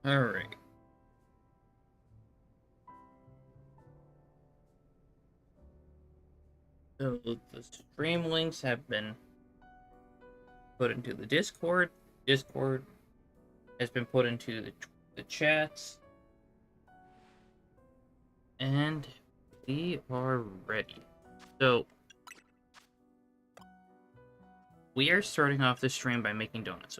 Alright. So the stream links have been put into the Discord. Discord has been put into the chats. And we are ready. So we are starting off the stream by making donuts.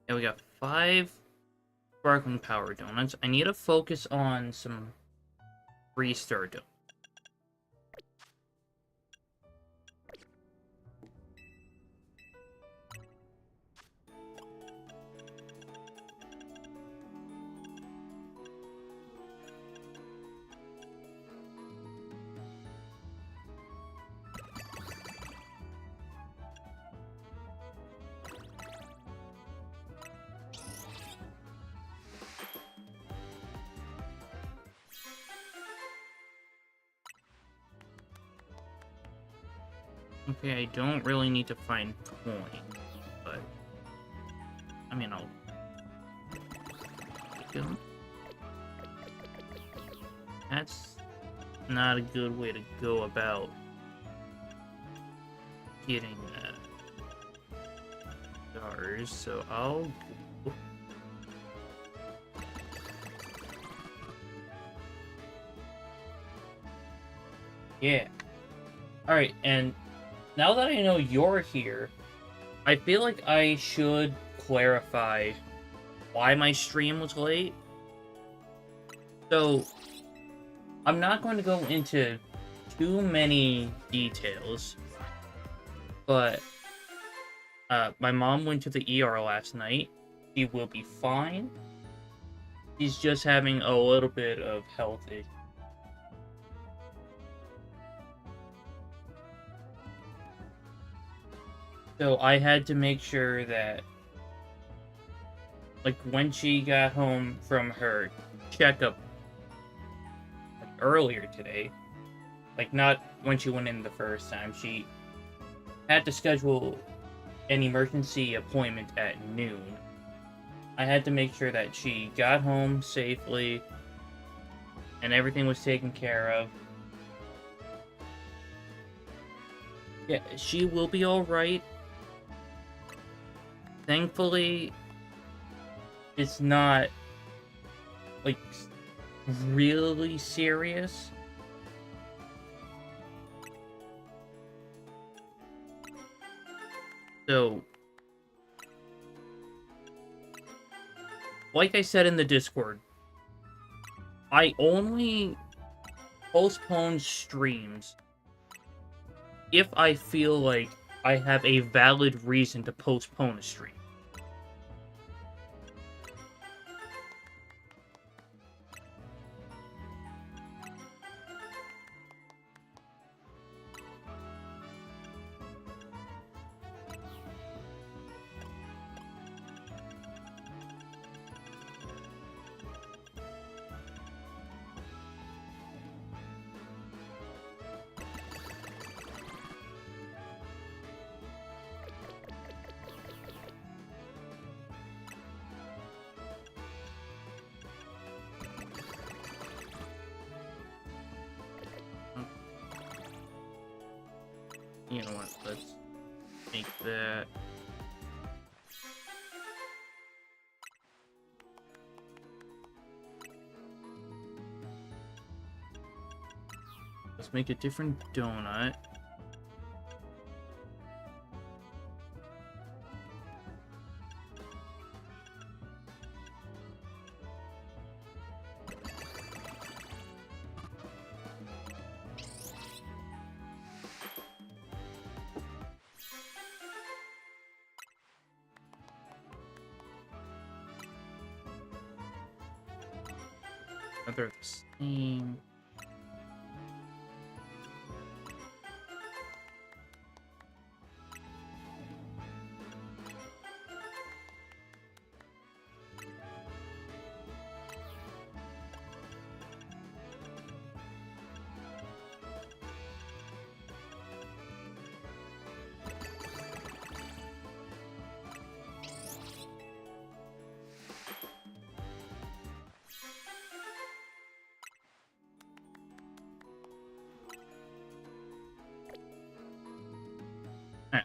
And we got 5 sparkling power donuts. I need to focus on some 3-star donuts. Okay, I don't really need to find coins, but I mean, I'll take them. That's not a good way to go about getting stars, so I'll go. Yeah. Alright, and now that I know you're here, I feel like I should clarify why my stream was late. So, I'm not going to go into too many details, but my mom went to the ER last night. She will be fine. She's just having a little bit of health issues. So I had to make sure that, like, when she got home from her checkup, like, earlier today, like, not when she went in the first time, she had to schedule an emergency appointment at noon. I had to make sure that she got home safely and everything was taken care of. Yeah, she will be alright. Thankfully, it's not, like, really serious. So, like I said in the Discord, I only postpone streams if I feel like I have a valid reason to postpone a stream. You know what, let's make that. Let's make a different donut. They're the same.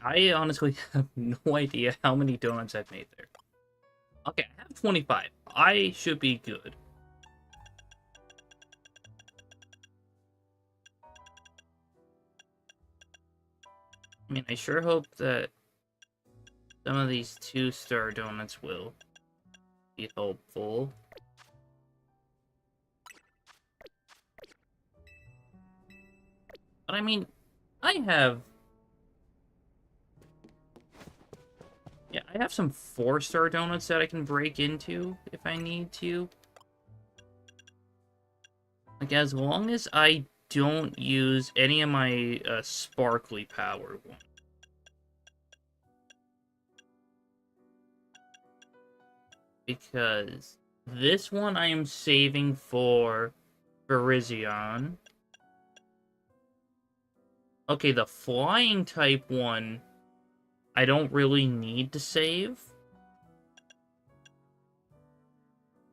I honestly have no idea how many donuts I've made there. Okay, I have 25. I should be good. I mean, I sure hope that some of these 2-star donuts will be helpful. But I mean, I have... Yeah, I have some 4-star donuts that I can break into if I need to. Like, as long as I don't use any of my sparkly power ones. Because this one I am saving for Virizion. Okay, the flying type one, I don't really need to save.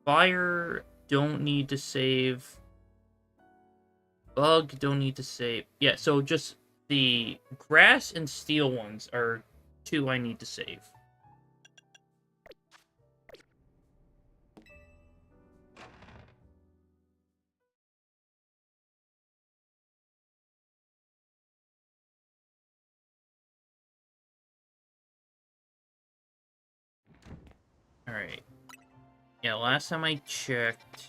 Fire, don't need to save. Bug, don't need to save. Yeah, so just the grass and steel ones are 2 I need to save. Alright. Yeah, last time I checked...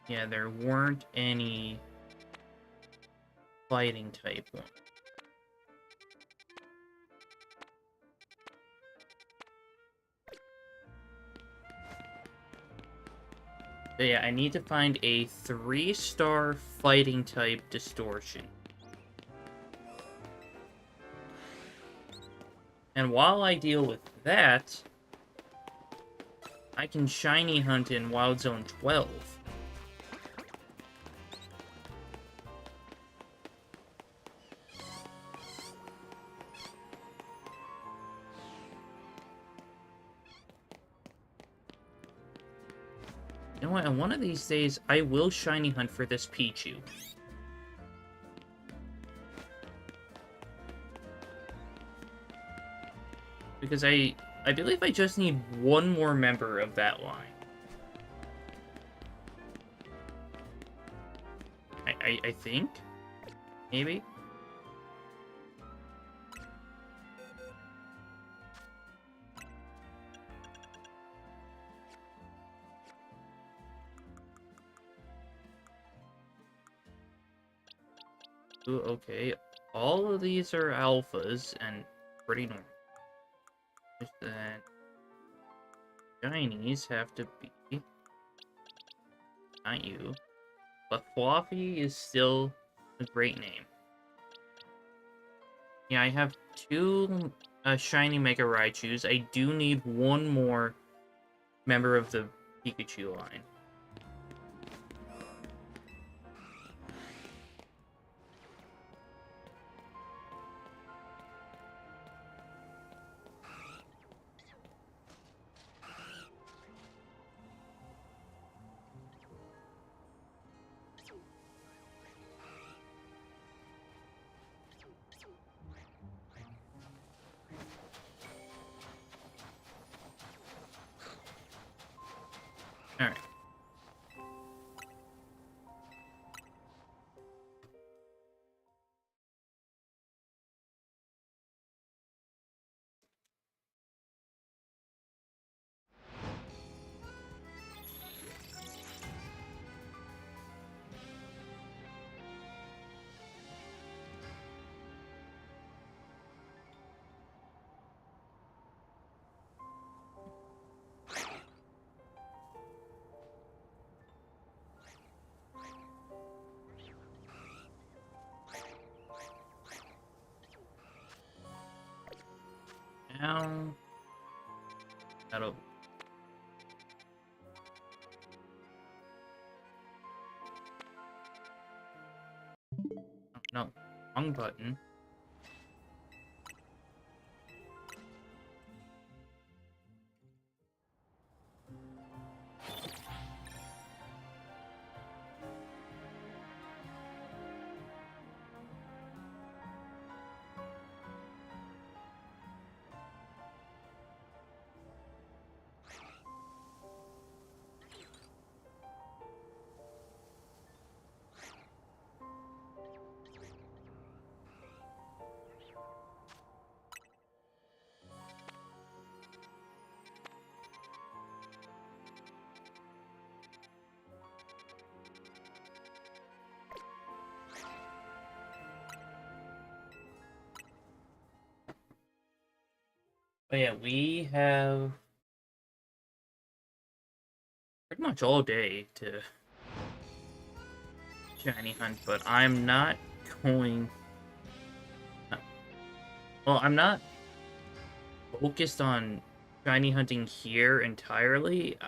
Yeah, there weren't any fighting type ones. So yeah, I need to find a 3-star fighting type distortion. And while I deal with that, I can shiny hunt in Wild Zone 12. You know what, and one of these days, I will shiny hunt for this Pichu. Because I believe I just need one more member of that line. I think? Maybe? Ooh, okay. All of these are alphas, and pretty normal. Just that shinies have to be... Not you. But Floppy is still a great name. Yeah, I have 2 shiny Mega Raichus. I do need one more member of the Pikachu line. Alright. Now... That'll... Oh, no. Wrong button. But yeah, we have pretty much all day to shiny hunt, but I'm not going... Well, I'm not focused on shiny hunting here entirely.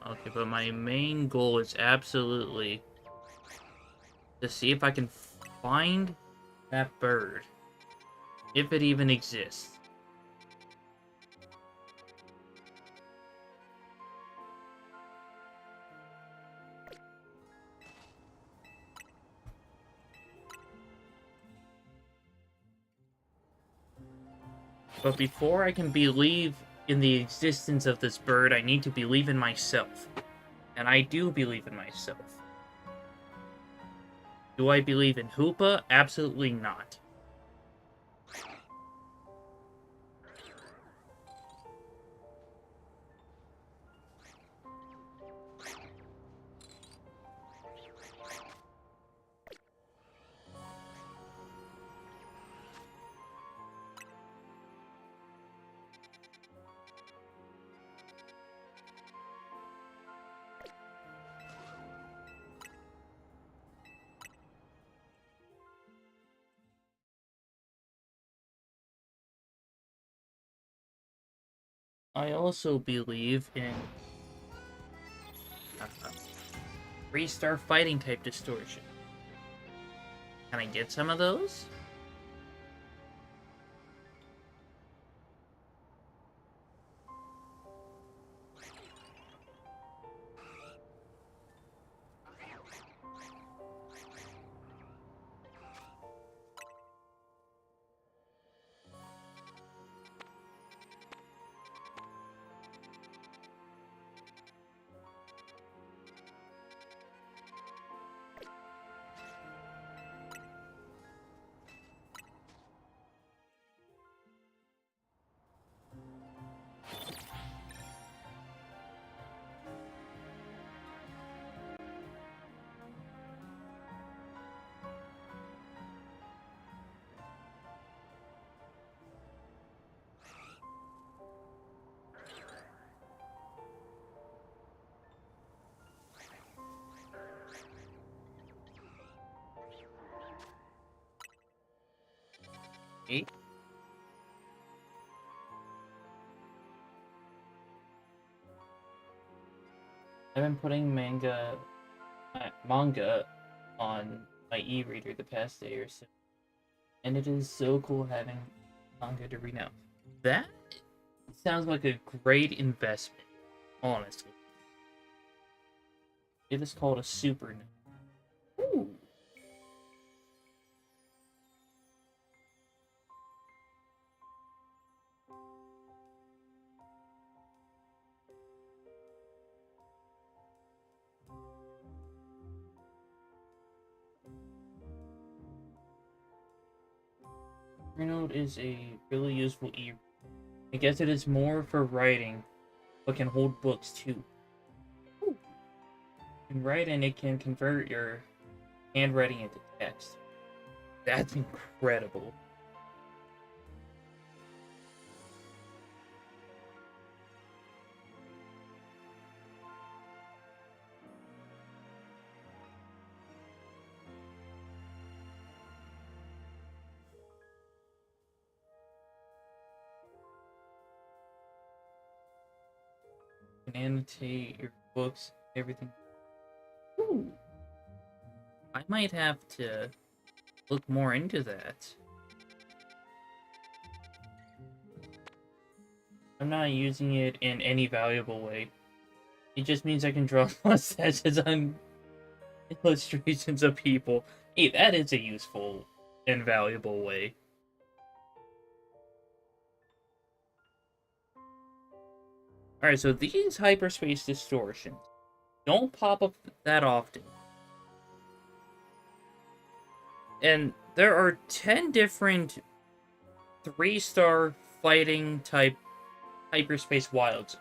Okay, but my main goal is absolutely to see if I can find that bird. If it even exists. But before I can believe in the existence of this bird, I need to believe in myself. And I do believe in myself. Do I believe in Hoopa? Absolutely not. I also believe in 3-star fighting type distortion. Can I get some of those? Eight. I've been putting manga on my e-reader the past day or so. And it is so cool having manga to read now. That sounds like a great investment, honestly. It is called a super. Ooh. Evernote is a really useful I guess it is more for writing, but can hold books too. Ooh. You can write and it can convert your handwriting into text. That's incredible. You can annotate your books, everything. Ooh. I might have to look more into that. I'm not using it in any valuable way. It just means I can draw mustaches on illustrations of people. Hey, that is a useful and valuable way. Alright, so these hyperspace distortions don't pop up that often. And there are 10 different 3-star fighting type hyperspace wilds.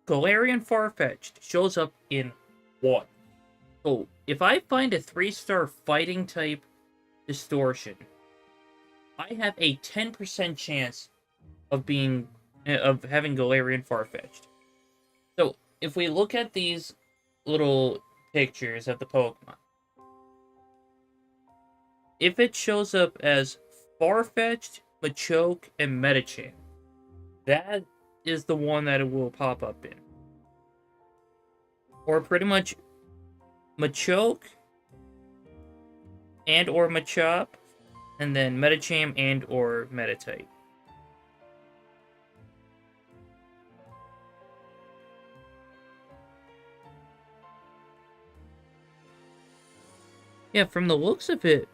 Galarian Farfetch'd shows up in 1. So, if I find a 3-star fighting type distortion, I have a 10% chance of having Galarian Farfetch'd. So, if we look at these little pictures of the Pokemon, if it shows up as Farfetch'd, Machoke, and Medicham, that is the one that it will pop up in. Or pretty much Machoke and or Machop, and then Medicham and or Meditite. Yeah, from the looks of it,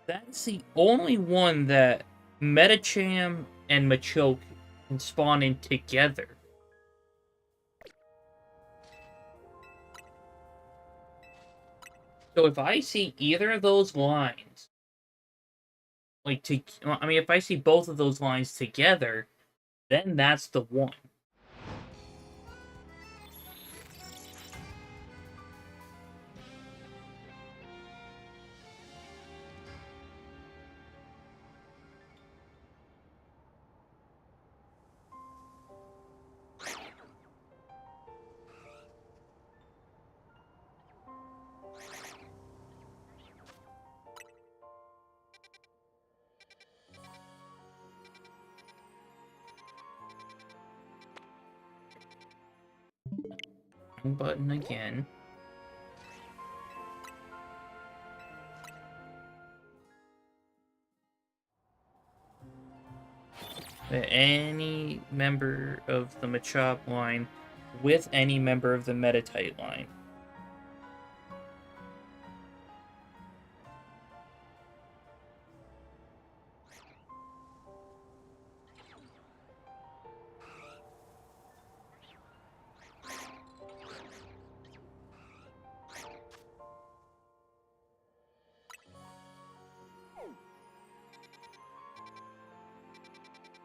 that's the only one that Medicham and Machoke can spawn in together. So if I see either of those lines, if I see both of those lines together, then that's the one. Button again. Any member of the Machop line with any member of the Meditite line.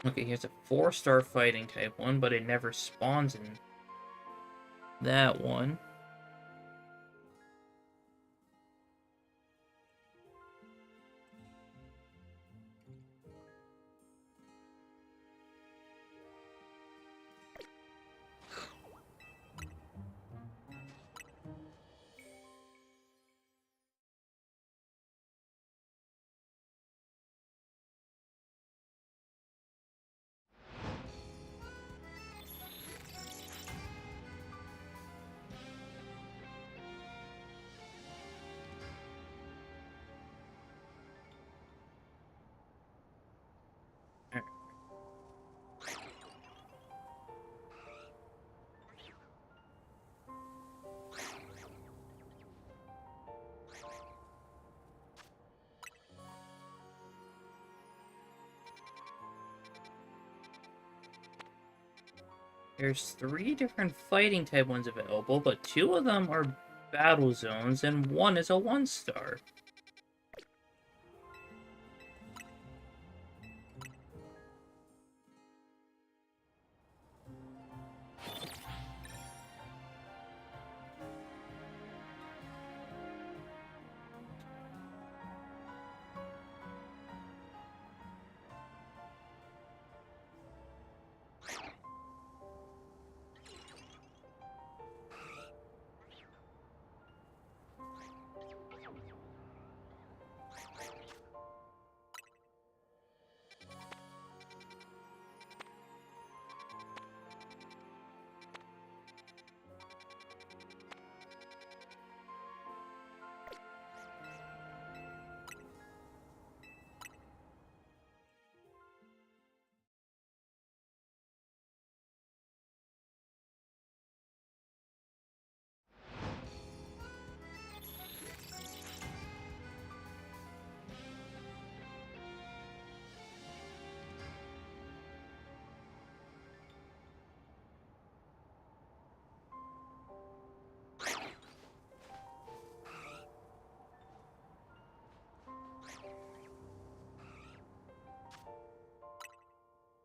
Okay, here's a 4-star fighting type one, but it never spawns in that one. There's 3 different fighting type ones available, but 2 of them are battle zones and 1 is a 1-star.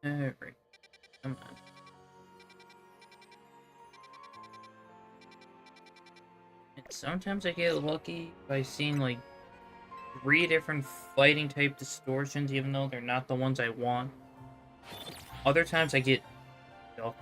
Alright, come on. And sometimes I get lucky by seeing like 3 different fighting type distortions, even though they're not the ones I want. Other times I get lucky.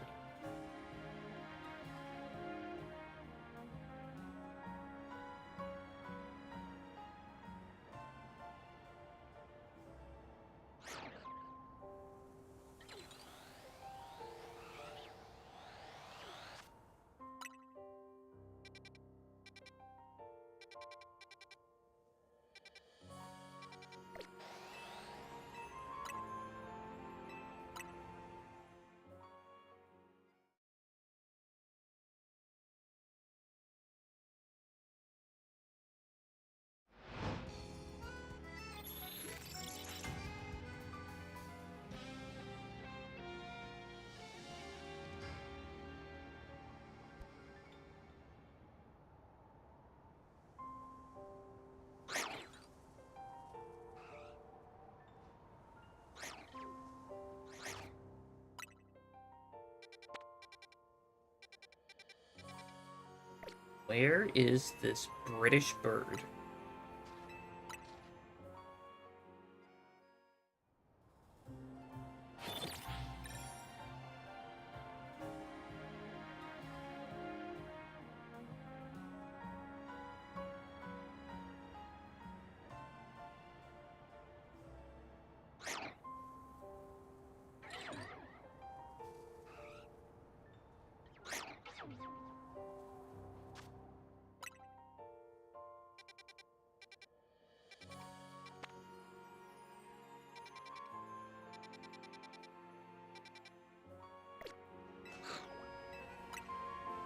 Where is this British bird?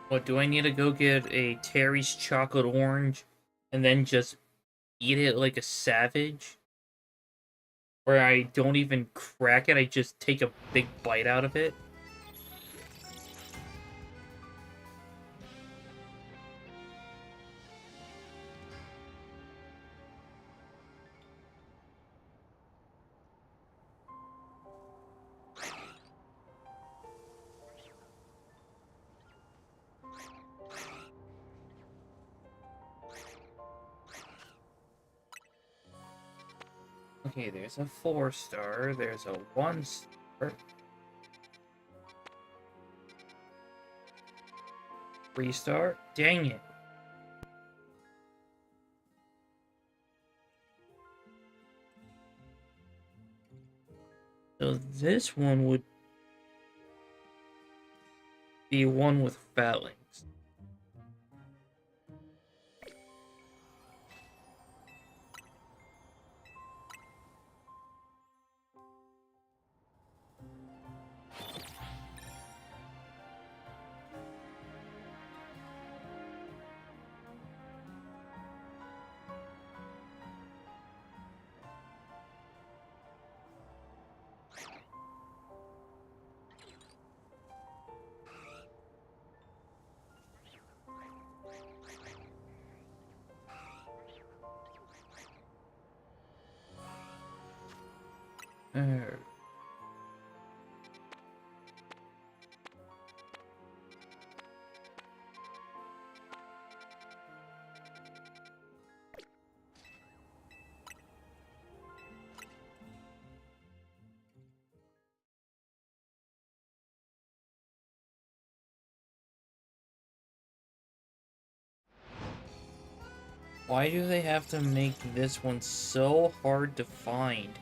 What, do I need to go get a Terry's chocolate orange and then just eat it like a savage? Where I don't even crack it, I just take a big bite out of it? Okay, there's a 4-star, there's a 1-star. 3-star? Dang it. So this one would be one with phalanx. Uh, why do they have to make this one so hard to find?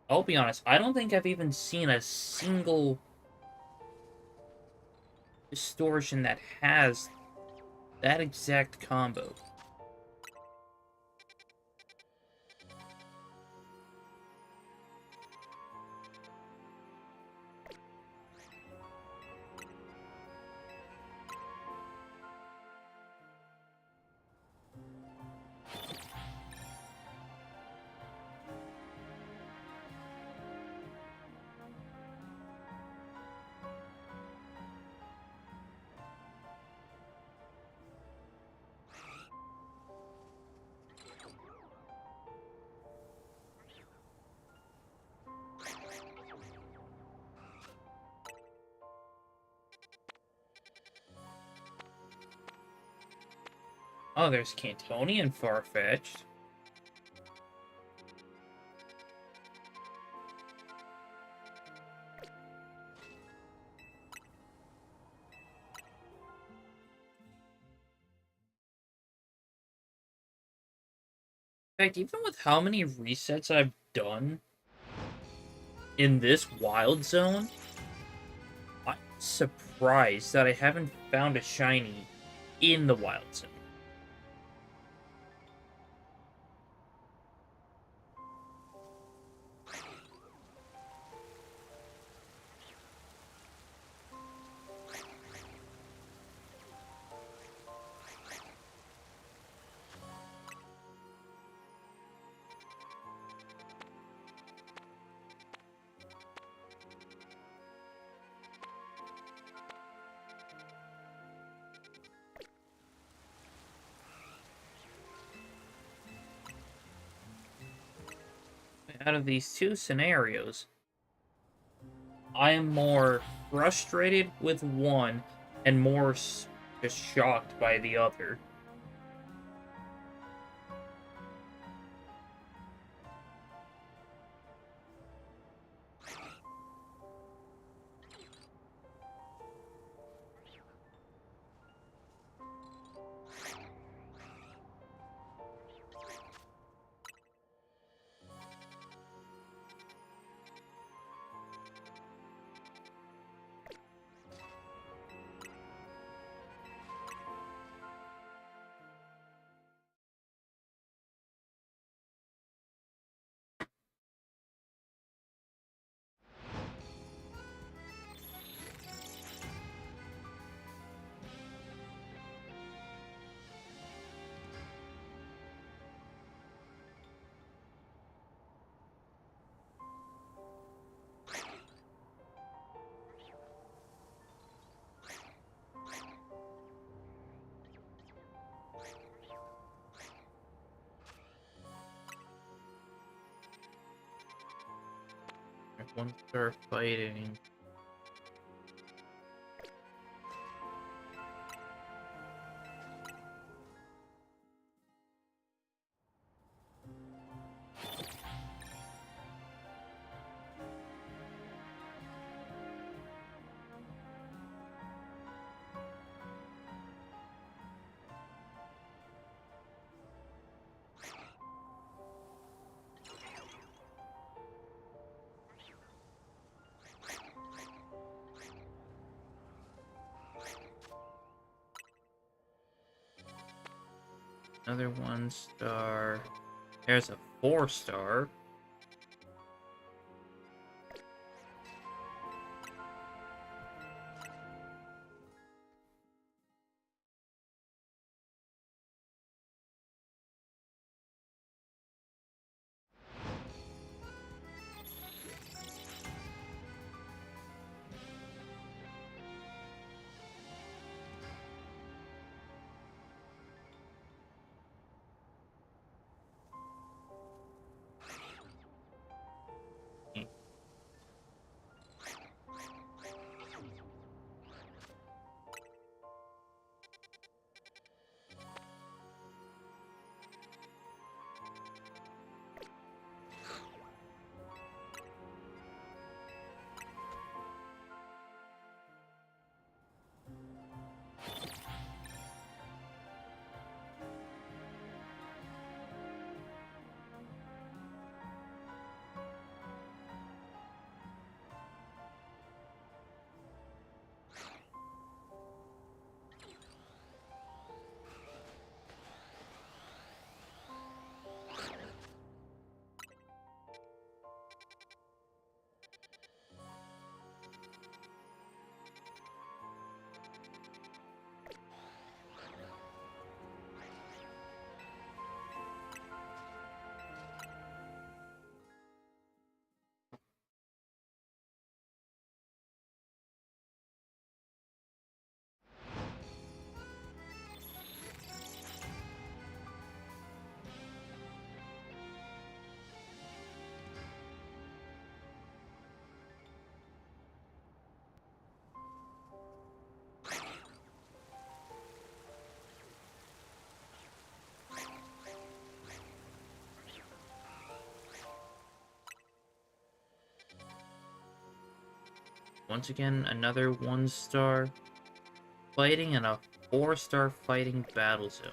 I'll be honest, I don't think I've even seen a single distortion that has that exact combo. Oh, there's Cantoni and Farfetch'd. In fact, even with how many resets I've done in this wild zone, I'm surprised that I haven't found a shiny in the wild zone. Out of these two scenarios, I am more frustrated with one and more just shocked by the other. Once they're fighting. Another 1-star. There's a 4-star. Once again, another 1-star fighting and a 4-star fighting battle zone.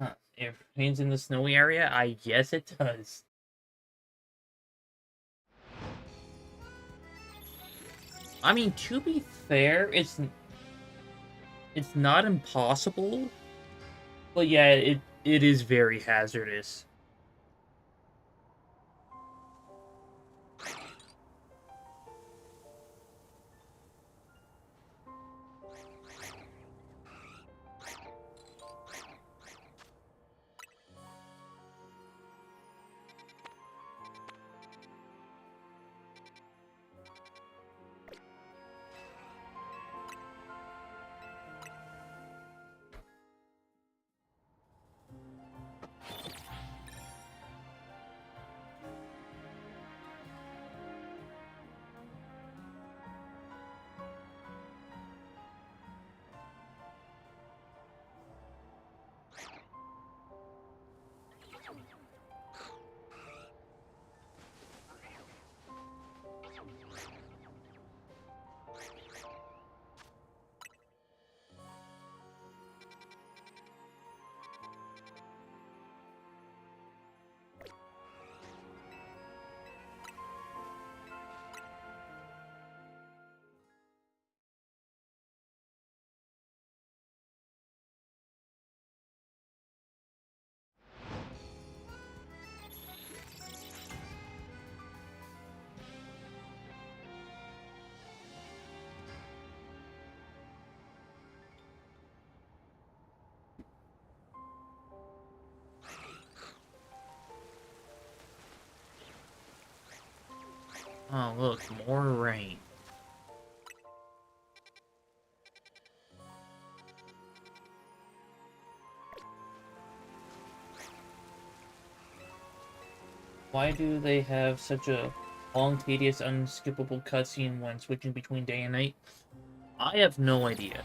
Huh. It rains in the snowy area? I guess it does. I mean, to be fair, it's not impossible, but yeah, it is very hazardous. Oh, look, more rain. Why do they have such a long, tedious, unskippable cutscene when switching between day and night? I have no idea.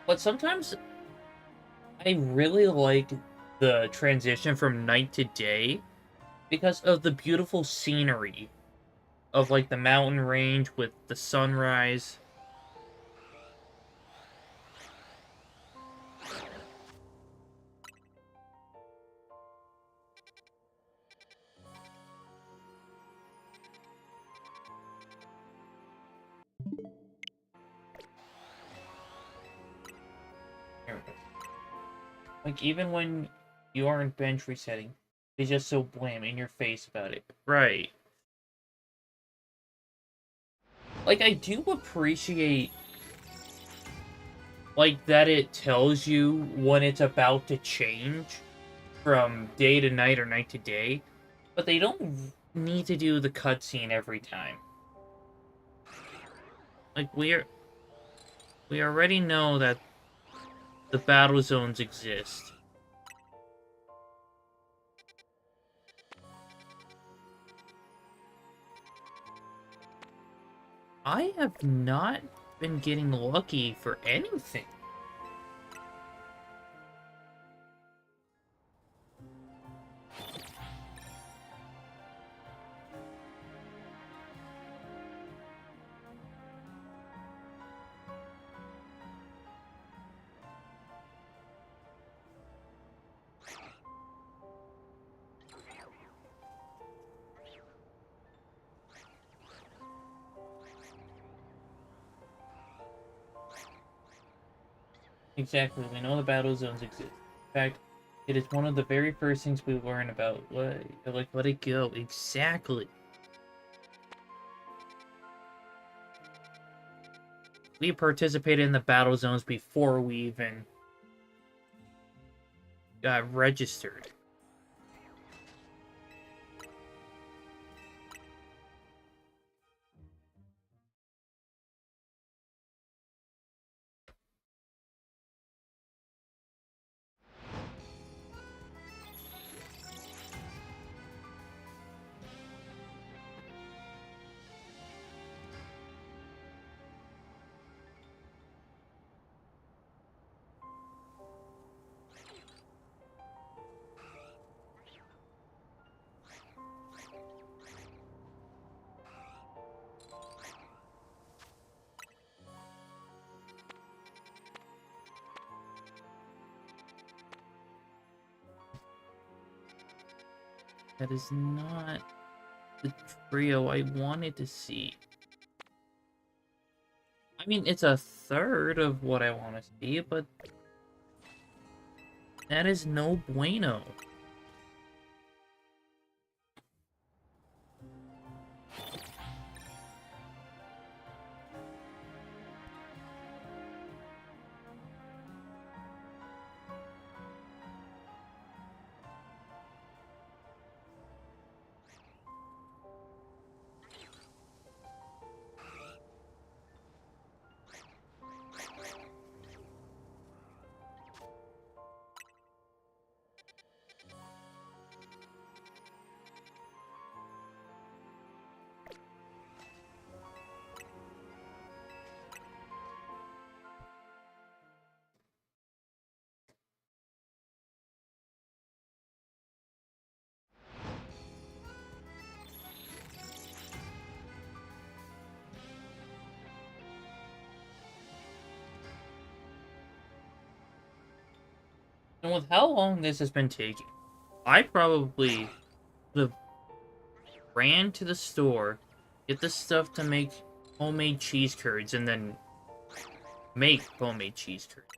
But sometimes I really like the transition from night to day because of the beautiful scenery of like the mountain range with the sunrise. There we go. Like even when you aren't bench resetting, it's just so blam in your face about it. Right. Like I do appreciate like that it tells you when it's about to change from day to night or night to day, but they don't need to do the cutscene every time. Like we already know that the battle zones exist. I have not been getting lucky for anything. Exactly, we know the battle zones exist. In fact, It is one of the very first things we learn about. Let it go. Exactly. We participated in the battle zones before we even got registered. That is not the trio I wanted to see. I mean, it's a third of what I want to see, but that is no bueno. And with how long this has been taking, I probably would have ran to the store, get the stuff to make homemade cheese curds, and then make homemade cheese curds.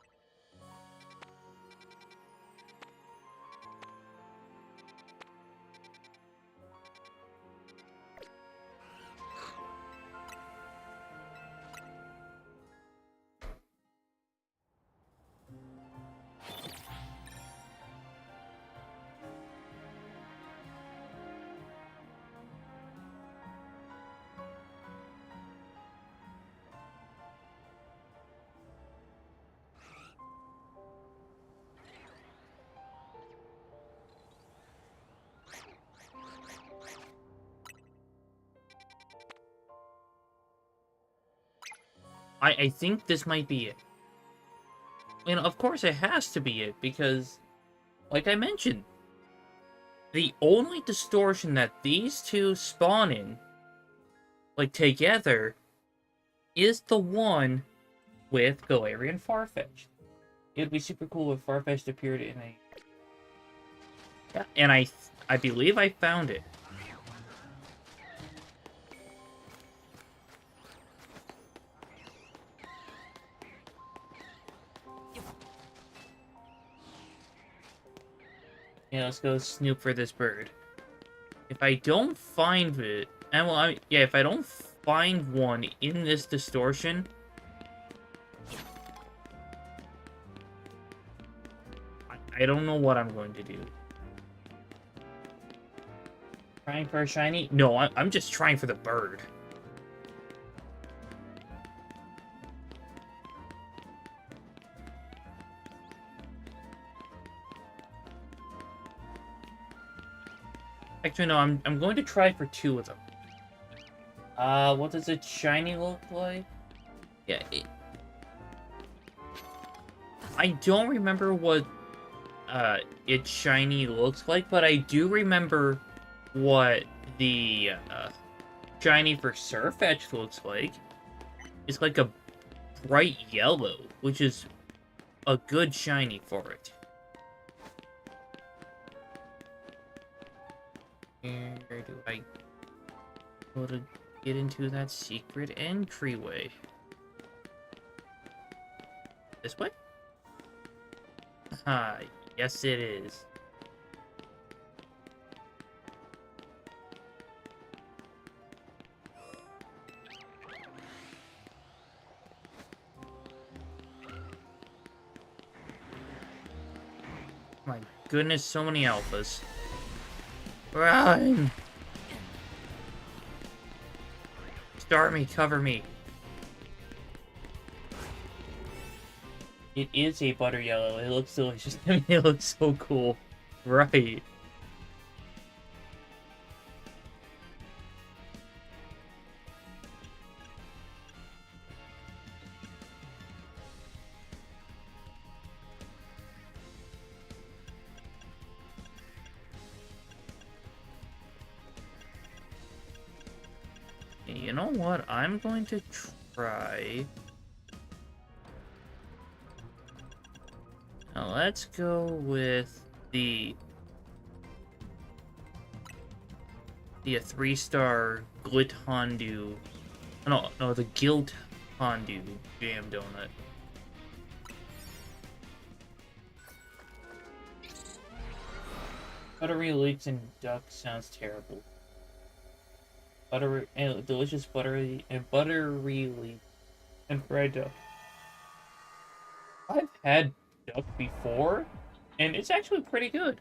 I think this might be it. And of course it has to be it, because, like I mentioned, the only distortion that these two spawn in, like, together, is the one with Galarian Farfetch'd. It would be super cool if Farfetch'd appeared in a... Yeah, and I believe I found it. Yeah, let's go snoop for this bird. If I don't find it, and well, yeah, if I don't find one in this distortion, I don't know what I'm going to do. Trying for a shiny? No, I'm just trying for the bird. Actually, no, I'm going to try for two of them. What does a shiny look like? Yeah, I don't remember what its shiny looks like, but I do remember what the shiny for Farfetch'd looks like. It's like a bright yellow, which is a good shiny for it. Where do I go to get into that secret entryway? This way? Hi. Yes, it is. My goodness, so many alphas. Run! Start me, cover me. It is a butter yellow. It looks delicious. I mean, it looks so cool. Right. You know what? I'm going to try. Now let's go with the 3-star Glit Hondu. No, the Gilt Hondu Jam Donut. Buttery leeks and duck sounds terrible. Delicious buttery leek and fried duck. I've had duck before, and it's actually pretty good.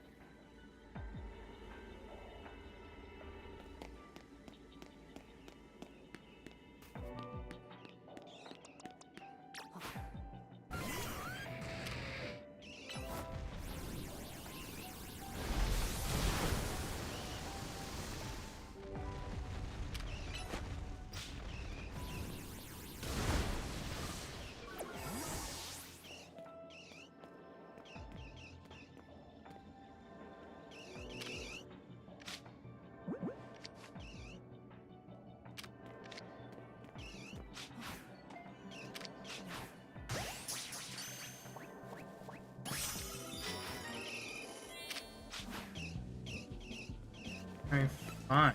Alright, fine.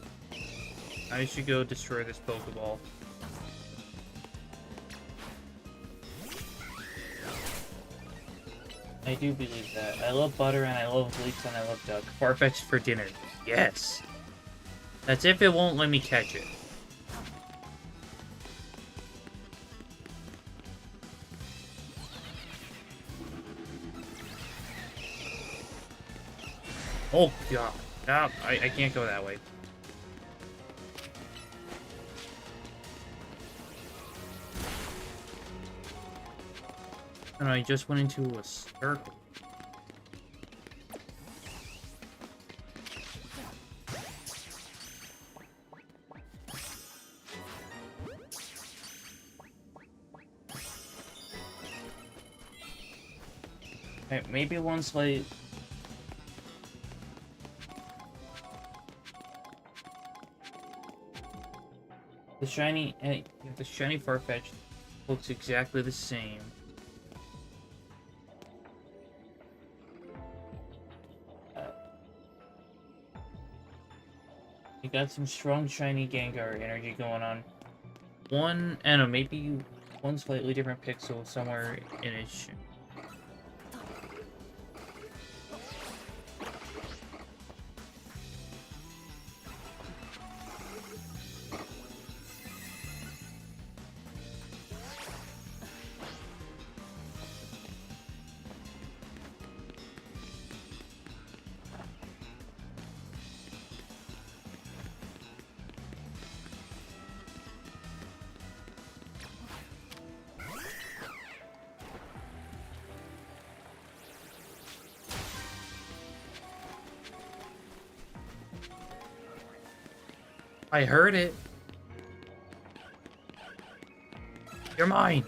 I should go destroy this Pokeball. I do believe that. I love butter and I love leeks and I love duck. Farfetch'd for dinner. Yes! That's if it won't let me catch it. Oh god. No, I can't go that way. And I just went into a circle. Okay, maybe once like the shiny Farfetch'd looks exactly the same. You got some strong shiny Gengar energy going on. I don't know, maybe one slightly different pixel somewhere in its. I heard it. You're mine.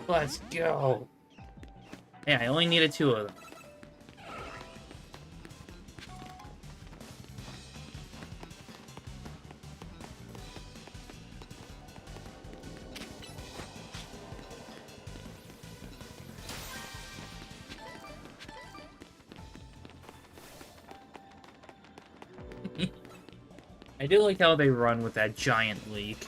Let's go. Yeah, I only needed 2 of them. I do like how they run with that giant leak.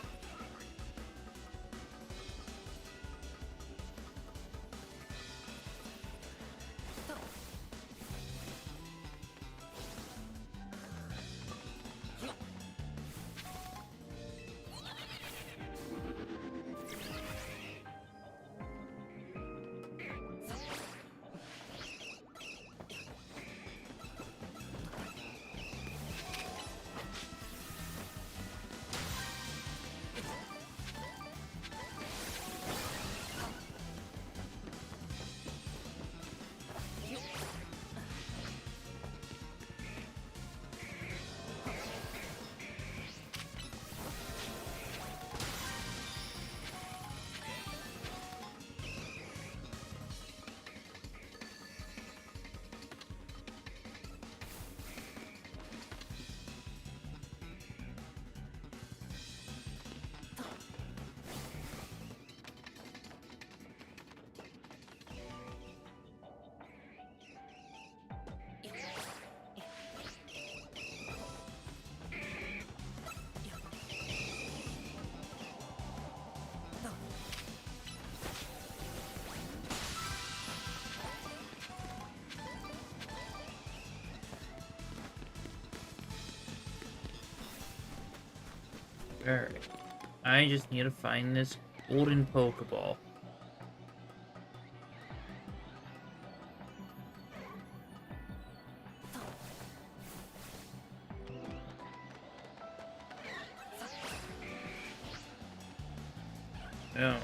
Alright. I just need to find this golden Pokeball. No.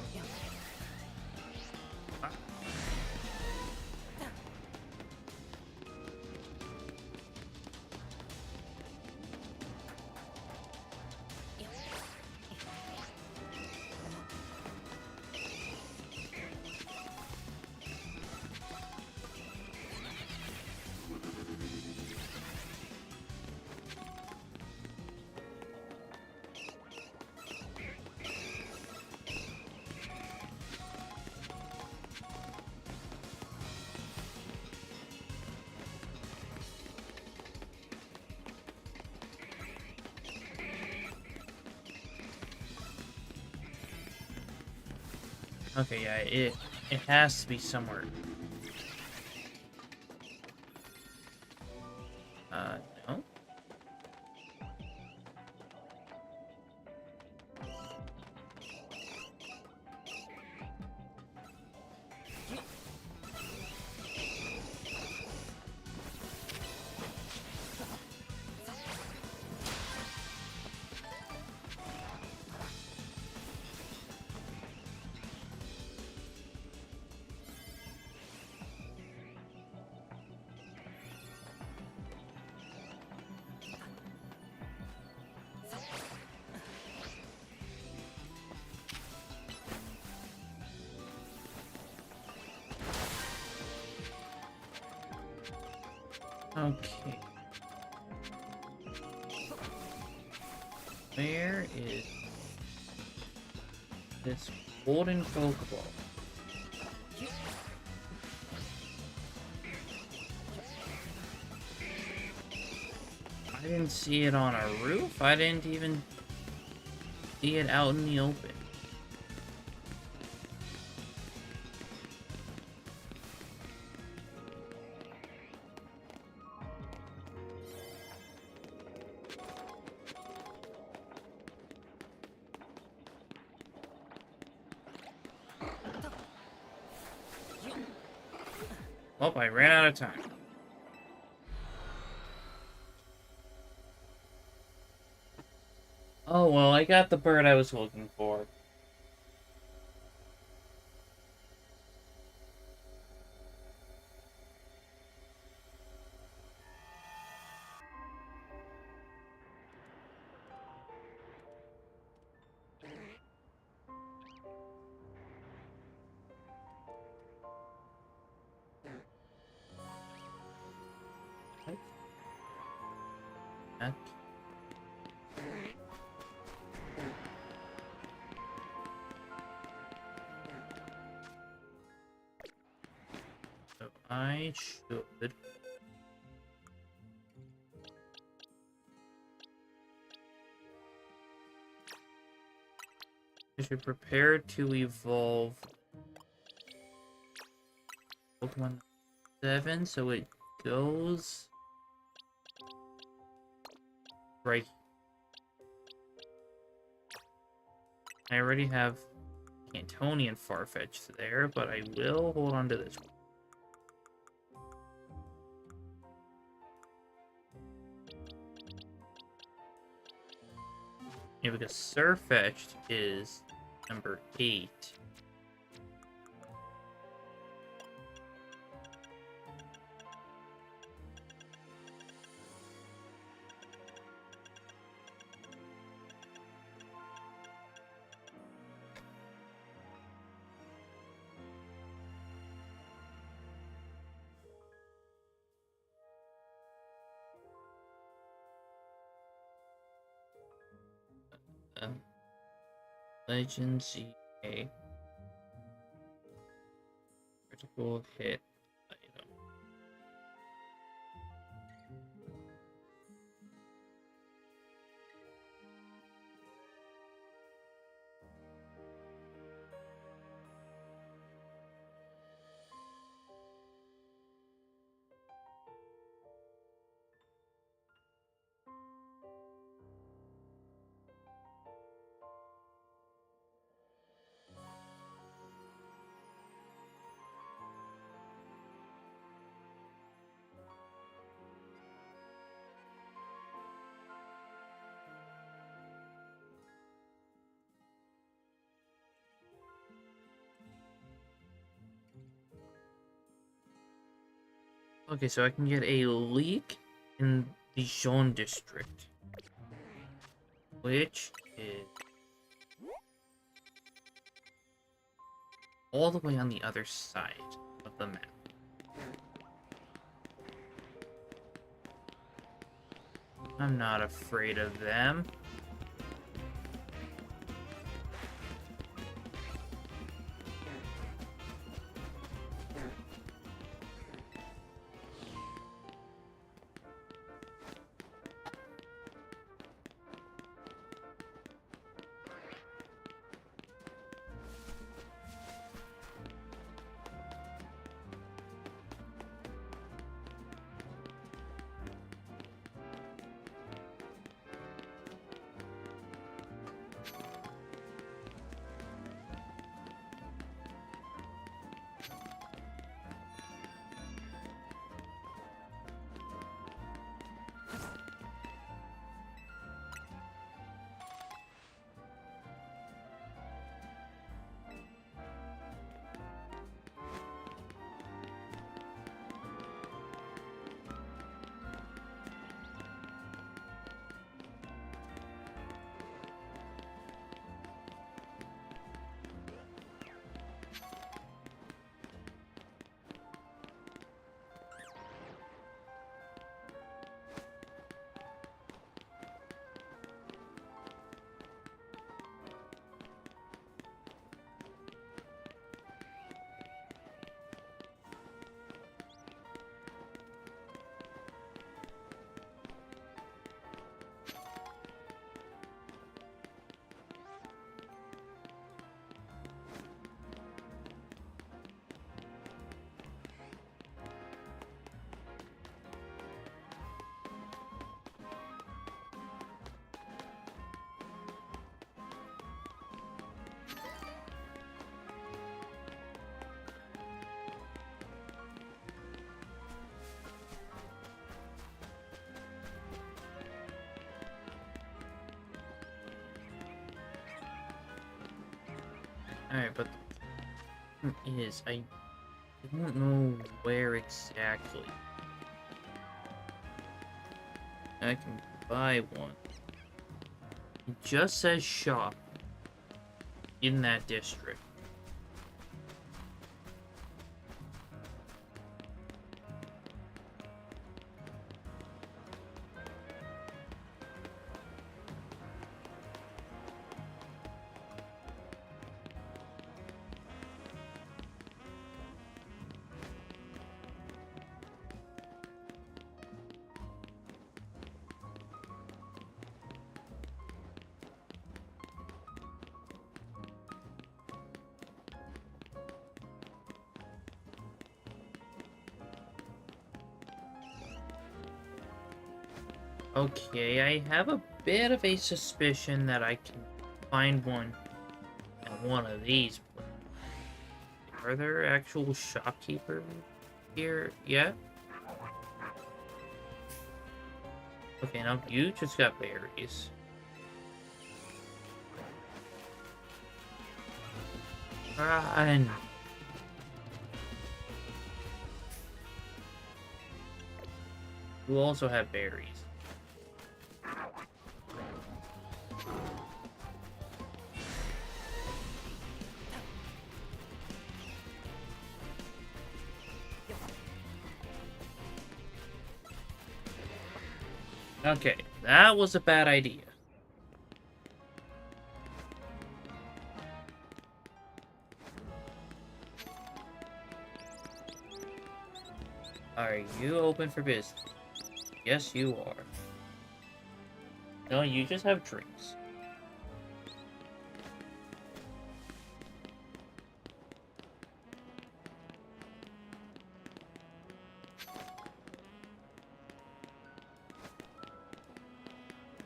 Okay, yeah, it has to be somewhere. No? Okay. Where is this golden Pokeball? I didn't see it on a roof. I didn't even see it out in the open. Oh, I ran out of time. Oh, well, I got the bird I was looking for. That- So I should... to prepare to evolve Pokemon 7, so it goes right. I already have Cantonian Farfetch'd there, but I will hold on to this one. Yeah, because Surfetch'd is number 8. Legends EA. Critical hit item. Okay, so I can get a leak in the Jean district, which is all the way on the other side of the map. I'm not afraid of them. Alright, but the thing is, I don't know where exactly I can buy one. It just says shop in that district. Okay, I have a bit of a suspicion that I can find one at one of these places. Are there actual shopkeepers here yet? Okay, now you just got berries. Run! You also have berries. Okay, that was a bad idea. Are you open for business? Yes, you are. No, you just have drinks.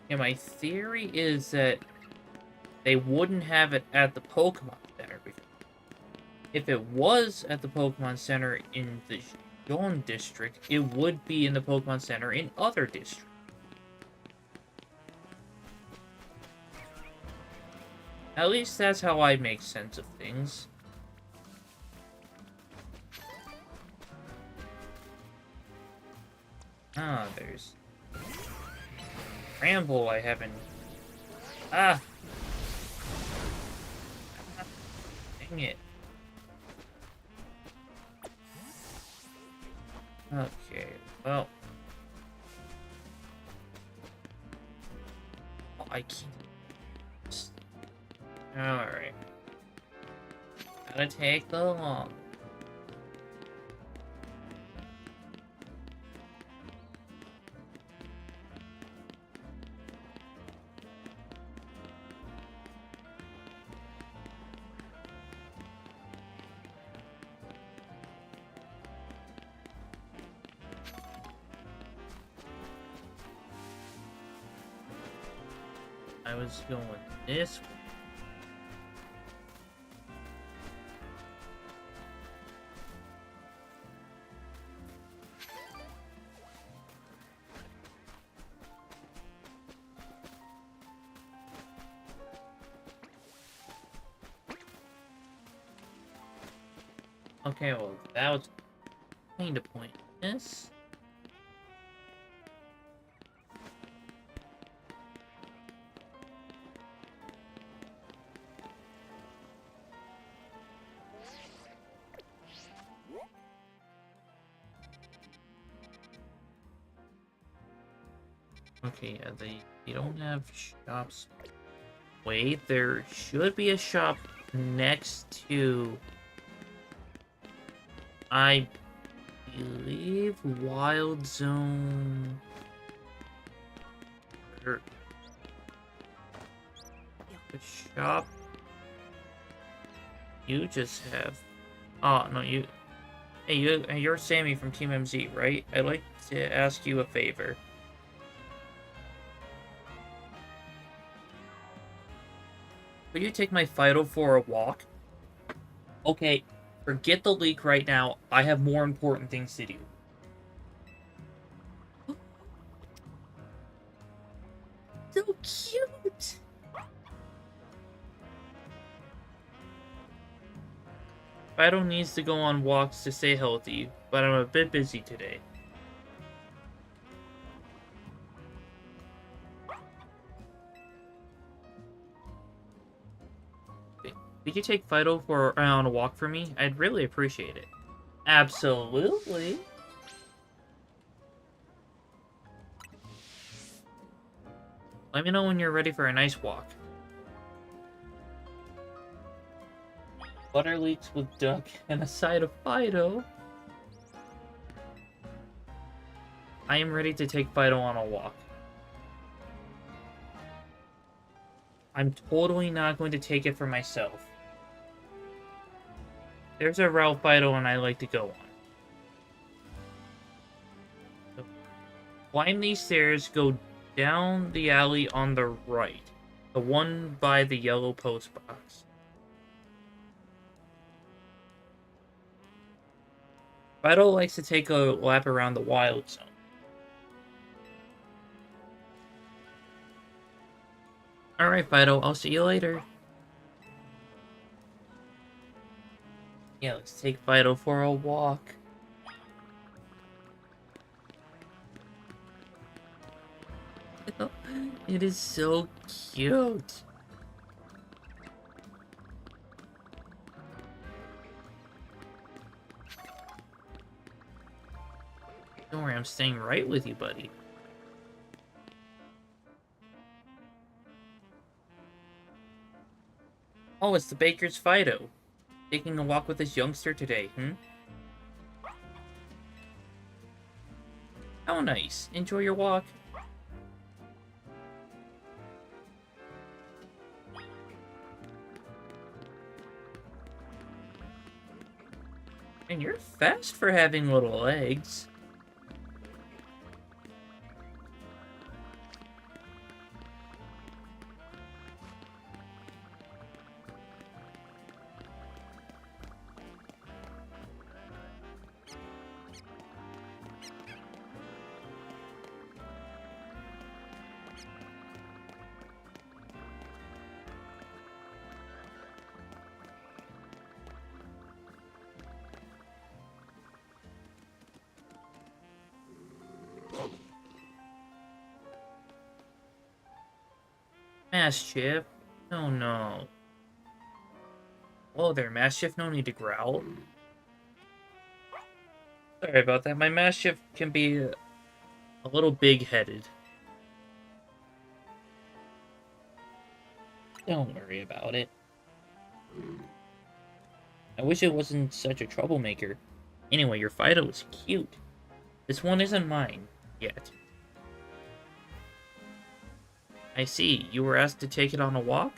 Yeah, my theory is that they wouldn't have it at the Pokemon Center. Because if it was at the Pokemon Center in the Yon district, it would be in the Pokemon Center in other districts. At least that's how I make sense of things. Ah, there's Ramble I haven't... Ah! Dang it. Okay, well... Oh, I can't... Alright. Gotta take the long. I was going this way. Okay, well, that was kind of pointless. Okay, yeah, they don't have shops. Wait, there should be a shop next to... I believe Wild Zone... The shop... You just have... Oh, no, you... Hey, you're Sammy from Team MZ, right? I'd like to ask you a favor. Could you take my Fido for a walk? Okay, forget the leak right now. I have more important things to do. So cute! Fido needs to go on walks to stay healthy, but I'm a bit busy today. Could you take Fido on a walk for me? I'd really appreciate it. Absolutely. Let me know when you're ready for a nice walk. Butter leeks with duck and a side of Fido. I am ready to take Fido on a walk. I'm totally not going to take it for myself. There's a route Fido and I like to go on. So, climb these stairs, go Down the alley on the right. The one by the yellow post box. Fido likes to take a lap around the wild zone. Alright, Fido, I'll see you later. Yeah, let's take Fido for a walk. It is so cute. Don't worry, I'm staying right with you, buddy. Oh, it's the baker's Fido. Taking a walk with this youngster today, How nice. Enjoy your walk. And you're fast for having little legs. Mischief? Oh no. Whoa there, Mischief. No need to growl. Sorry about that. My Mischief can be a little big-headed. Don't worry about it. I wish it wasn't such a troublemaker. Anyway, your Fido is cute. This one isn't mine, yet. I see. You were asked to take it on a walk?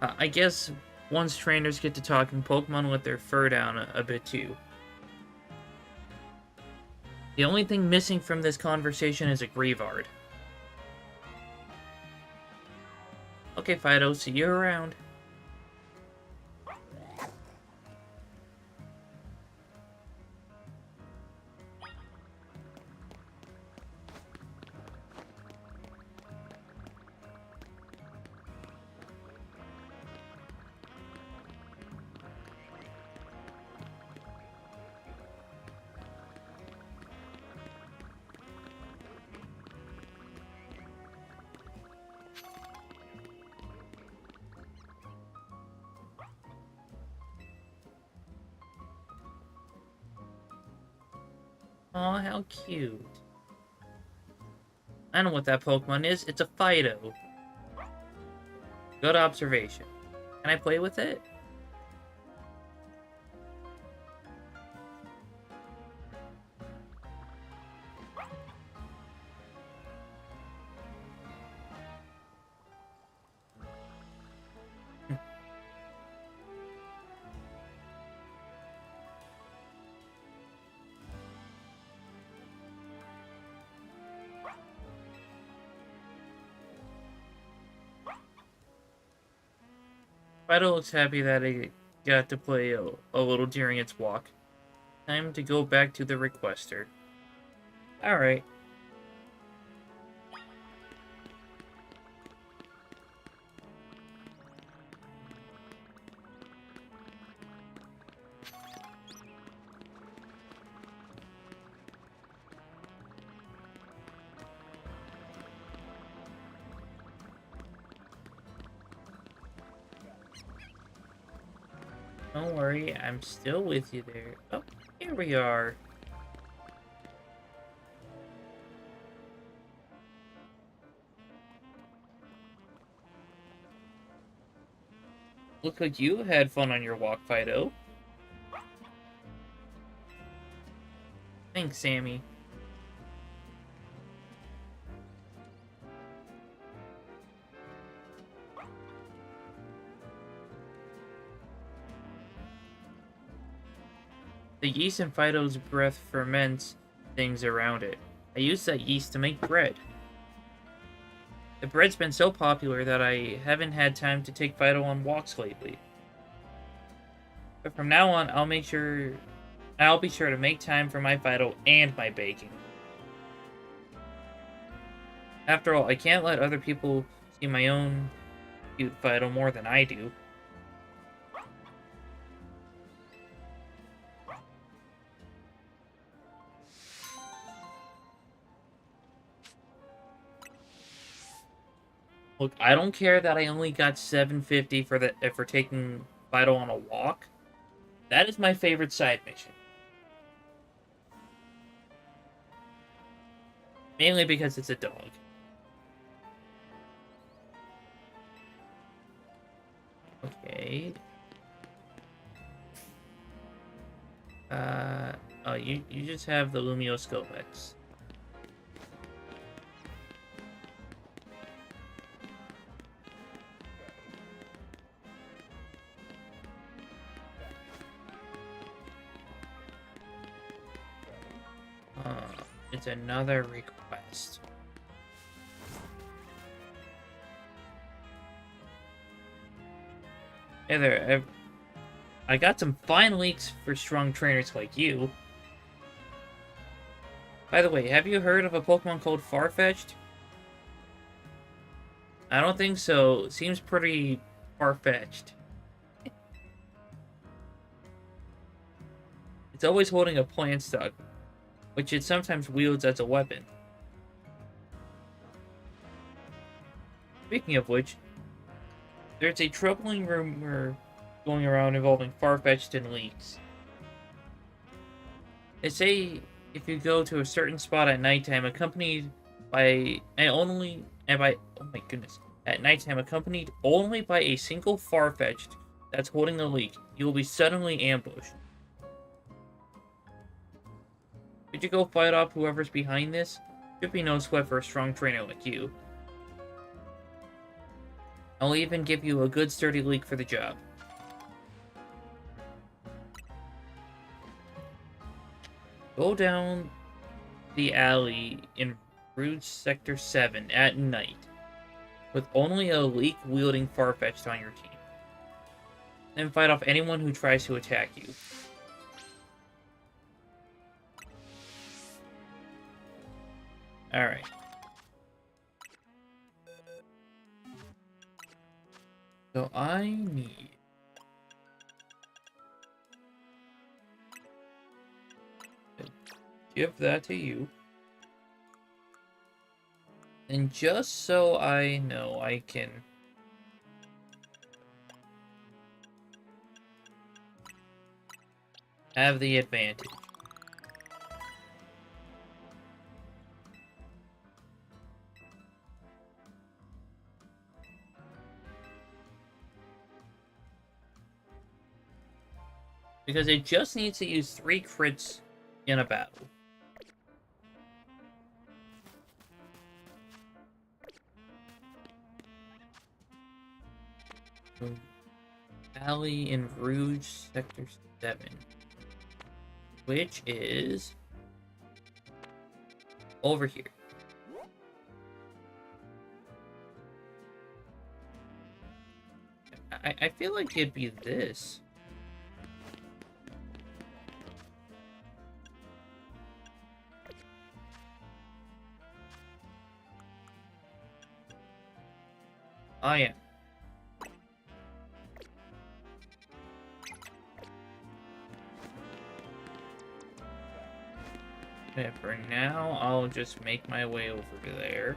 I guess once trainers get to talking Pokemon let their fur down a bit too. The only thing missing from this conversation is a Greavard. Okay, Fido, see you around. Aw, how cute. I know what that Pokemon is. It's a Fido. Good observation. Can I play with it? Fido looks happy that it got to play a little during its walk. Time to go back to the requester. Alright. Don't worry, I'm still with you there. Oh, here we are. Looks like you had fun on your walk, Fido. Thanks, Sammy. The yeast in Fido's breath ferments things around it. I use that yeast to make bread. The bread's been so popular that I haven't had time to take Fido on walks lately. But from now on, I'll be sure to make time for my Fido and my baking. After all, I can't let other people see my own cute Fido more than I do. Look, I don't care that I only got 750 for taking Fido on a walk. That is my favorite side mission. Mainly because it's a dog. Okay. Oh, you just have the Lumioscopex. It's another request. Hey there, I got some fine leaks for strong trainers like you. By the way, have you heard of a Pokemon called Farfetch'd? I don't think so. Seems pretty far-fetched. It's always holding a plant stalk, which it sometimes wields as a weapon. Speaking of which, there's a troubling rumor going around involving Farfetch'd and leaks. They say if you go to a certain spot at nighttime accompanied by oh my goodness, at nighttime accompanied only by a single Farfetch'd that's holding a leak, you will be suddenly ambushed. Could you go fight off whoever's behind this? Should be no sweat for a strong trainer like you. I'll even give you a good sturdy leak for the job. Go down the alley in Rouge Sector 7 at night, with only a leak-wielding Farfetch'd on your team. Then fight off anyone who tries to attack you. Alright. So I need... give that to you. And just so I know, I can... have the advantage. Because it just needs to use 3 crits in a battle. Alley in Rouge Sector 7. Which is... over here. I feel like it'd be this. Oh yeah. Okay, for now, I'll just make my way over there.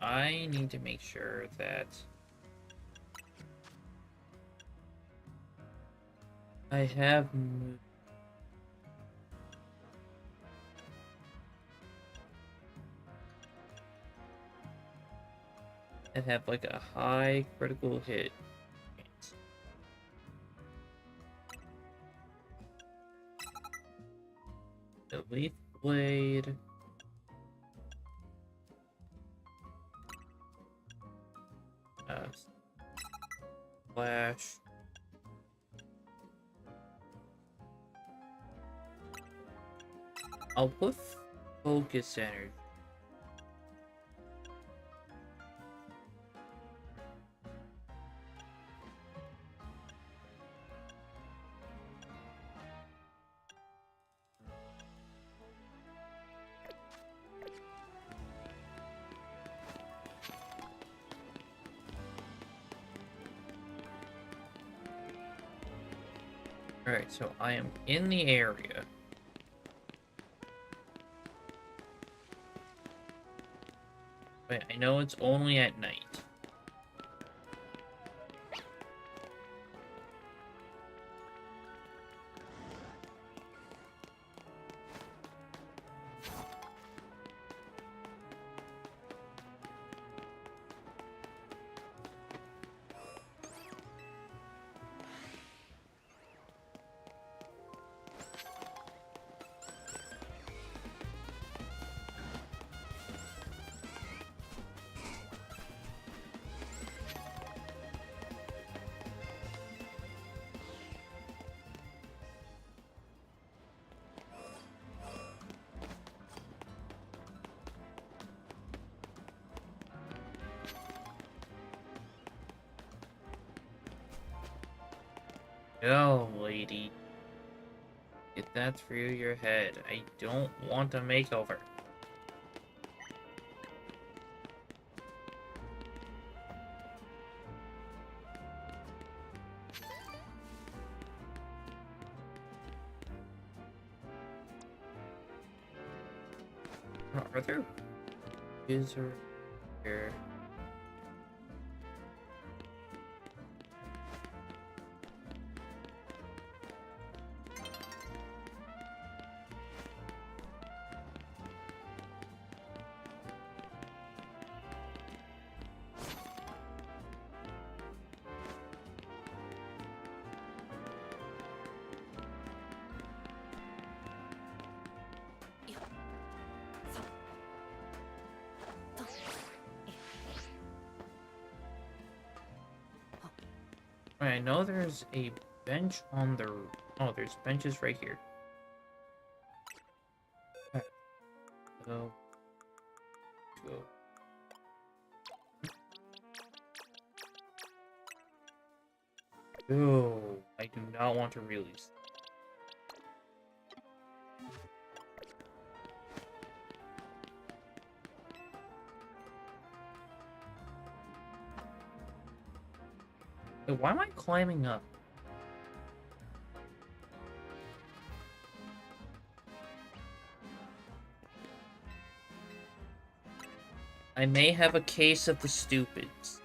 I need to make sure that I have like a high critical hit. The Leaf Blade. Flash. I'll put Focus Energy. Alright, so I am in the area. But I know it's only at night. Go, lady. Get that through your head. I don't want a makeover. Are there wizards here? I know there's a bench on the... Oh, there's benches right here. Go. No, I do not want to release. Why am I climbing up? I may have a case of the stupids.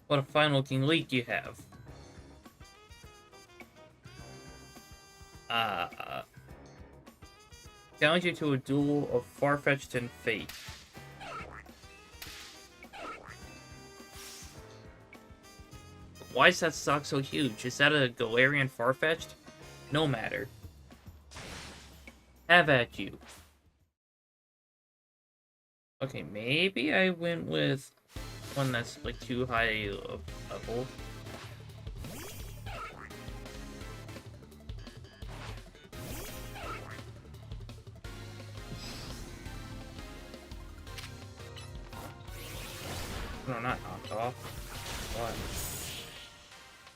What a fine-looking leak you have. Challenge you to a duel of Farfetch'd and Fate. Why is that stock so huge? Is that a Galarian Farfetch'd? No matter. Have at you. Okay, maybe I went with one that's like too high of level. No, not knocked off. What?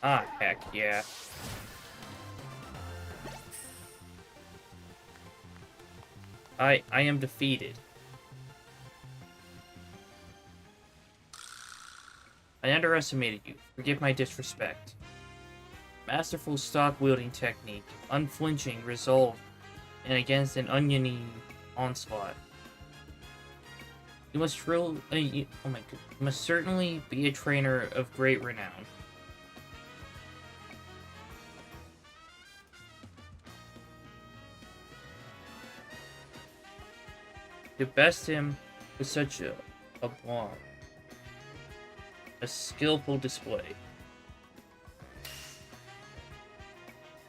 Ah, heck yeah. I am defeated. I underestimated you. Forgive my disrespect. Masterful stock-wielding technique, unflinching resolve, and against an oniony onslaught. You must oh my god. You must certainly be a trainer of great renown. To best him with such a skillful display.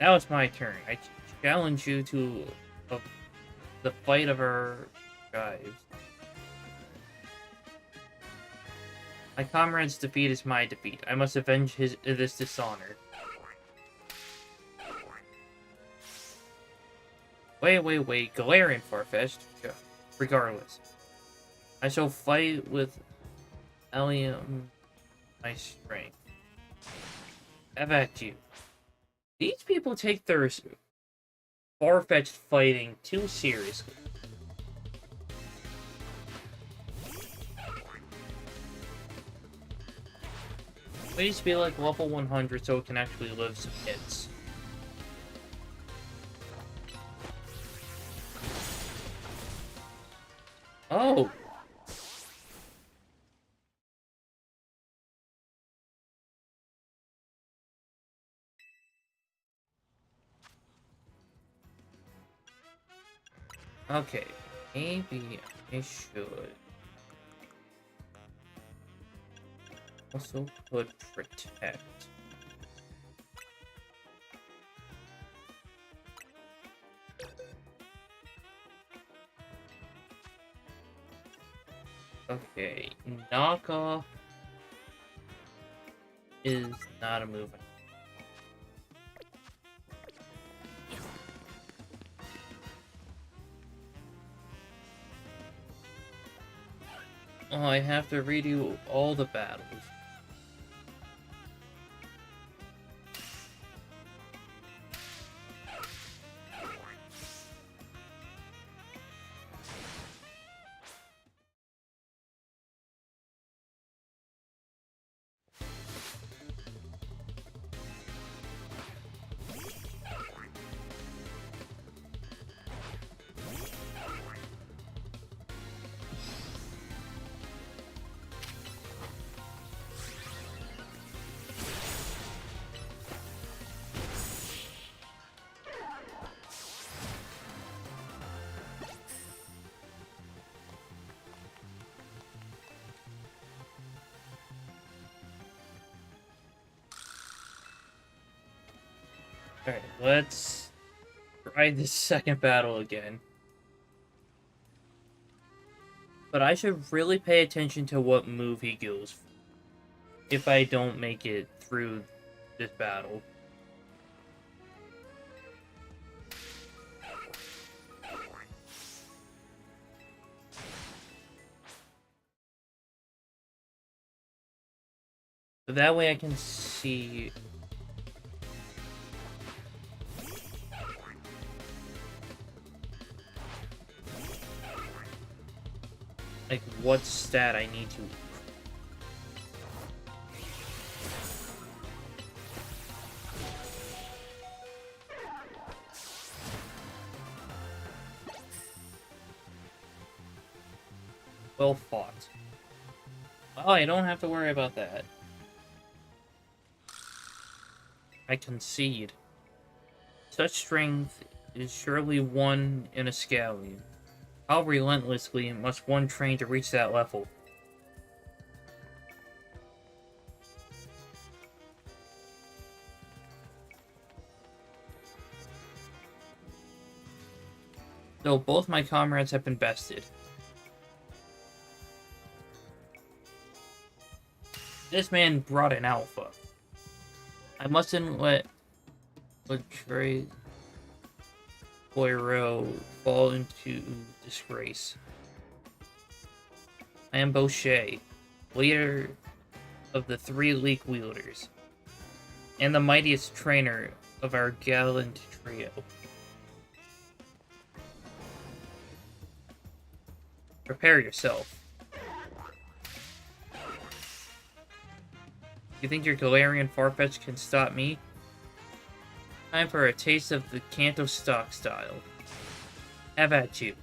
Now it's my turn. I challenge you to the fight of our guys. My comrade's defeat is my defeat. I must avenge this dishonor. Wait. Galarian Farfetch'd. Regardless. I shall fight with Allium my strength. Have at you. These people take their Farfetch'd fighting too seriously. It needs to be like level 100 so it can actually live some hits. Oh! Okay, maybe I should also put protect. Okay, knockoff is not a move. Oh, I have to redo all the battles. Alright, let's try this second battle again. But I should really pay attention to what move he goes for if I don't make it through this battle. So that way I can see like what stat I need to. Well fought. Oh, I don't have to worry about that. I concede. Such strength is surely one in a scallion. How relentlessly must one train to reach that level? So both my comrades have been bested. This man brought an alpha. I mustn't let Trey Poirot fall into disgrace. I am Boucher, leader of the 3 leak wielders, and the mightiest trainer of our gallant trio. Prepare yourself. You think your Galarian Farfetch'd can stop me? Time for a taste of the Kanto stock style. Have at you.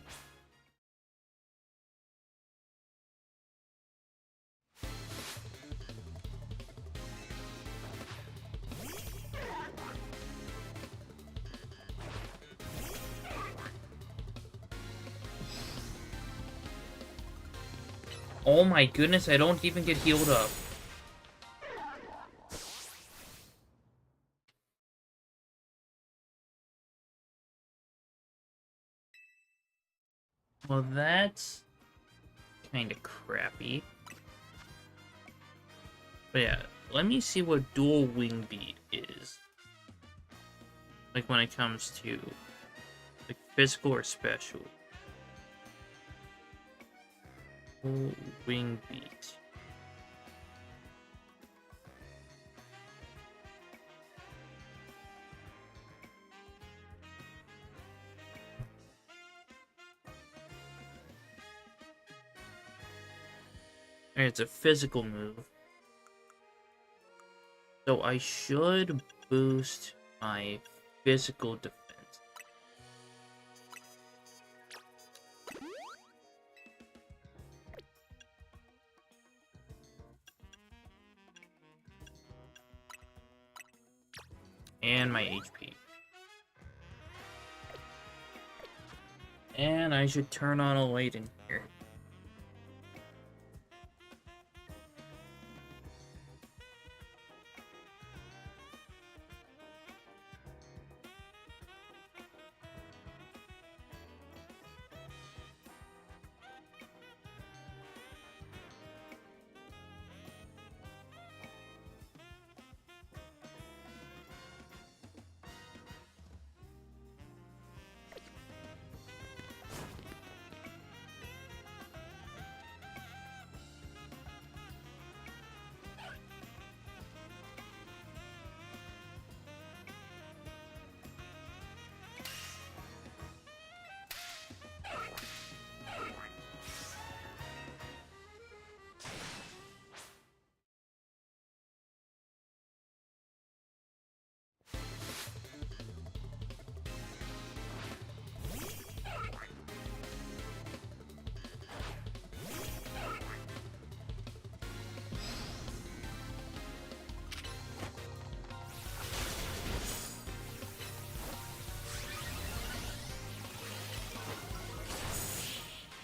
Oh my goodness, I don't even get healed up. Well, that's kind of crappy. But yeah, let me see what dual wing beat is. Like when it comes to like physical or special. Dual wing beat. And it's a physical move. So I should boost my physical defense. And my HP. And I should turn on a light in here.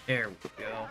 There we go.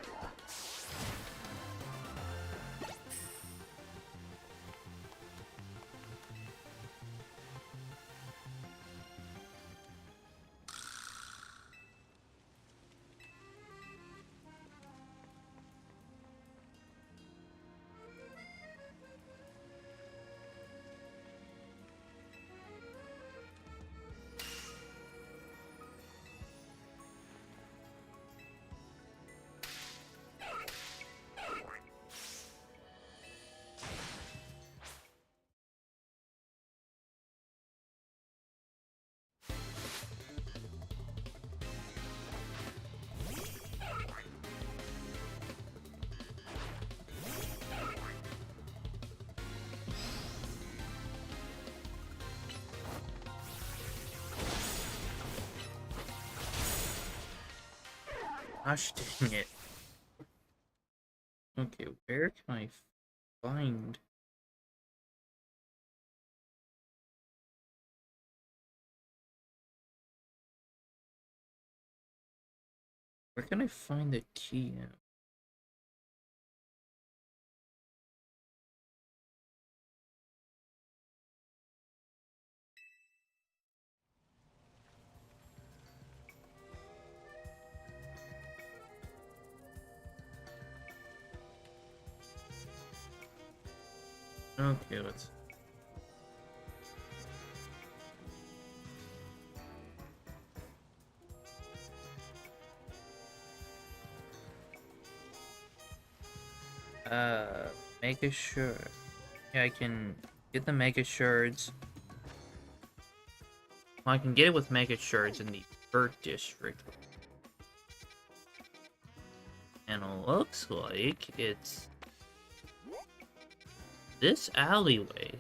Gosh dang it. Okay, where can I find... Where can I find the TM? Okay, let's. Mega Shard. Yeah, I can get the Mega Shards. Well, I can get it with Mega Shards in the Bird District. And it looks like it's this alleyway.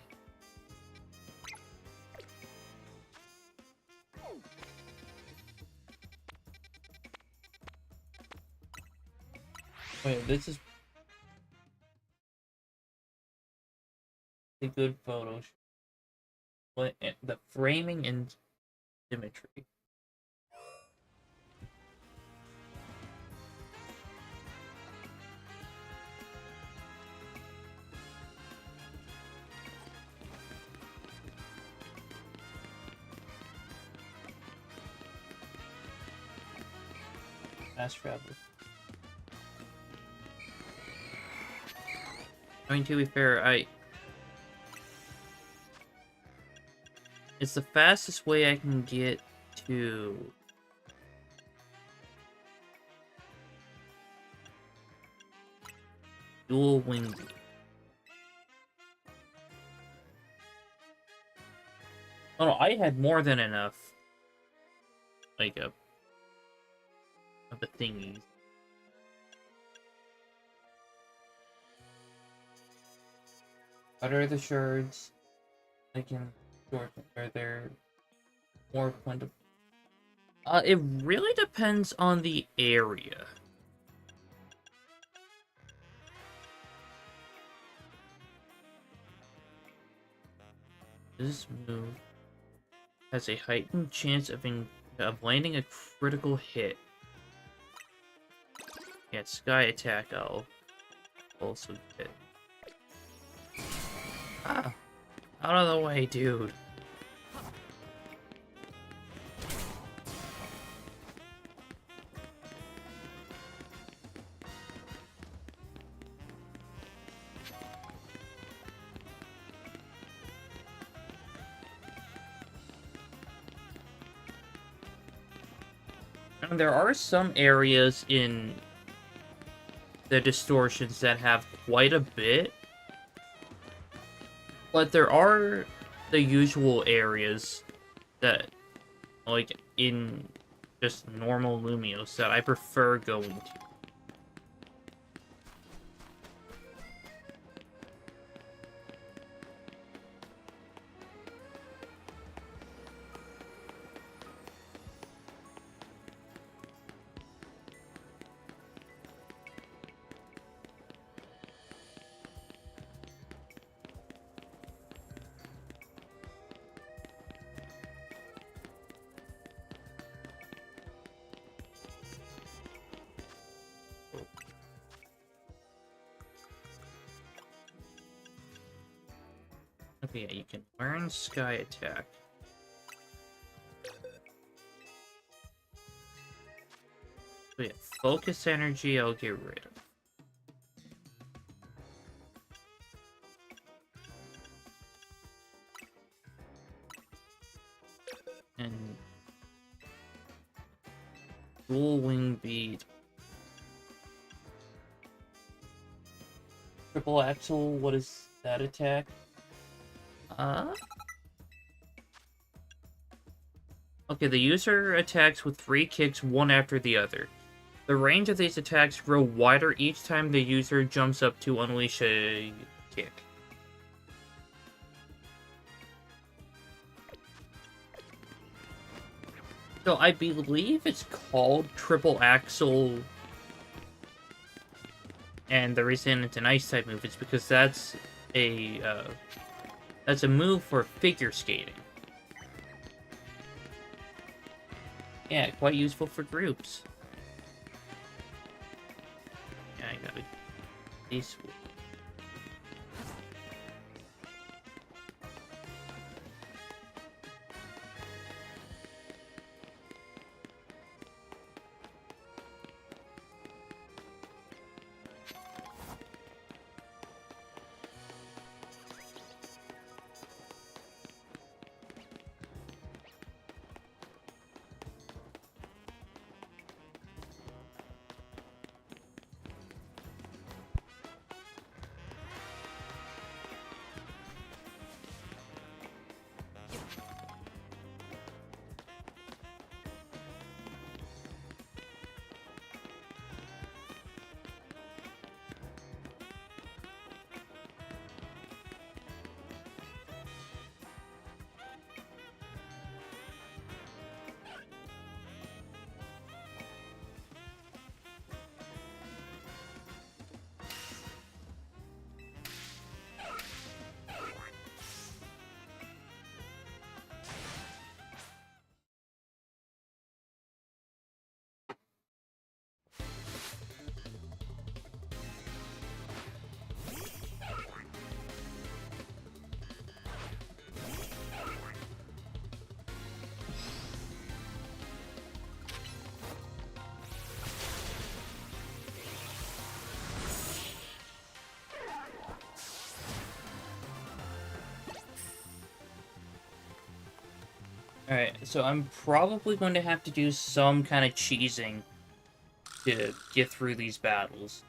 Wait, this is a good photo. What the framing and symmetry. Fast travel. I mean, to be fair, it's the fastest way I can get to dual wing. Oh no, I had more than enough. Like of the thingies. What are the shards? I can sort. Are there more plentiful? It really depends on the area. This move has a heightened chance of landing a critical hit. Yeah, Sky Attack I'll also get. Ah! Out of the way, dude. And there are some areas in the distortions that have quite a bit, but there are the usual areas that, like, in just normal Lumios that I prefer going to. Okay, yeah, you can learn Sky Attack. So yeah, Focus Energy I'll get rid of. And Dual Wing Beat. Triple Axle, what is that attack? Okay, the user attacks with 3 kicks, one after the other. The range of these attacks grow wider each time the user jumps up to unleash a kick. So I believe it's called Triple Axle, and the reason it's an Ice-type move is because that's a move for figure skating. Yeah, quite useful for groups. Yeah, I got it. These. Alright, so I'm probably going to have to do some kind of cheesing to get through these battles.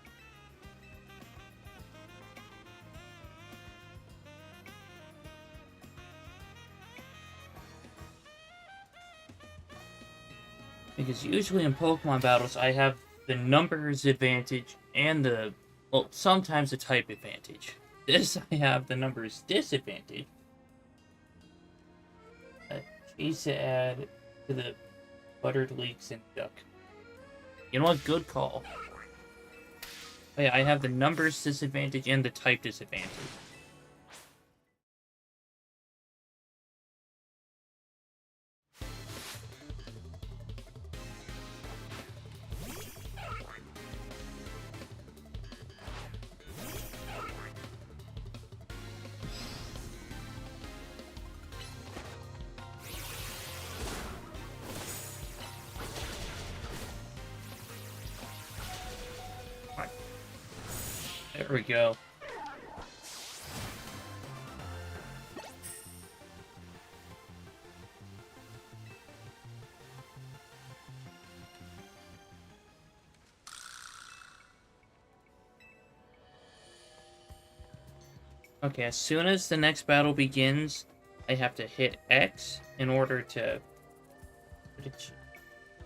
Because usually in Pokemon battles, I have the numbers advantage and the, well, sometimes the type advantage. This, I have the numbers disadvantage. Cheese to add to the buttered leeks and duck. You know what? Good call. Oh, yeah, I have the numbers disadvantage and the type disadvantage. There we go. Okay, as soon as the next battle begins, I have to hit X in order to...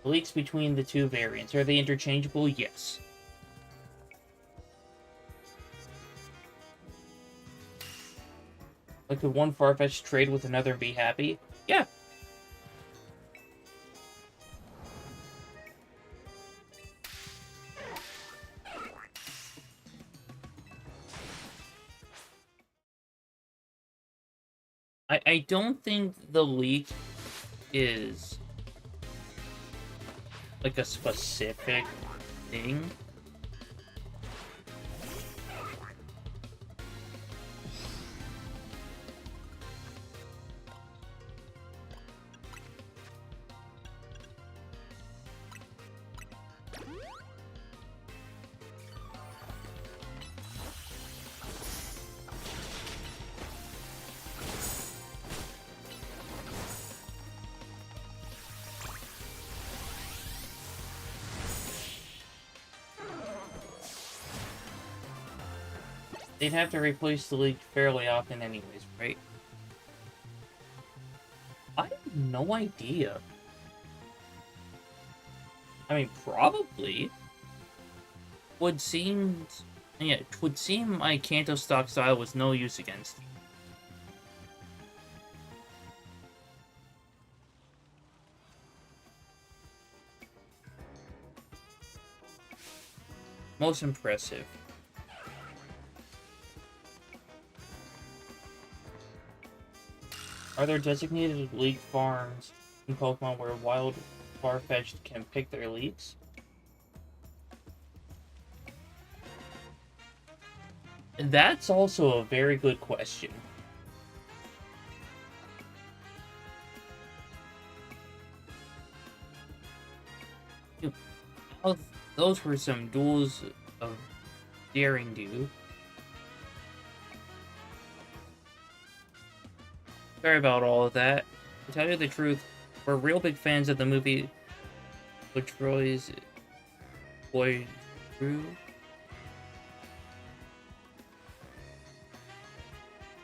Leaks between the two variants. Are they interchangeable? Yes. Like, could one Farfetch'd trade with another and be happy? Yeah. I don't think the leak is like a specific thing. They'd have to replace the leak fairly often anyways, right? I have no idea. I mean, probably. Would seem... Yeah, it would seem my Kanto stock style was no use against you. Most impressive. Are there designated leak farms in Pokemon where wild Farfetch'd can pick their leaks? That's also a very good question. Well, those were some duels of daring do. Sorry about all of that. To tell you the truth, we're real big fans of the movie Troy's Boy Drew.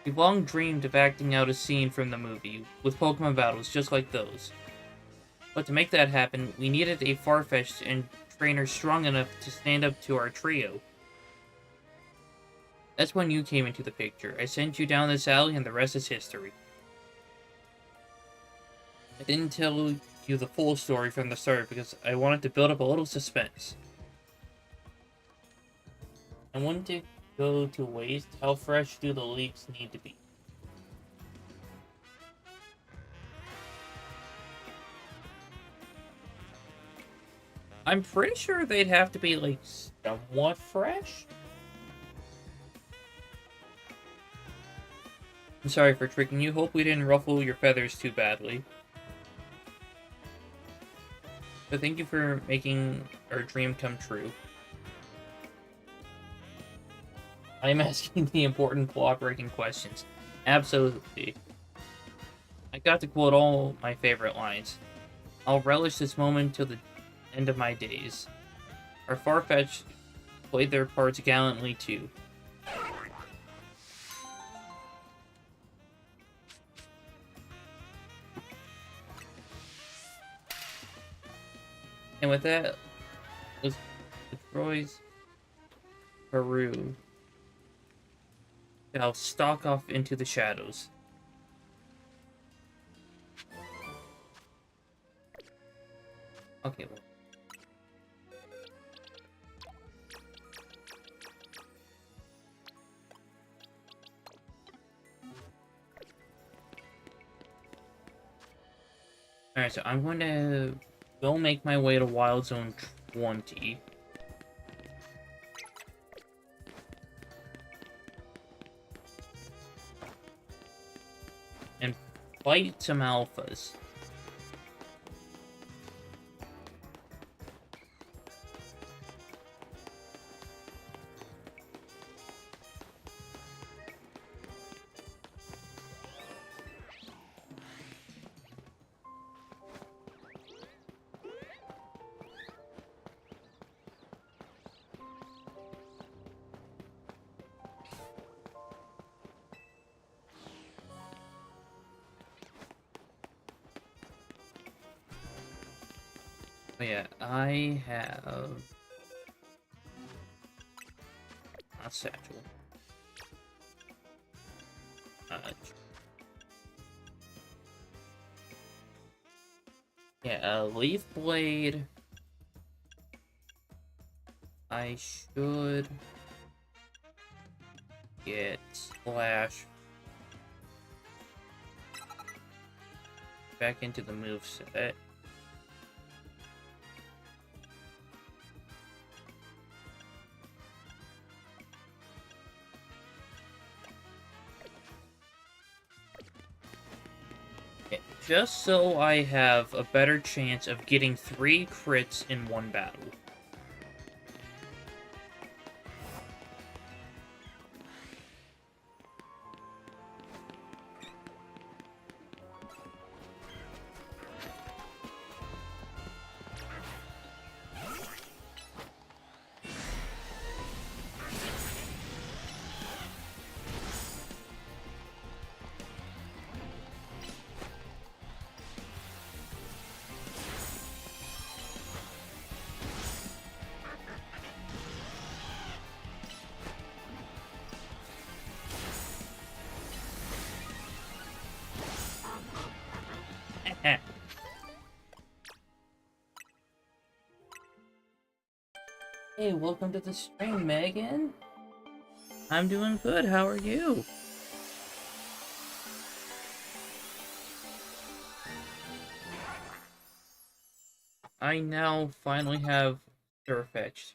We've long dreamed of acting out a scene from the movie, with Pokemon battles just like those. But to make that happen, we needed a Farfetch'd and trainer strong enough to stand up to our trio. That's when you came into the picture. I sent you down this alley and the rest is history. I didn't tell you the full story from the start because I wanted to build up a little suspense. I wanted to go to waste. How fresh do the leaks need to be? I'm pretty sure they'd have to be, like, somewhat fresh. I'm sorry for tricking you. Hope we didn't ruffle your feathers too badly. But thank you for making our dream come true. I'm asking the important plot-breaking questions. Absolutely. I got to quote all my favorite lines. I'll relish this moment till the end of my days. Our Farfetch'd played their parts gallantly too. And with that, was Troy's Peru. I'll stalk off into the shadows. Okay, well. Alright, so I'm going to go make my way to Wild Zone 20. And fight some alphas. But yeah, I have a satchel. Yeah, a leaf blade. I should get splash back into the moveset. Just so I have a better chance of getting 3 crits in one battle. Hey, welcome to the stream, Megan. I'm doing good, how are you? I now finally have Farfetch'd.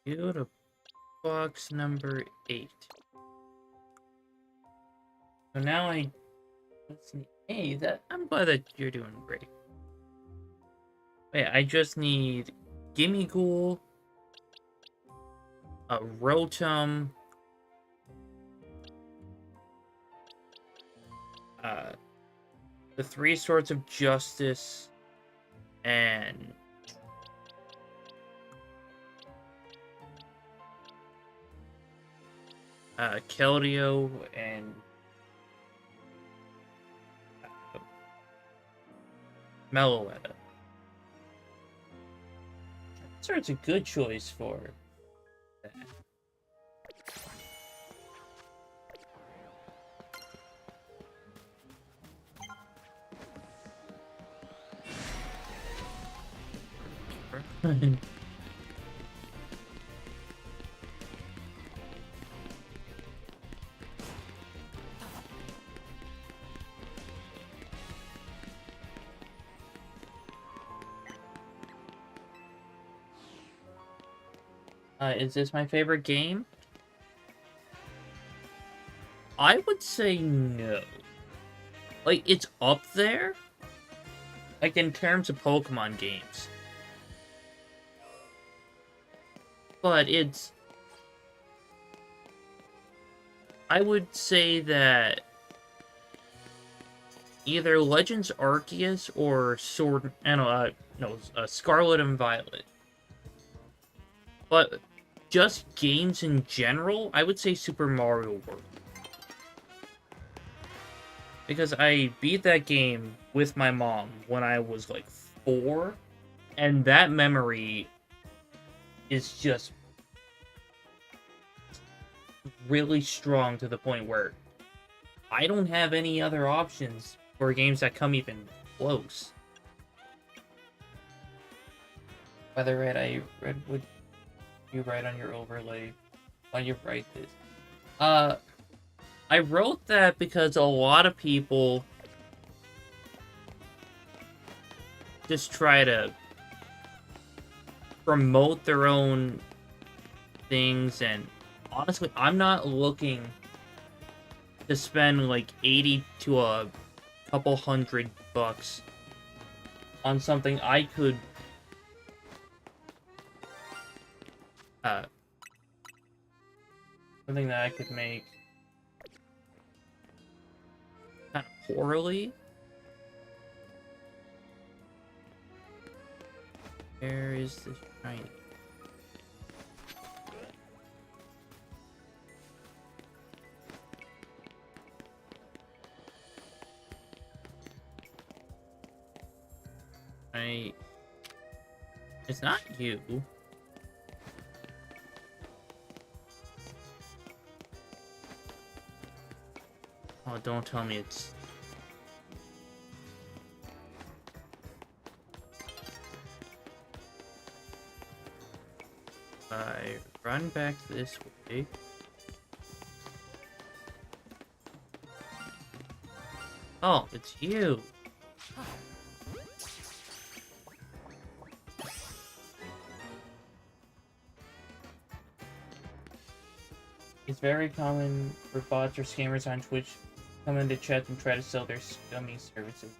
Go to box number 8. So now let's see. Hey, I'm glad that you're doing great. Wait, I just need Gimme Ghoul, a Rotom, the 3 Swords of Justice, and Keldeo and Meloetta. So it's a good choice for that. Is this my favorite game? I would say no. Like, it's up there, like, in terms of Pokemon games. But it's... I would say that either Legends Arceus or Scarlet and Violet. But just games in general, I would say Super Mario World. Because I beat that game with my mom when I was like 4, and that memory is just really strong to the point where I don't have any other options for games that come even close. By the way, I read what you write on your overlay. Why you write this? I wrote that because a lot of people just try to promote their own things, and honestly, I'm not looking to spend like 80 to a couple $100 on something I could something that I could make kind of poorly. Where is the shiny? It's not you. Oh, don't tell me it's... I run back this way. Oh, it's you. It's very common for bots or scammers on Twitch to come into chat and try to sell their scummy services.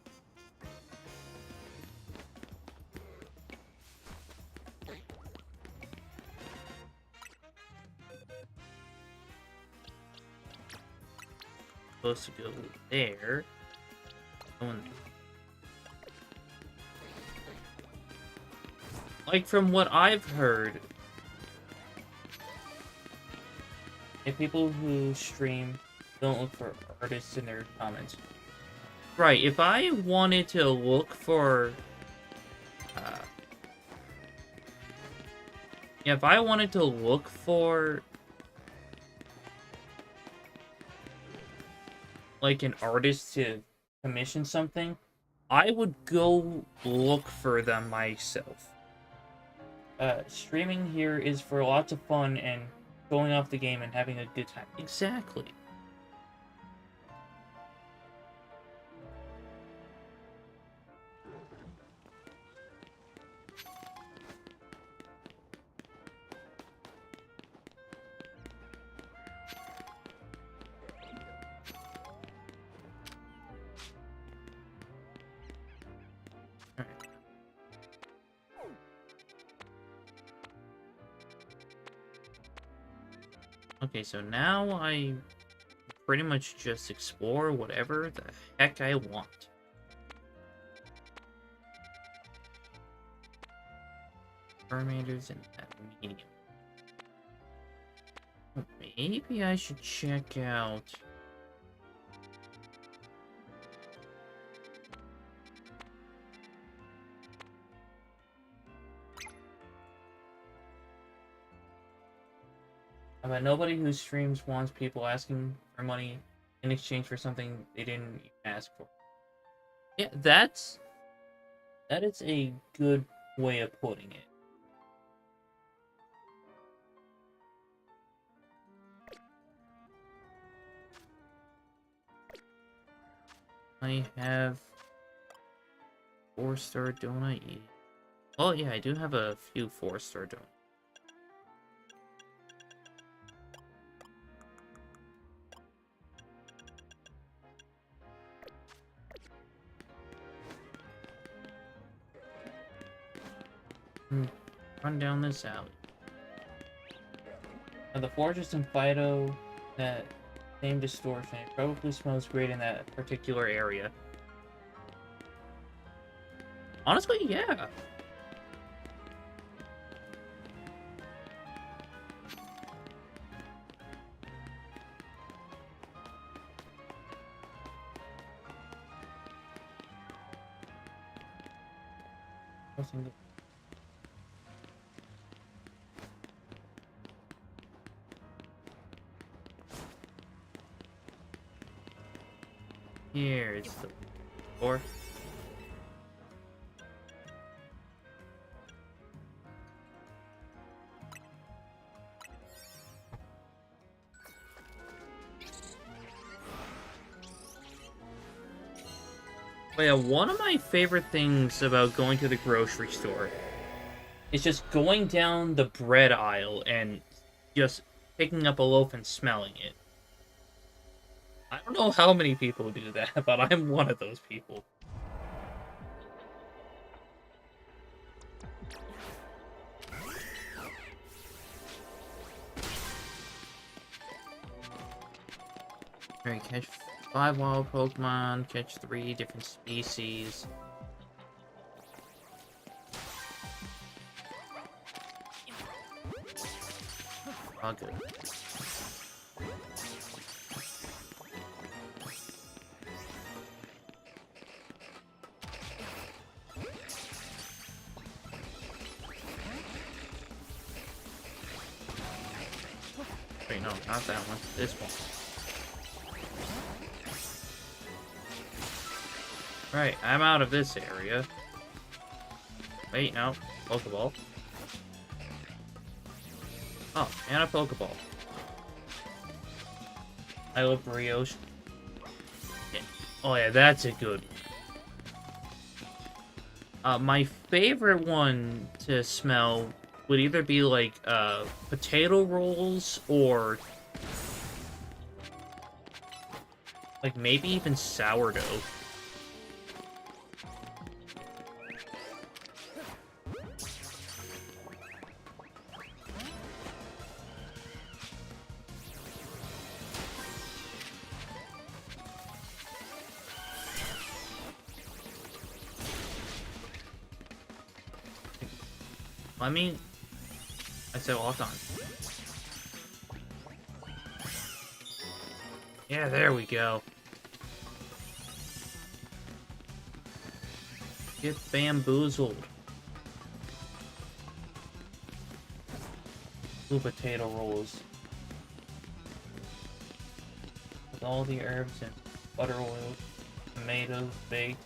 Supposed to go there. Like, from what I've heard, if people who stream don't look for artists in their comments. Right, if I wanted to look for... yeah, if I wanted to look for... like, an artist to commission something, I would go look for them myself. Streaming here is for lots of fun and going off the game and having a good time. Exactly. Okay, so now I pretty much just explore whatever the heck I want. Charmanders in that medium. Maybe I should check out... But nobody who streams wants people asking for money in exchange for something they didn't even ask for. Yeah, that is a good way of putting it. I have 4-star donut. Oh yeah, I do have a few 4-star donuts. Run down this alley. Now, the fortress in Fido, that same distortion, it probably smells great in that particular area. Honestly, yeah. Here's the door. But yeah, one of my favorite things about going to the grocery store is just going down the bread aisle and just picking up a loaf and smelling it. I don't know how many people do that, but I'm one of those people. Alright, catch 5 wild Pokemon, catch 3 different species. All good. Wait, no, not that one. This one. Right, I'm out of this area. Wait, no. Pokeball. Oh, and a Pokeball. I love brioche. Yeah. Oh yeah, that's a good one. My favorite one to smell would either be like potato rolls or like maybe even sourdough. I mean, I said lock on. Yeah, there we go. Get bamboozled. Blue potato rolls. With all the herbs and butter oil, tomatoes, baked,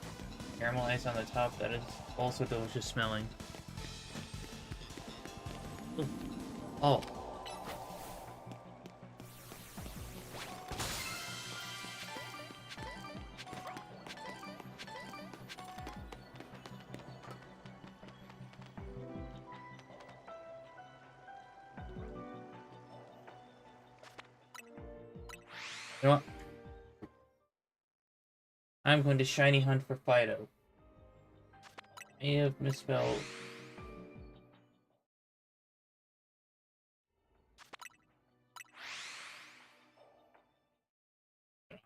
caramelized on the top, that is also delicious smelling. Ooh. Oh. You know what? I'm going to shiny hunt for Fido. May have misspelled.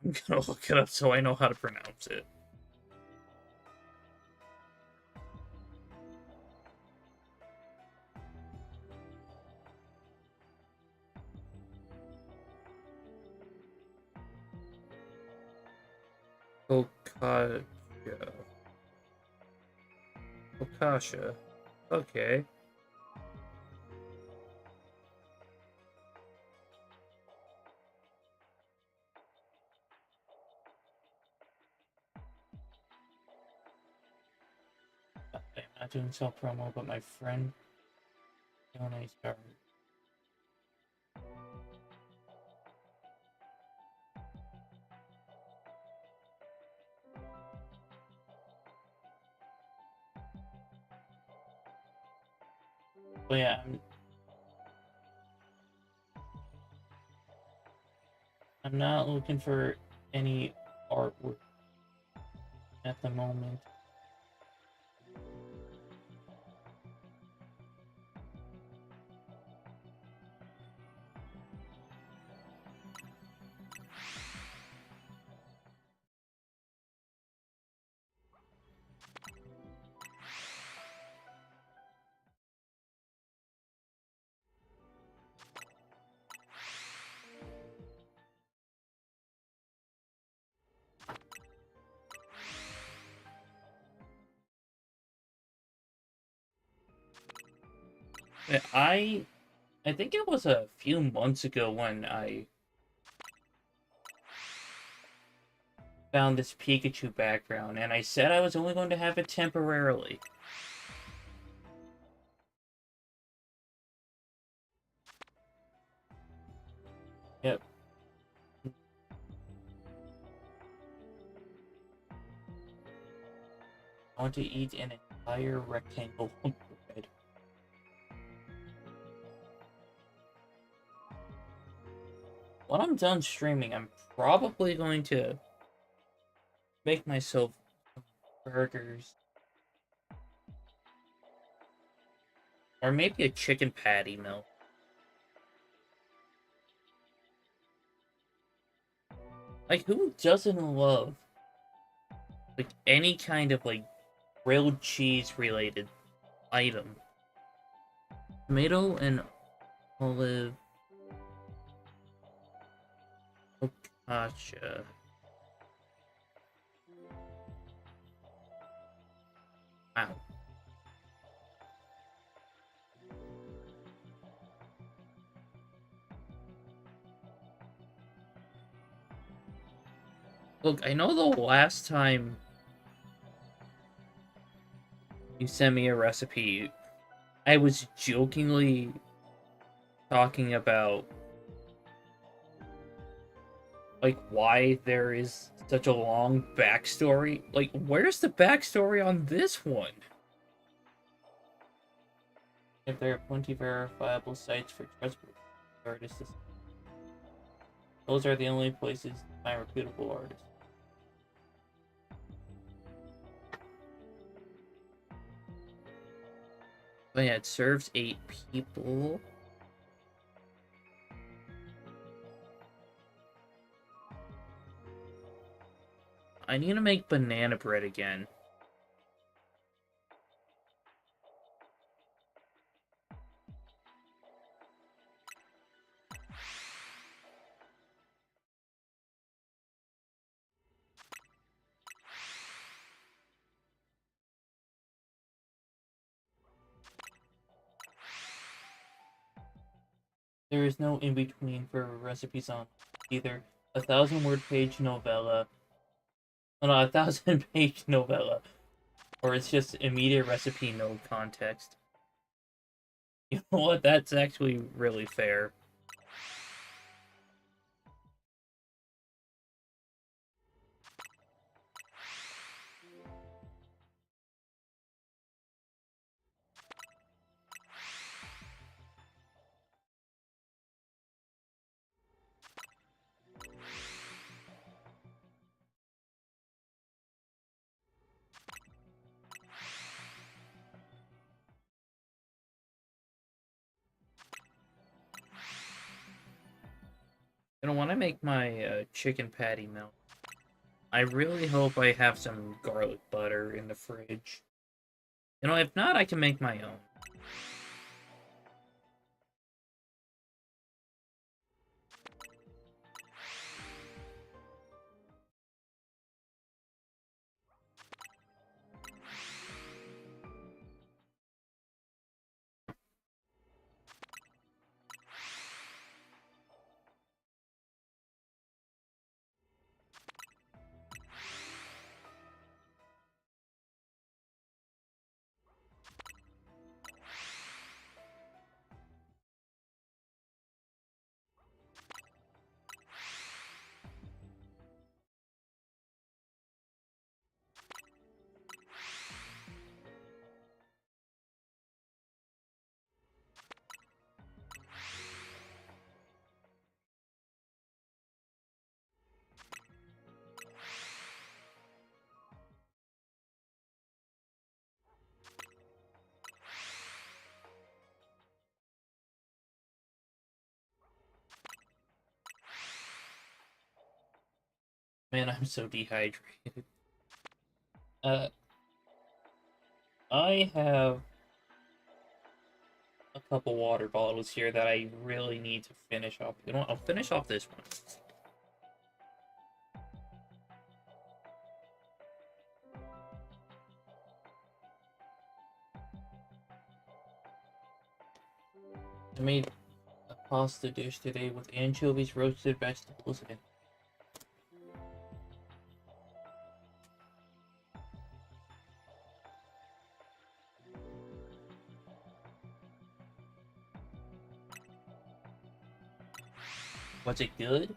I'm gonna look it up so I know how to pronounce it. Okasha. Okasha. Okay. I'm not doing self promo, but my friend when I started. But yeah, I'm not looking for any artwork at the moment. I think it was a few months ago when I found this Pikachu background, and I said I was only going to have it temporarily. Yep. I want to eat an entire rectangle of bread. When I'm done streaming, I'm probably going to make myself burgers. Or maybe a chicken patty meal. Like, who doesn't love, like, any kind of, like, grilled cheese related item? Tomato and olive focaccia. Wow. Look, I know the last time you sent me a recipe, I was jokingly talking about, like, why there is such a long backstory. Like, where's the backstory on this one? If there are plenty verifiable sites for trustworthy artists, those are the only places to find reputable artists. But yeah, it serves 8 people. I need to make banana bread again. There is no in-between for recipes on either 1,000-word page novella, oh no, 1,000-page novella, or it's just immediate recipe, no context. You know what? That's actually really fair. You know, when I make my chicken patty melt, I really hope I have some garlic butter in the fridge. You know, if not, I can make my own. Man, I'm so dehydrated. Uh, I have a couple water bottles here that I really need to finish off. You know what? I'll finish off this one. I made a pasta dish today with anchovies, roasted vegetables, and was it good?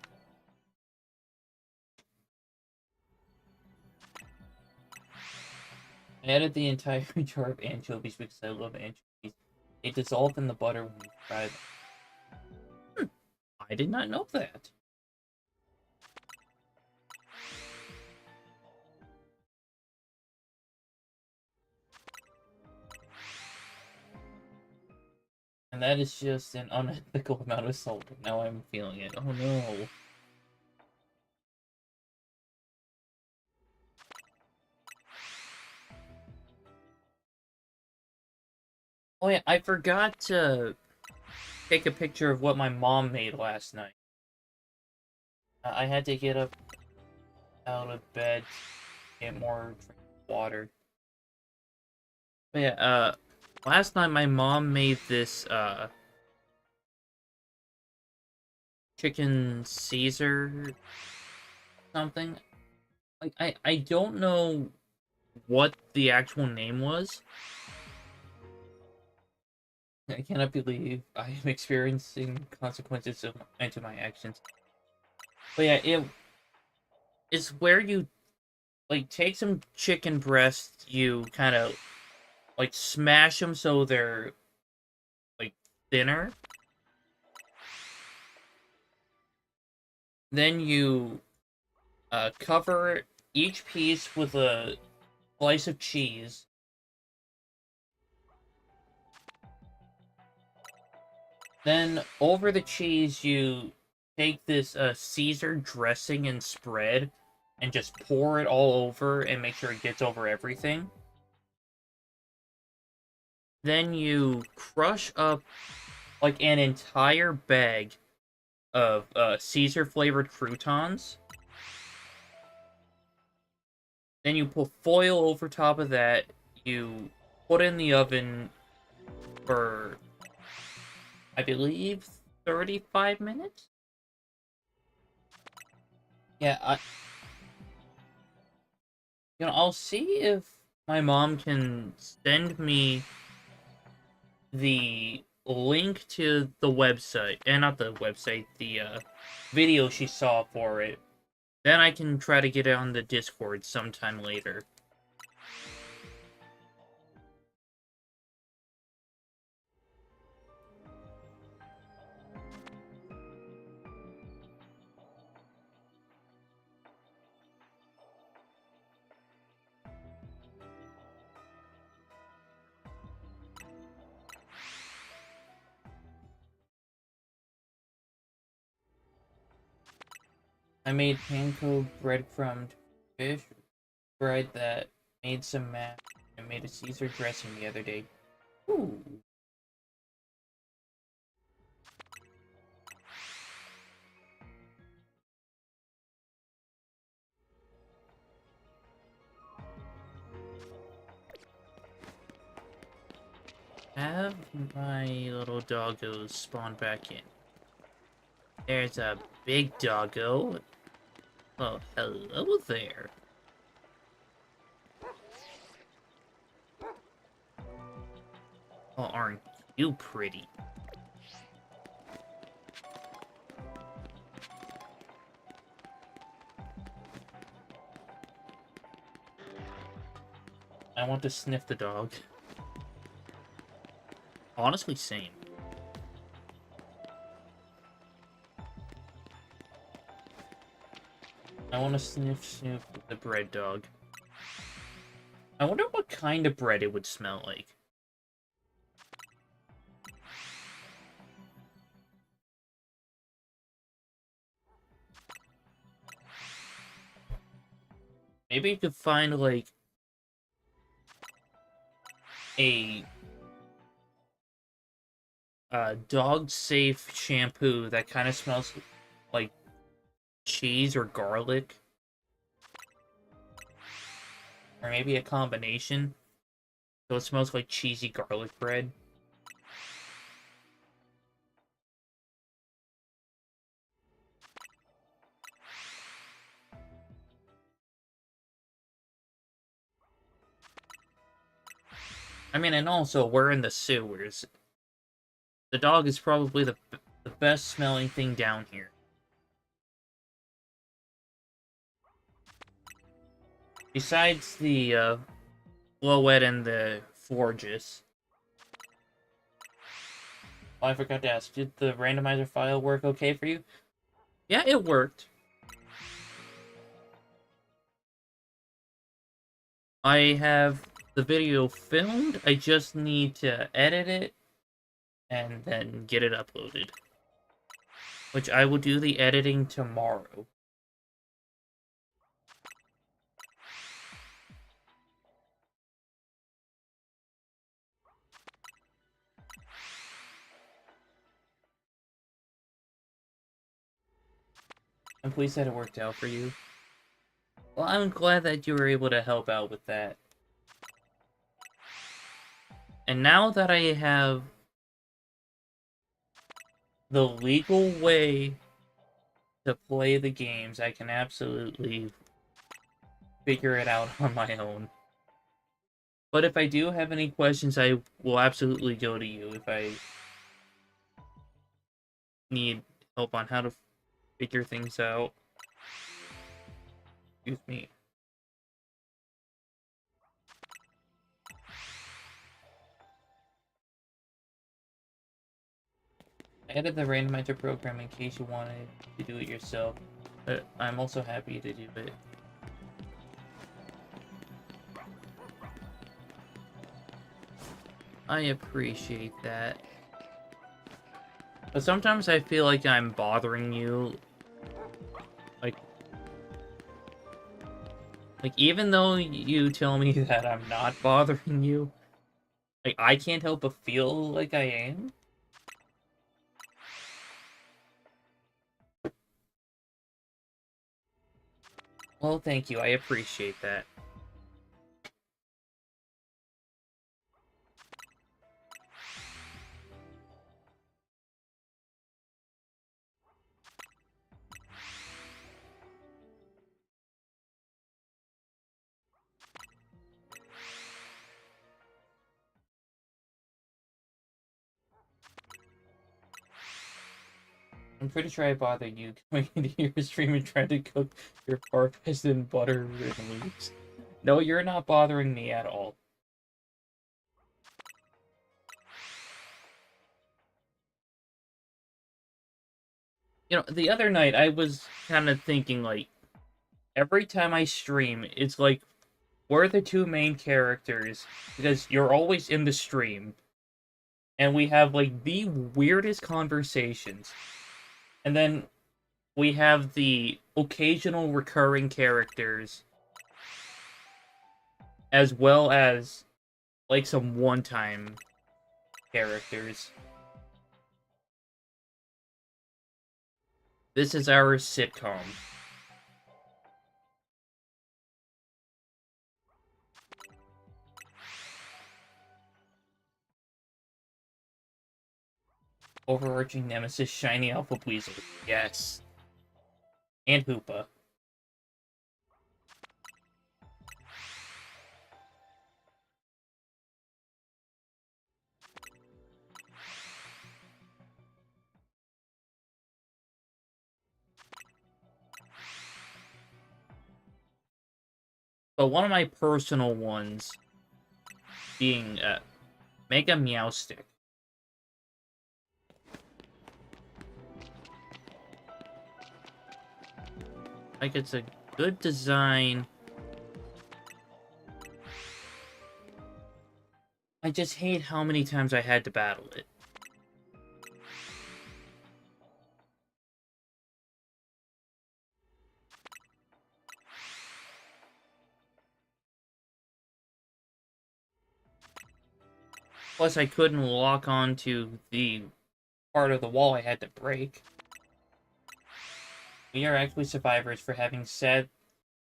I added the entire jar of anchovies because I love anchovies. They dissolve in the butter when you fry them. I did not know that. And that is just an unethical amount of salt. Now I'm feeling it. Oh no. Oh yeah, I forgot to take a picture of what my mom made last night. I had to get up out of bed, get more water. But yeah, last night my mom made this, chicken Caesar something. Like, I don't know what the actual name was. I cannot believe I am experiencing consequences into my actions. But yeah, it's where you, like, take some chicken breasts, you kind of, like, smash them so they're, like, thinner. Then you cover each piece with a slice of cheese. Then over the cheese, you take this Caesar dressing and spread and just pour it all over and make sure it gets over everything. Then you crush up like an entire bag of Caesar flavored croutons. Then you put foil over top of that. You put in the oven for, I believe, 35 minutes? Yeah, I'll see if my mom can send me the link to the website, and not the website, the video she saw for it. Then I can try to get it on the Discord sometime later. I made panko breadcrumbed fish bread that made some mash and made a Caesar dressing the other day. Ooh. Have my little doggos spawn back in. There's a big doggo. Oh, hello there. Oh, aren't you pretty? I want to sniff the dog. Honestly, same. I want to sniff the bread dog. I wonder what kind of bread it would smell like. Maybe you could find, like, a dog-safe shampoo that kind of smells like cheese or garlic. Or maybe a combination. So it smells like cheesy garlic bread. I mean, and also, we're in the sewers. The dog is probably the best smelling thing down here. Besides the, Floette and the Forges. Oh, I forgot to ask, did the randomizer file work okay for you? Yeah, it worked. I have the video filmed, I just need to edit it and then get it uploaded. Which I will do the editing tomorrow. I'm pleased that it worked out for you. Well, I'm glad that you were able to help out with that. And now that I have the legal way to play the games, I can absolutely figure it out on my own. But if I do have any questions, I will absolutely go to you if I need help on how to figure things out. Excuse me. I added the randomizer program in case you wanted to do it yourself, but I'm also happy to do it. I appreciate that. But sometimes I feel like I'm bothering you. Like, even though you tell me that I'm not bothering you, like, I can't help but feel like I am. Well, thank you. I appreciate that. I'm pretty sure I bothered you coming into your stream and trying to cook your Farfetch'd in butter and leaves. No, you're not bothering me at all. You know, the other night I was kind of thinking, like, every time I stream, it's like, we're the two main characters, because you're always in the stream, and we have, like, the weirdest conversations. And then we have the occasional recurring characters, as well as, like, some one-time characters. This is our sitcom. Overarching nemesis, Shiny Alpha Weasel. Yes. And Hoopa. But one of my personal ones being Mega Meowstick. Like, it's a good design. I just hate how many times I had to battle it. Plus, I couldn't lock onto the part of the wall I had to break. We are actually survivors for having sat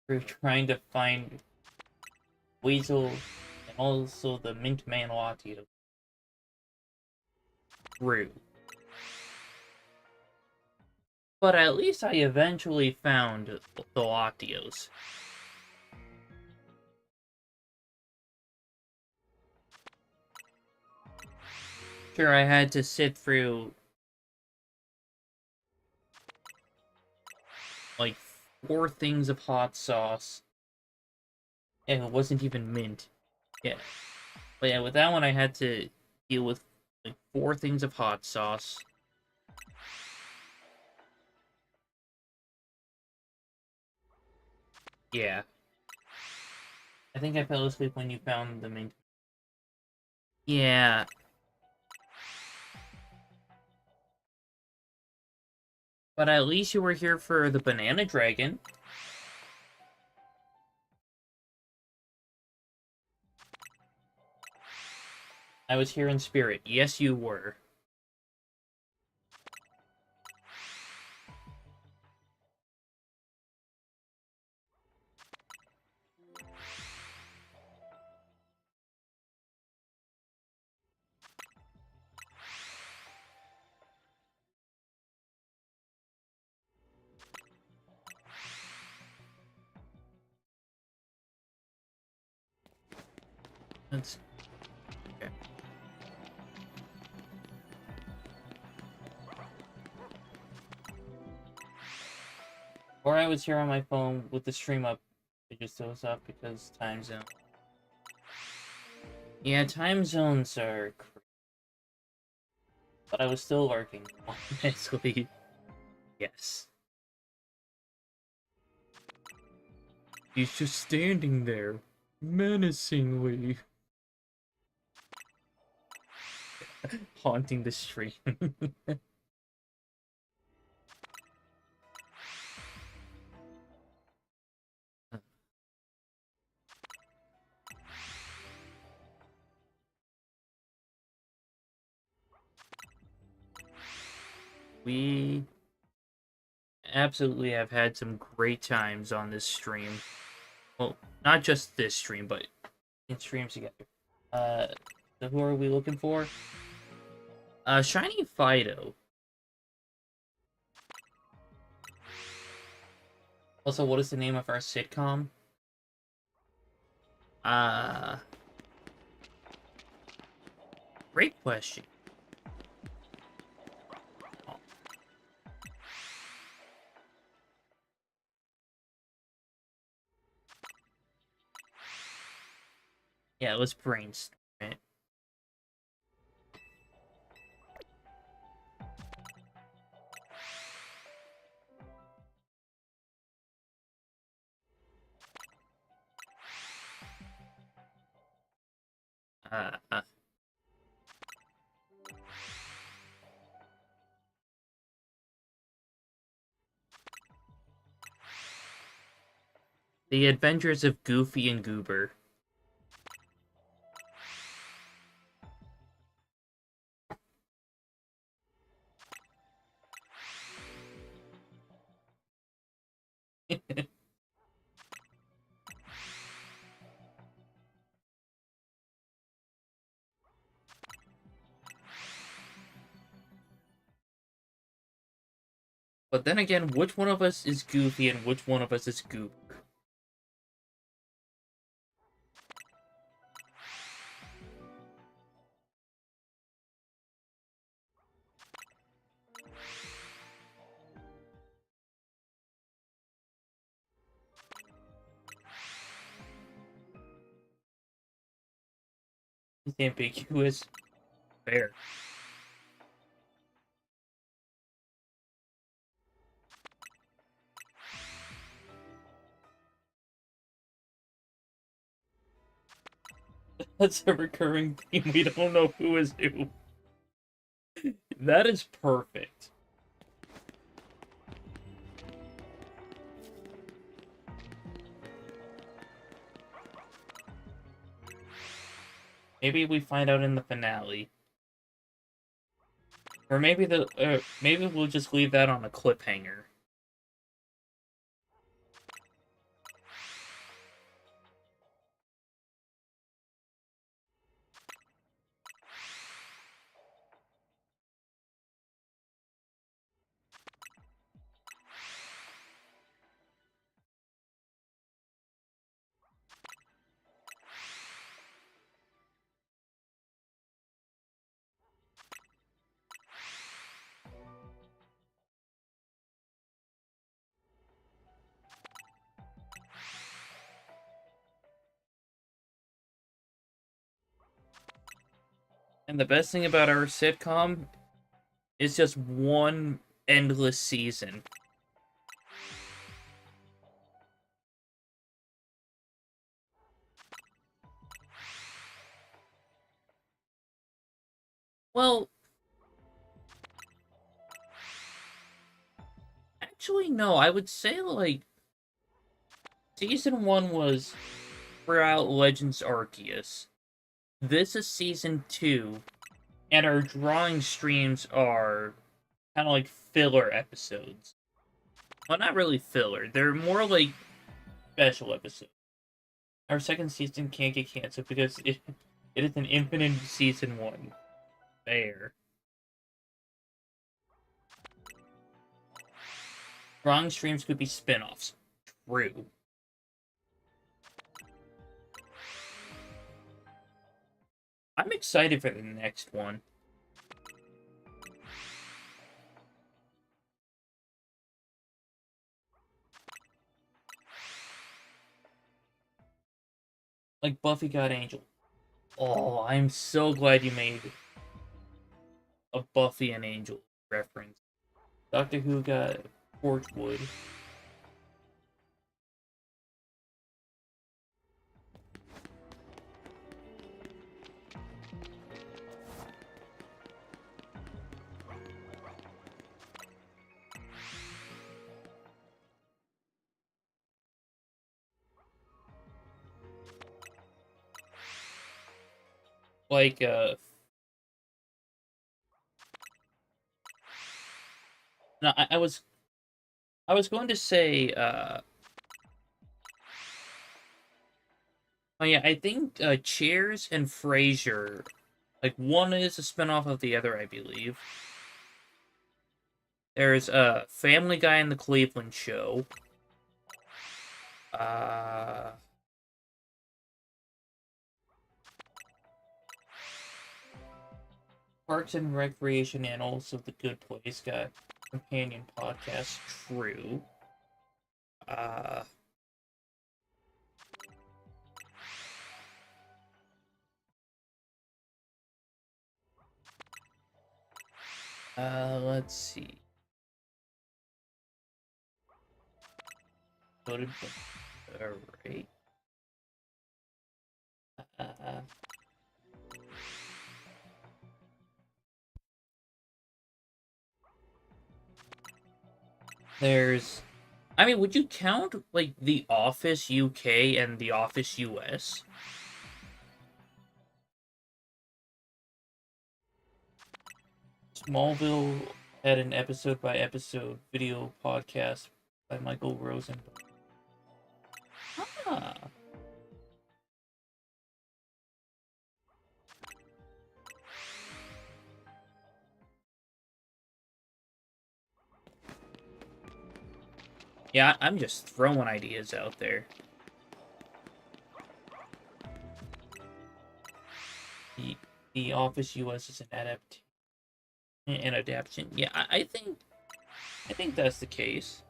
through trying to find Weasel and also the Mint Man Latios. True. But at least I eventually found the Latios. Sure, I had to sit through like 4 things of hot sauce, and it wasn't even mint. Yeah, but yeah, with that one, I had to deal with like 4 things of hot sauce. Yeah, I think I fell asleep when you found the mint. Yeah, but at least you were here for the banana dragon. I was here in spirit. Yes, you were. That's okay. Or I was here on my phone with the stream up. It just goes up because time zone. Yeah, time zones are but I was still lurking, honestly. Yes. He's just standing there, menacingly. Haunting the stream. We absolutely have had some great times on this stream. Well, not just this stream, but in streams together. Uh, so who are we looking for? Shiny Fido. Also, what is the name of our sitcom? Uh, Great question. Yeah, let's brainstorm it. Uh, uh, The Adventures of Goofy and Goober. But then again, which one of us is Goofy and which one of us is Goober? It's ambiguous. Fair. That's a recurring theme. We don't know who is who. That is perfect. Maybe we find out in the finale. Or maybe we'll just leave that on a cliffhanger. And the best thing about our sitcom is just one endless season. Well, actually, no. I would say, like, Season 1 was throughout Legends Arceus. This is Season 2, and our drawing streams are kind of like filler episodes. Well, not really filler. They're more like special episodes. Our second season can't get canceled because it is an infinite Season 1. There. Drawing streams could be spin-offs. True. I'm excited for the next one. Like Buffy got Angel. Oh, I'm so glad you made a Buffy and Angel reference. Doctor Who got Torchwood. Like, no, I was going to say, oh yeah, I think, Cheers and Frasier, like, one is a spinoff of the other, I believe. There's, Family Guy and the Cleveland Show. Parks and Recreation and also The Good Place got companion podcast. True. Let's see. Alright. There's... I mean, would you count, like, The Office UK and The Office US? Smallville had an episode-by-episode video podcast by Michael Rosenberg. Ah. Yeah, I'm just throwing ideas out there. The Office US is an adaptation. Yeah, I think that's the case.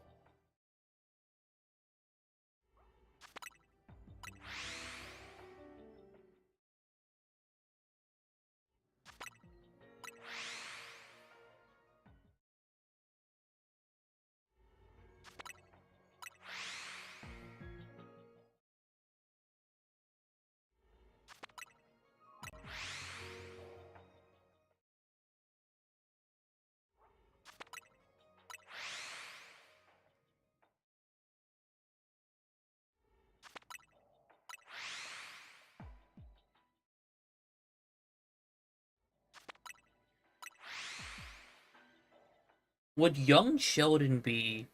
Would Young Sheldon be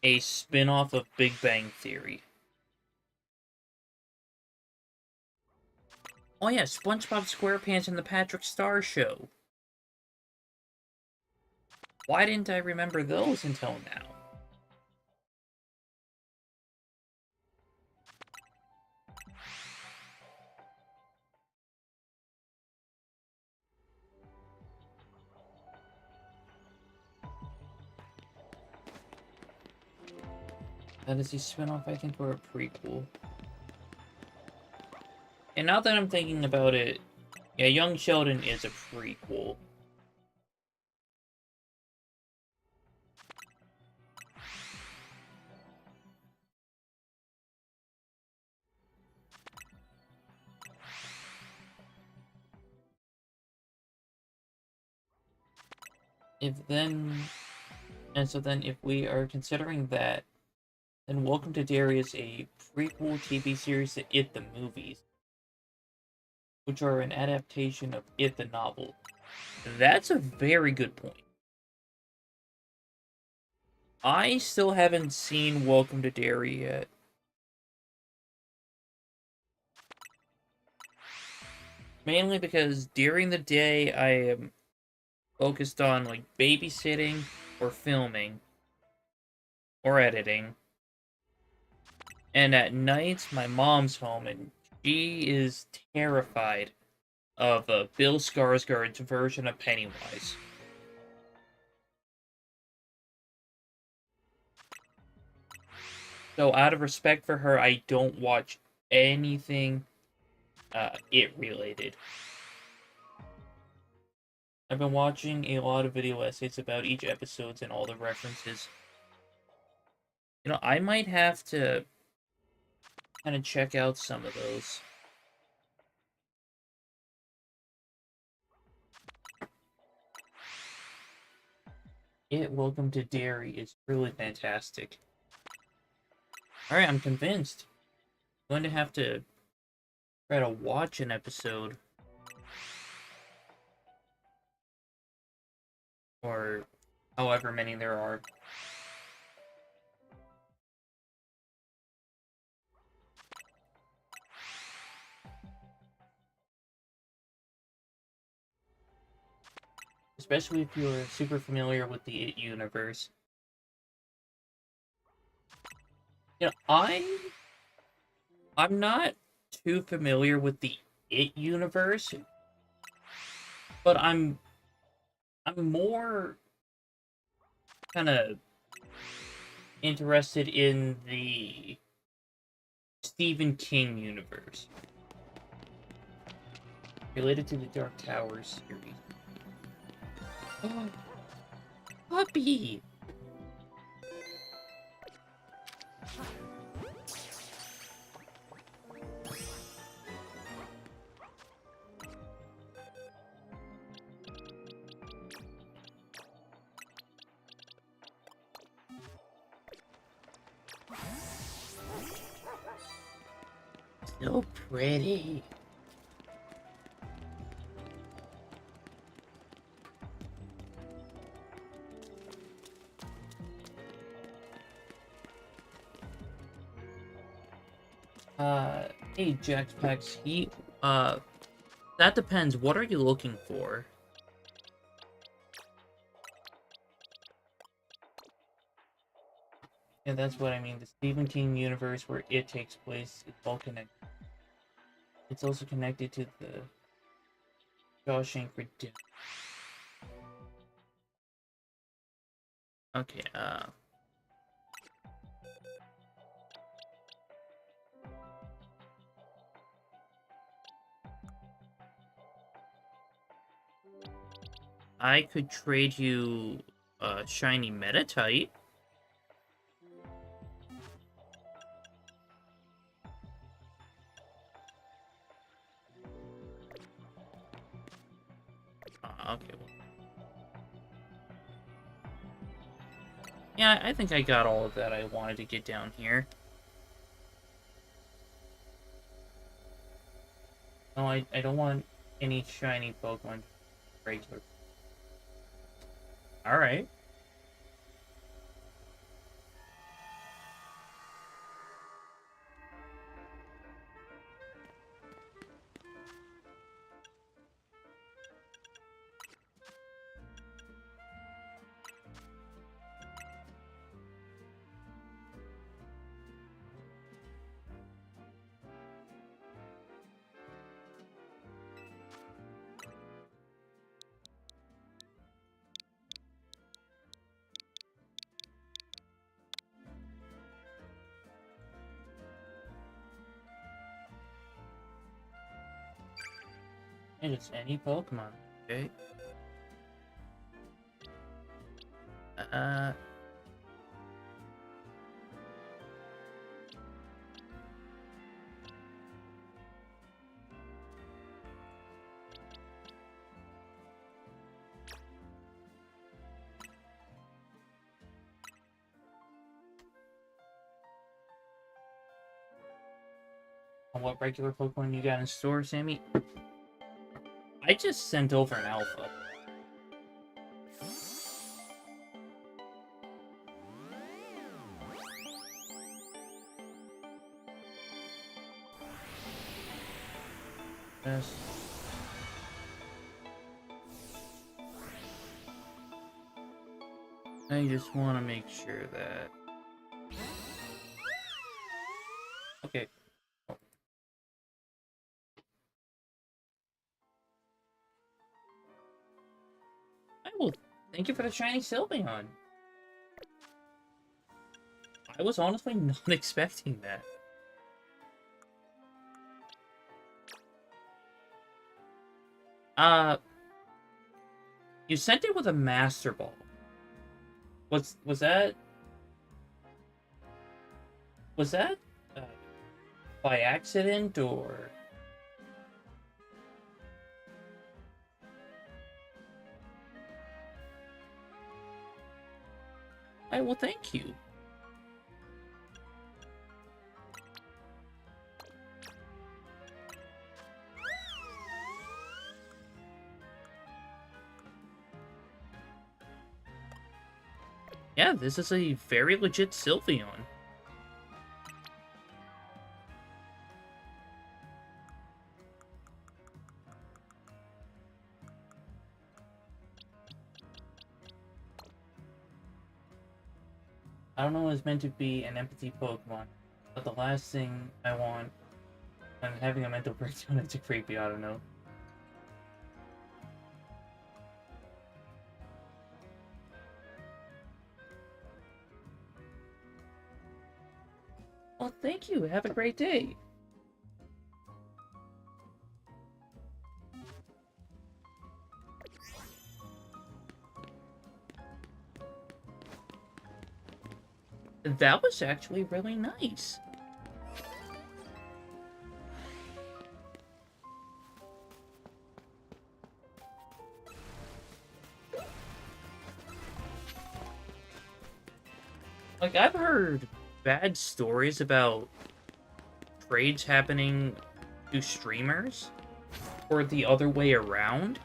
a spin-off of Big Bang Theory? Oh yeah, SpongeBob SquarePants and the Patrick Star Show. Why didn't I remember those until now? That is a spin-off, I think, or a prequel. And now that I'm thinking about it, Yeah, Young Sheldon is a prequel. If we are considering that, then Welcome to Derry is a prequel TV series to It the movies, which are an adaptation of It the novel. That's a very good point. I still haven't seen Welcome to Derry yet. Mainly because during the day I am focused on like babysitting or filming or editing. And at night my mom's home and she is terrified of Bill Skarsgård's version of Pennywise. So out of respect for her, I don't watch anything it related. I've been watching a lot of video essays about each episodes and all the references. You know, I might have to kind of check out some of those. Welcome to Derry is really fantastic. Alright, I'm convinced. I'm going to have to try to watch an episode. Or however many there are. Especially if you're super familiar with the It universe. You know, I'm not too familiar with the It universe, but I'm more kind of interested in the Stephen King universe related to the Dark Tower series. Oh, puppy! So pretty. Hey, Jackpacks, that depends. What are you looking for? Yeah, that's what I mean. The Stephen King universe where it takes place is all connected. It's also connected to the Shawshank Redemption. Okay, I could trade you a shiny Metatite. Okay. Well. Yeah, I think I got all of that I wanted to get down here. No, I don't want any shiny Pokemon. Regular. Alright. And it's any Pokemon. Okay. Uh. What regular Pokemon you got in store, Sammy? I just sent over an alpha. Yes. I just want to make sure that... Okay. I will thank you for the shiny Sylveon. I was honestly not expecting that. You sent it with a Master Ball. Was that... Was that, by accident, or... I will thank you. Yeah, this is a very legit Sylveon. I don't know if it's meant to be an empathy Pokemon, but the last thing I want when having a mental breakdown is a creepy, I don't know. Well, thank you. Have a great day. That was actually really nice. Like, I've heard bad stories about trades happening to streamers, or the other way around.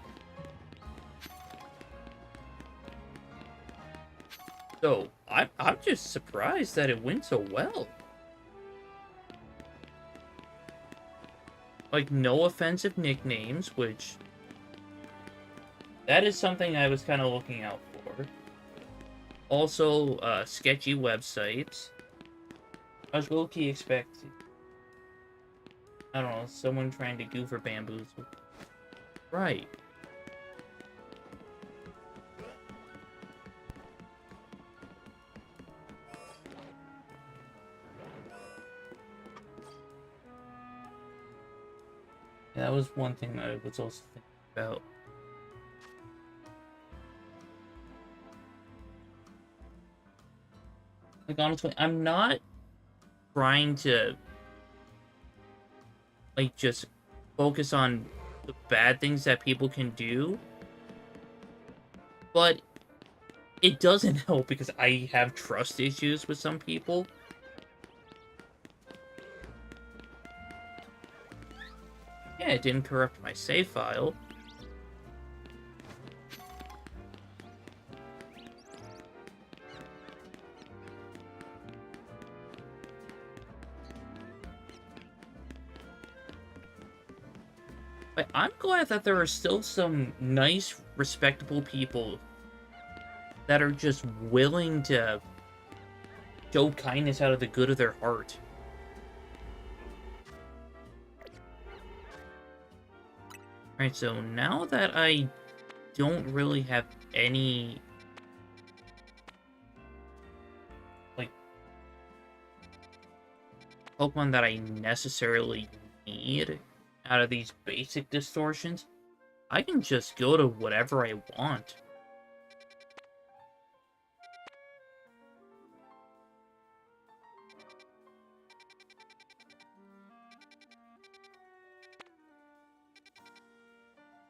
So, I'm just surprised that it went so well. Like, no offensive nicknames, which... That is something I was kind of looking out for. Also, sketchy websites. I was low-key expecting... I don't know, someone trying to goof or bamboozle. Right. Yeah, that was one thing I was also thinking about. Like, honestly, I'm not trying to, like, just focus on the bad things that people can do, but it doesn't help because I have trust issues with some people. Yeah, it didn't corrupt my save file. But I'm glad that there are still some nice, respectable people that are just willing to show kindness out of the good of their heart. Alright, so now that I don't really have any, like, Pokemon that I necessarily need out of these basic distortions, I can just go to whatever I want.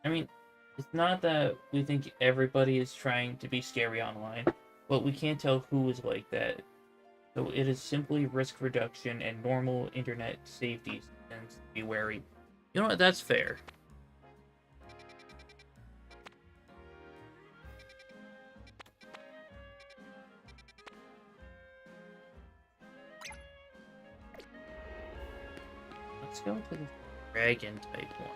I mean, it's not that we think everybody is trying to be scary online, but we can't tell who is like that. So it is simply risk reduction and normal internet safety tends to be wary. You know what? That's fair. Let's go to the dragon type one.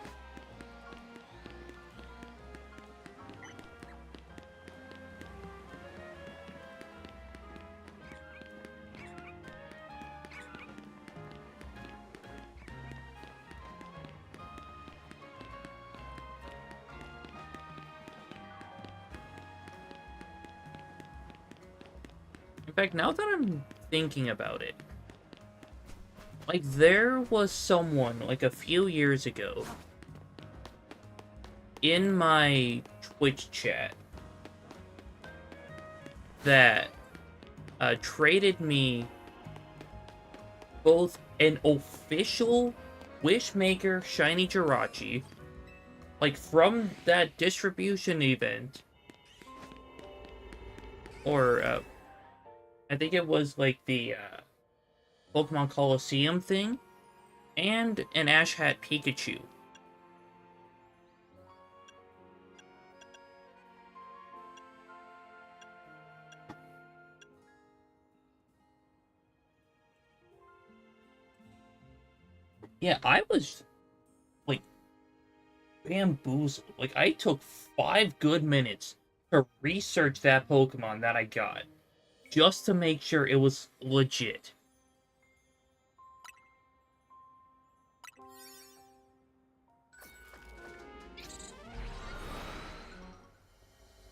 In fact, now that I'm thinking about it, like, there was someone, like, a few years ago, in my Twitch chat, that, traded me both an official Wishmaker Shiny Jirachi, like, from that distribution event, or, I think it was, like, the, Pokemon Coliseum thing, and an Ash Hat Pikachu. Yeah, I was, like, bamboozled. Like, I took 5 good minutes to research that Pokemon that I got, just to make sure it was legit.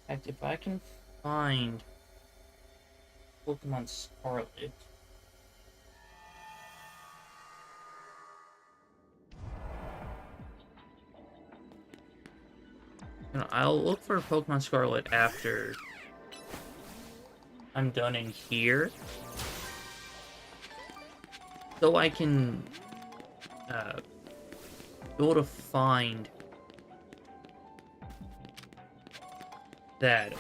In fact, if I can find Pokemon Scarlet... You know, I'll look for Pokemon Scarlet after I'm done in here, so I can go to find that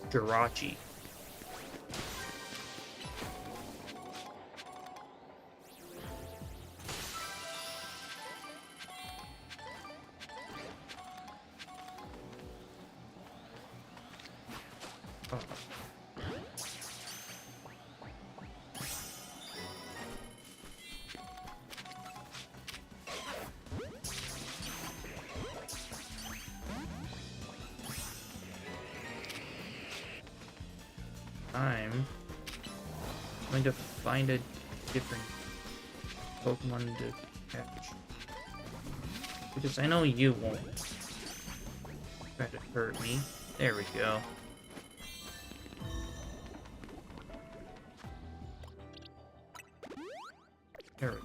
Jirachi. I'm going to find a different Pokemon to catch. Because I know you won't try to hurt me. There we go. There we go.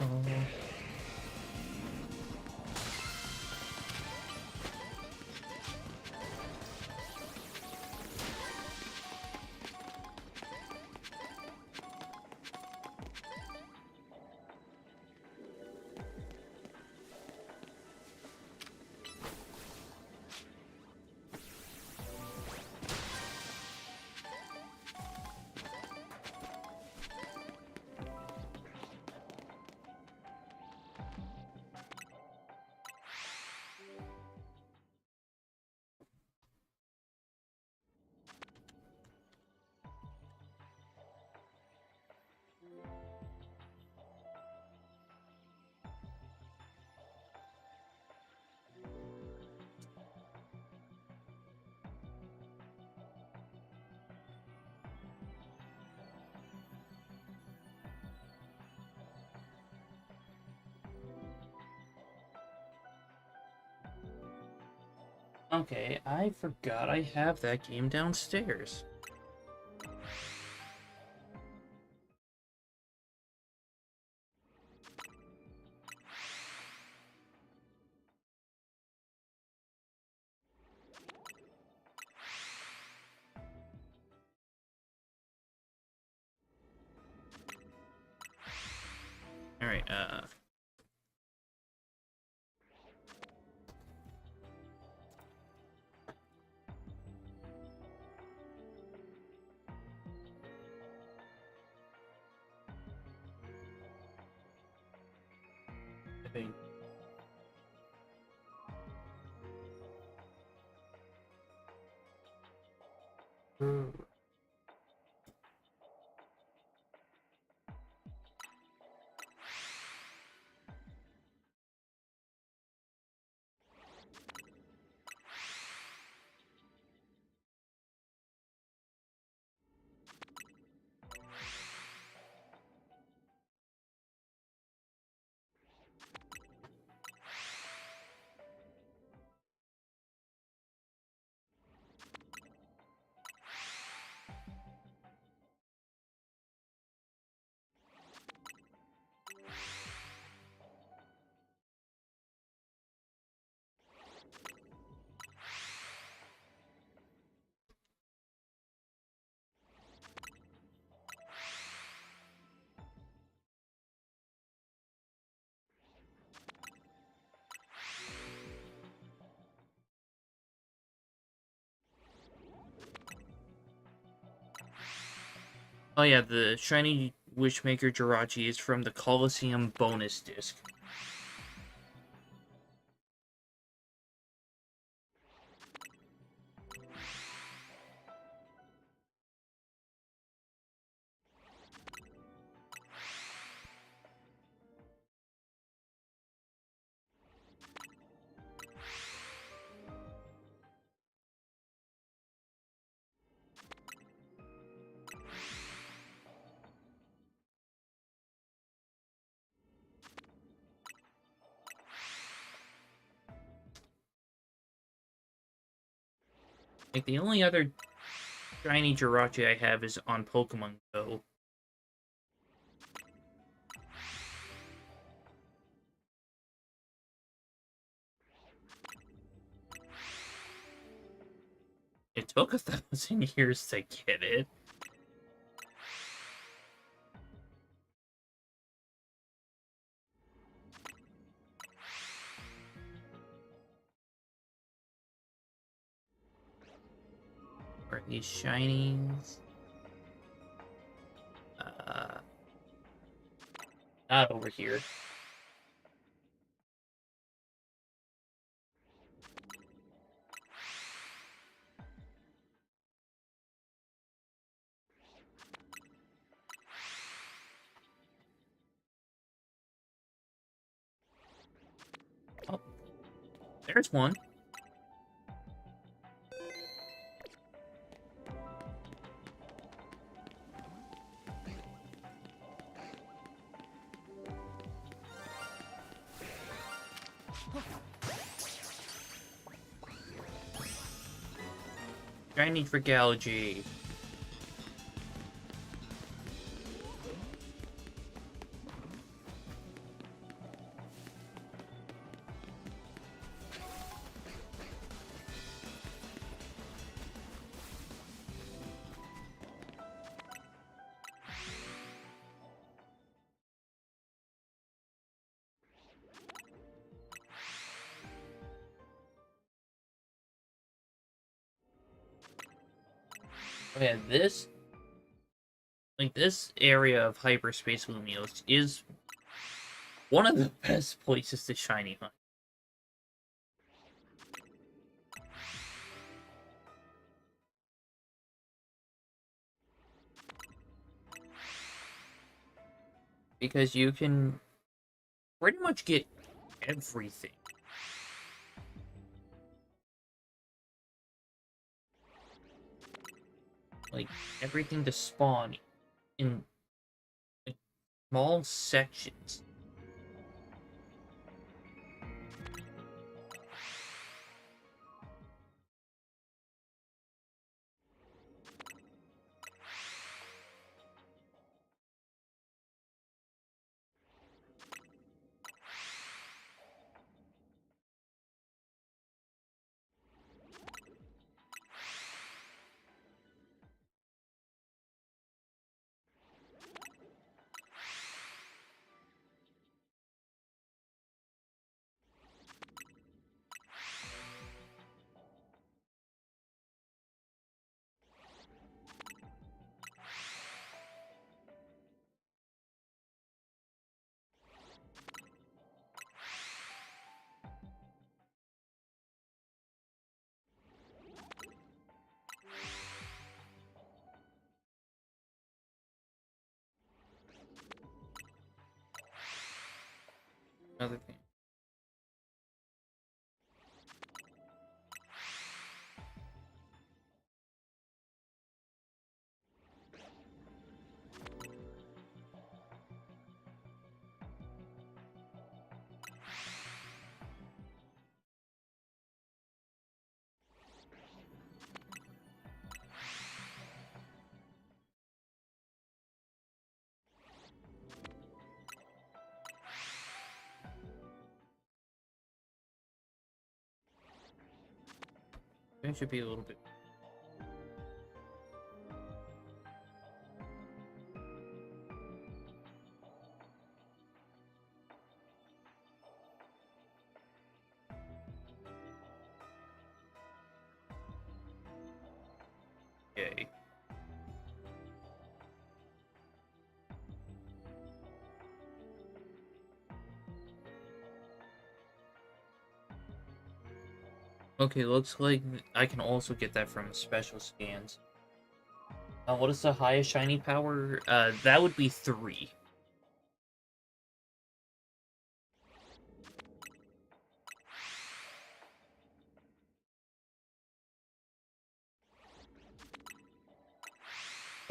Uh-oh. Okay, I forgot I have that game downstairs. Alright, I think. Oh yeah, the shiny Wishmaker Jirachi is from the Coliseum bonus disc. Like, the only other shiny Jirachi I have is on Pokemon Go. It took 1,000 years to get it. Are these shinies? Not over here. Oh, there's one. Shiny for Galarian. Okay, this area of Hyperspace Lumiose is one of the best places to shiny hunt. Because you can pretty much get everything. Like, everything to spawn in like, small sections. Another thing. It should be a little bit. Okay. Okay, looks like I can also get that from special scans. What is the highest shiny power? That would be 3.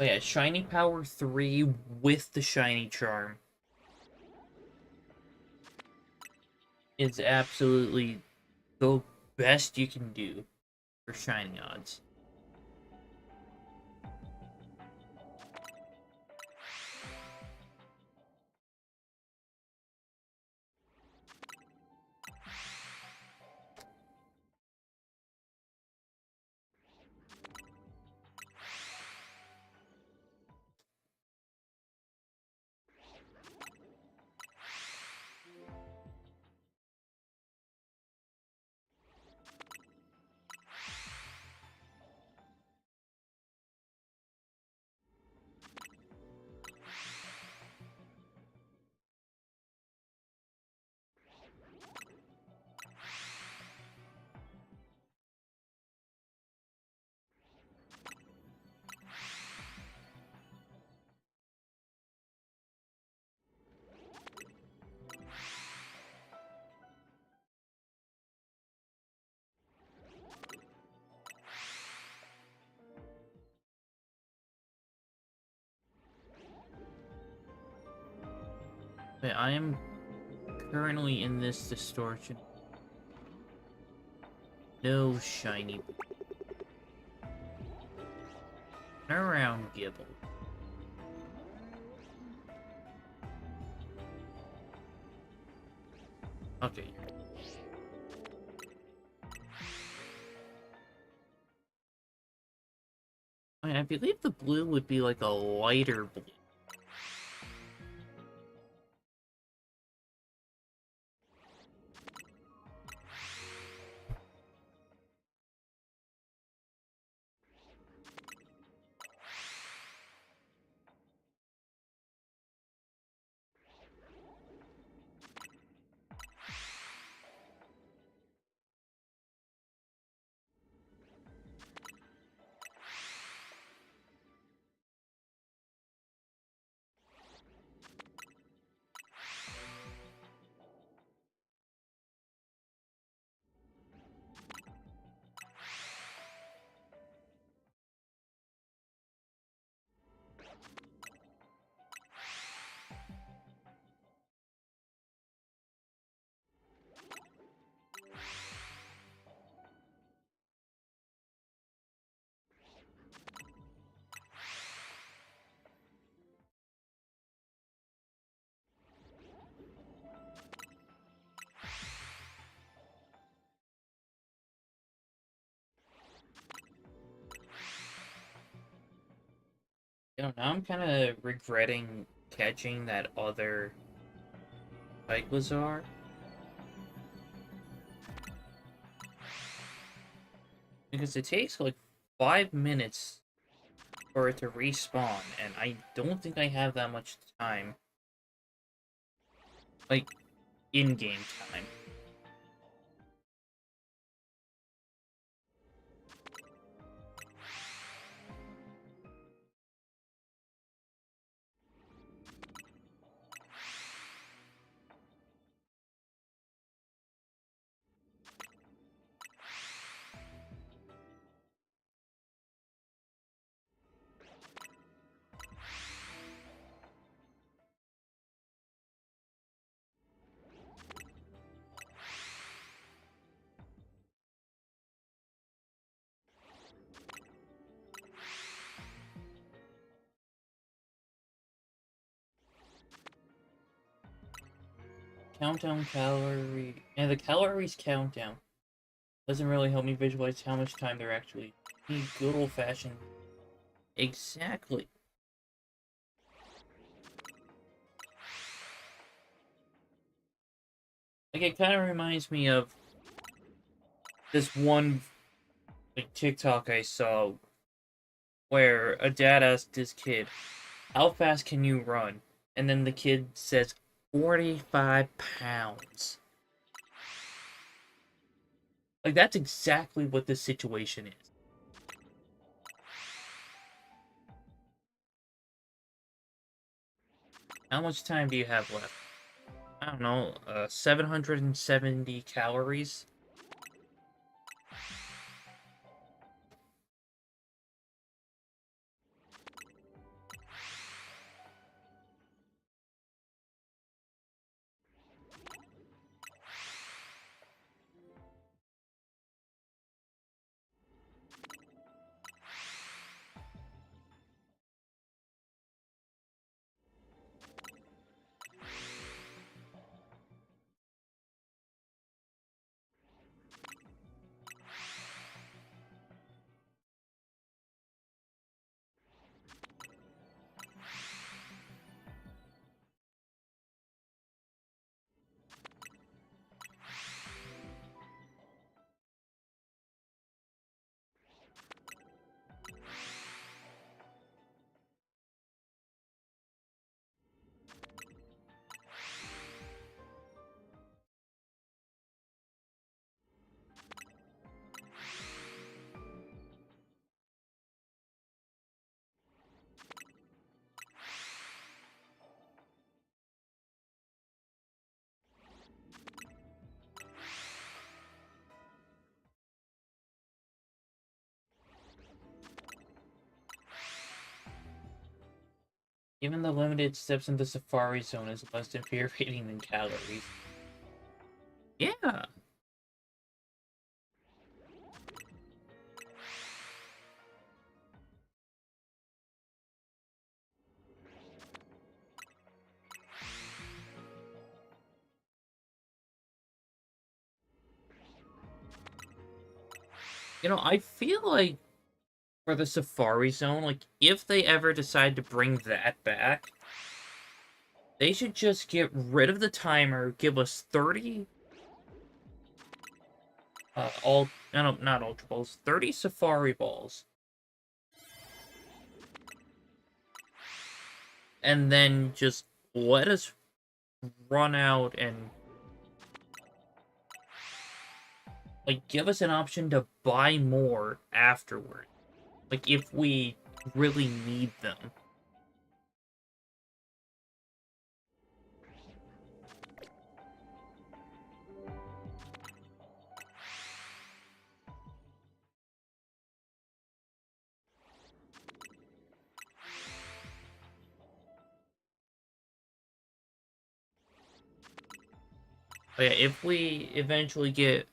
Oh yeah, shiny power 3 with the shiny charm is absolutely the best you can do for shiny odds. Okay, I am currently in this distortion. No shiny. Turn around, Gibble. Okay. I believe the blue would be like a lighter blue. You know, now I'm kind of regretting catching that other Cyclozar. Because it takes like 5 minutes for it to respawn, and I don't think I have that much time. Like, in-game time. Countdown calorie... And the calories countdown doesn't really help me visualize how much time they're actually... Good old-fashioned... Exactly. Like, it kind of reminds me of this one like TikTok I saw where a dad asked his kid, "How fast can you run?" And then the kid says, 45 pounds. Like, that's exactly what this situation is. How much time do you have left? I don't know, 770 calories? Even the limited steps in the Safari Zone is less infuriating than calories. Yeah! You know, I feel like for the Safari Zone, like, if they ever decide to bring that back, they should just get rid of the timer, give us 30, not Ultra Balls, 30 Safari Balls, and then just let us run out and, like, give us an option to buy more afterward. Like, if we really need them. But yeah, if we eventually get,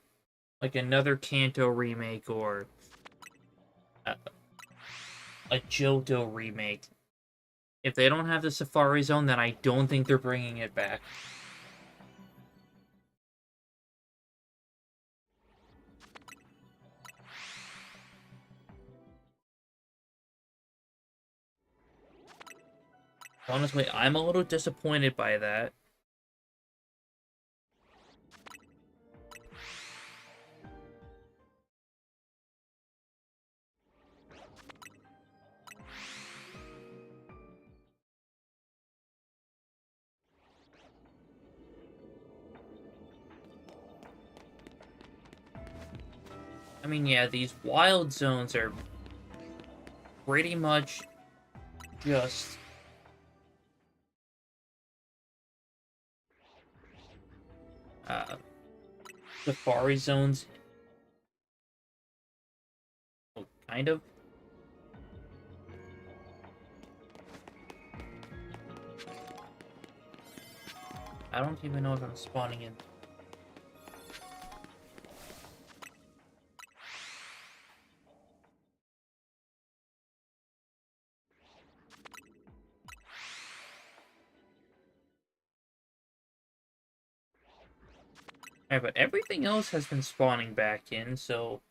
like, another Kanto remake or a Johto remake, if they don't have the Safari Zone, then I don't think they're bringing it back. Honestly, I'm a little disappointed by that. I mean, yeah, these wild zones are pretty much just uh, Safari zones, kind of. I don't even know if I'm spawning in. Alright, but everything else has been spawning back in, so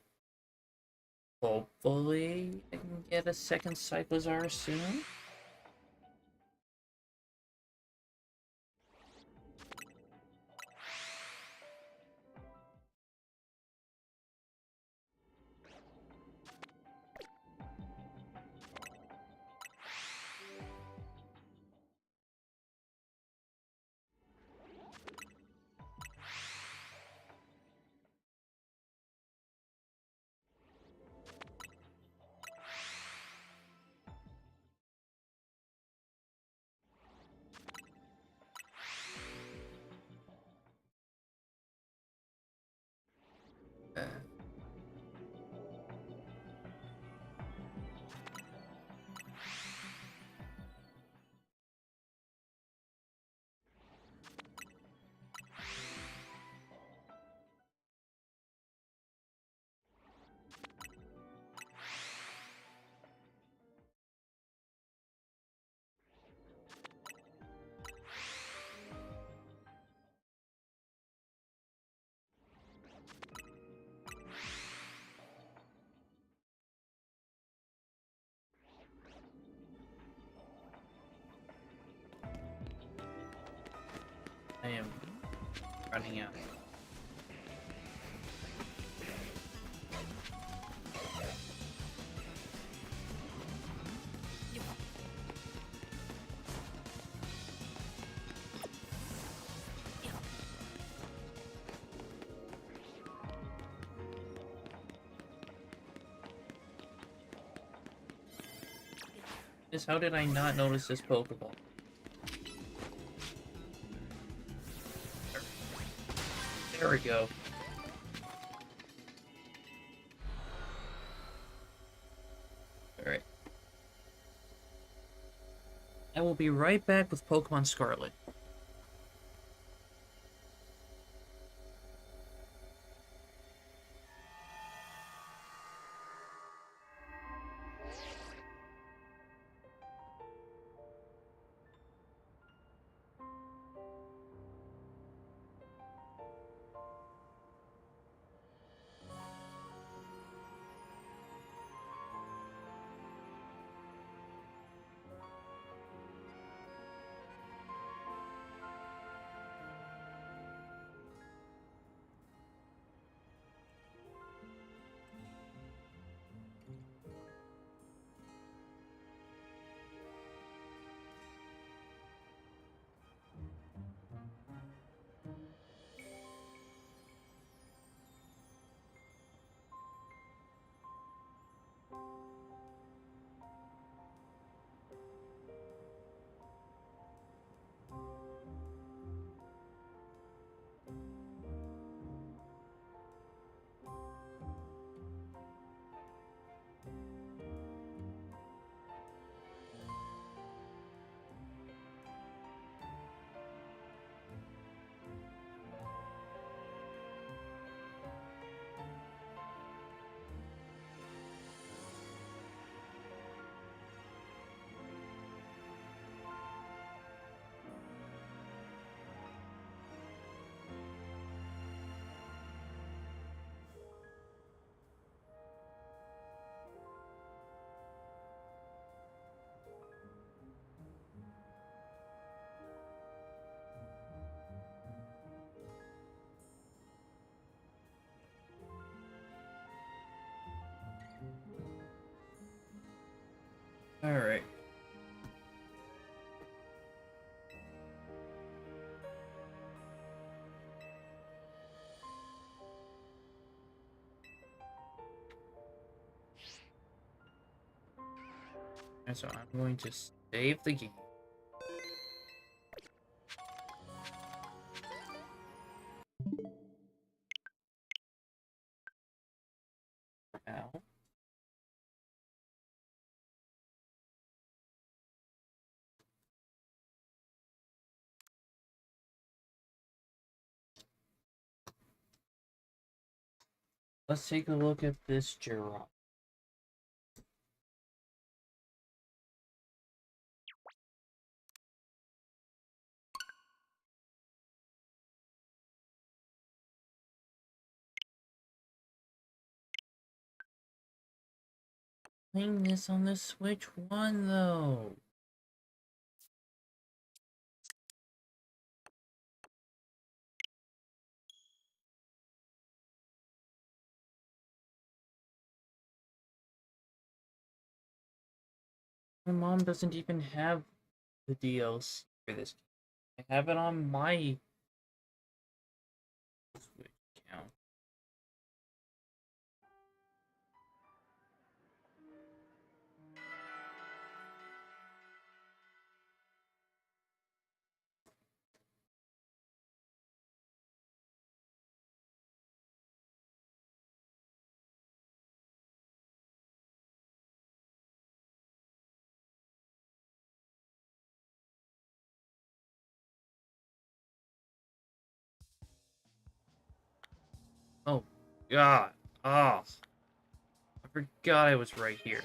hopefully I can get a second Cyclozar soon. I am running out. How did I not notice this Pokeball? There we go. Alright. I will be right back with Pokemon Scarlet. Alright. And so I'm going to save the game. Now. Let's take a look at this giraffe. playing this on the Switch 1, though. My mom doesn't even have the DLC for this game. I have it on my Switch account. Oh, God. Oh, I forgot I was right here.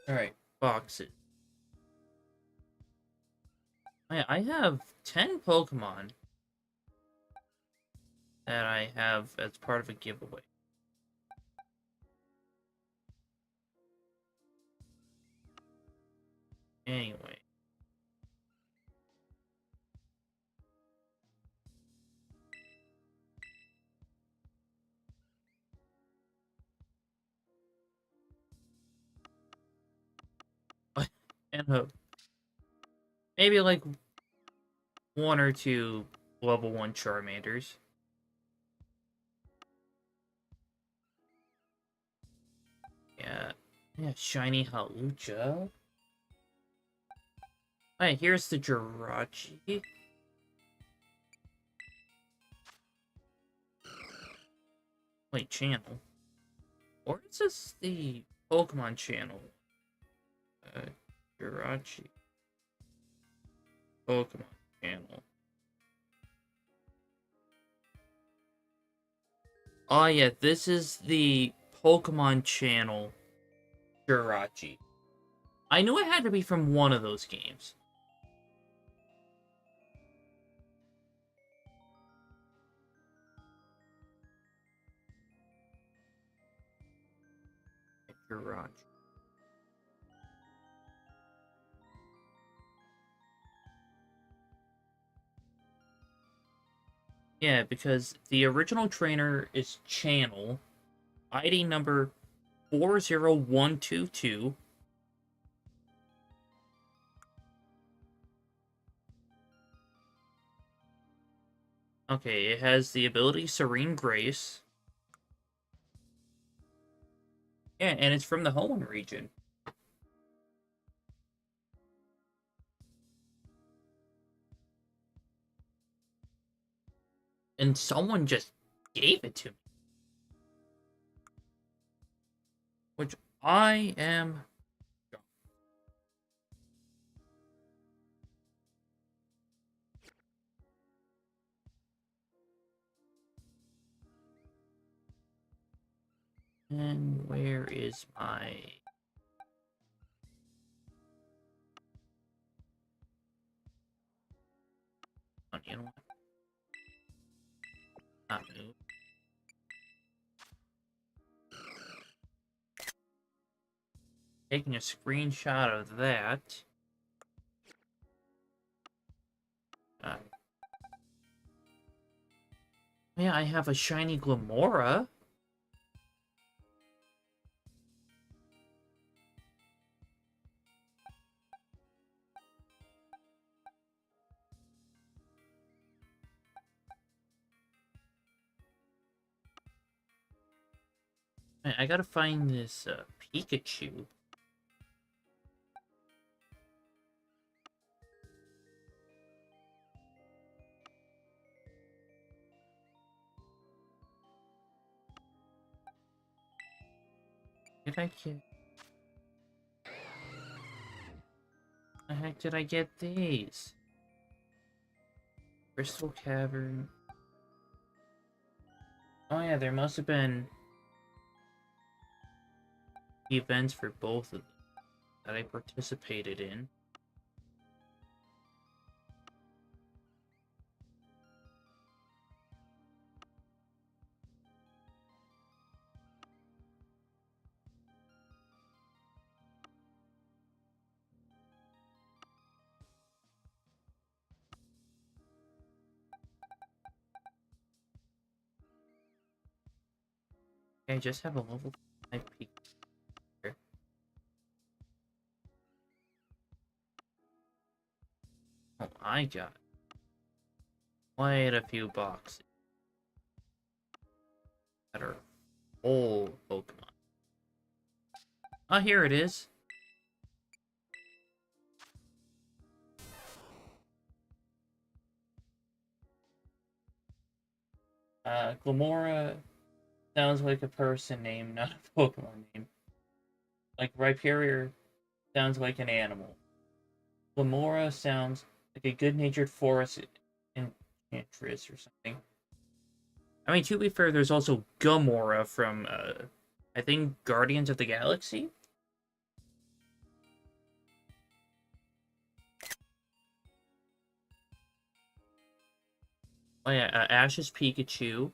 Alright, boxes. I have 10 Pokemon that I have as part of a giveaway. Anyway. And hope. Maybe like one or two level 1 Charmanders. Yeah. Yeah, shiny Halucha. Alright, here's the Jirachi. Wait, channel? Or is this the Pokemon channel? Jirachi. Pokemon channel. Oh yeah, this is the Pokemon channel Jirachi. I knew it had to be from one of those games. Jirachi. Yeah, because the original trainer is Channel, ID number 40122. Okay, it has the ability Serene Grace. Yeah, and it's from the Hoenn region. And someone just gave it to me. Which I am... And where is my... Oh, you know what? Not move. Taking a screenshot of that. Yeah, I have a shiny Glamora. I gotta find this Pikachu. Did I get... The heck did I get these? Crystal Cavern. Oh yeah, there must have been events for both of them that I participated in. I just have a level 5 peak here. Oh, I got quite a few boxes that are old Pokemon. Oh, here it is. Glamora sounds like a person name, not a Pokemon name. Like Rhyperior sounds like an animal. Glamora sounds like a good-natured forest enchantress or something. I mean, to be fair, there's also Gamora from, I think, Guardians of the Galaxy? Oh yeah, Ash's Pikachu.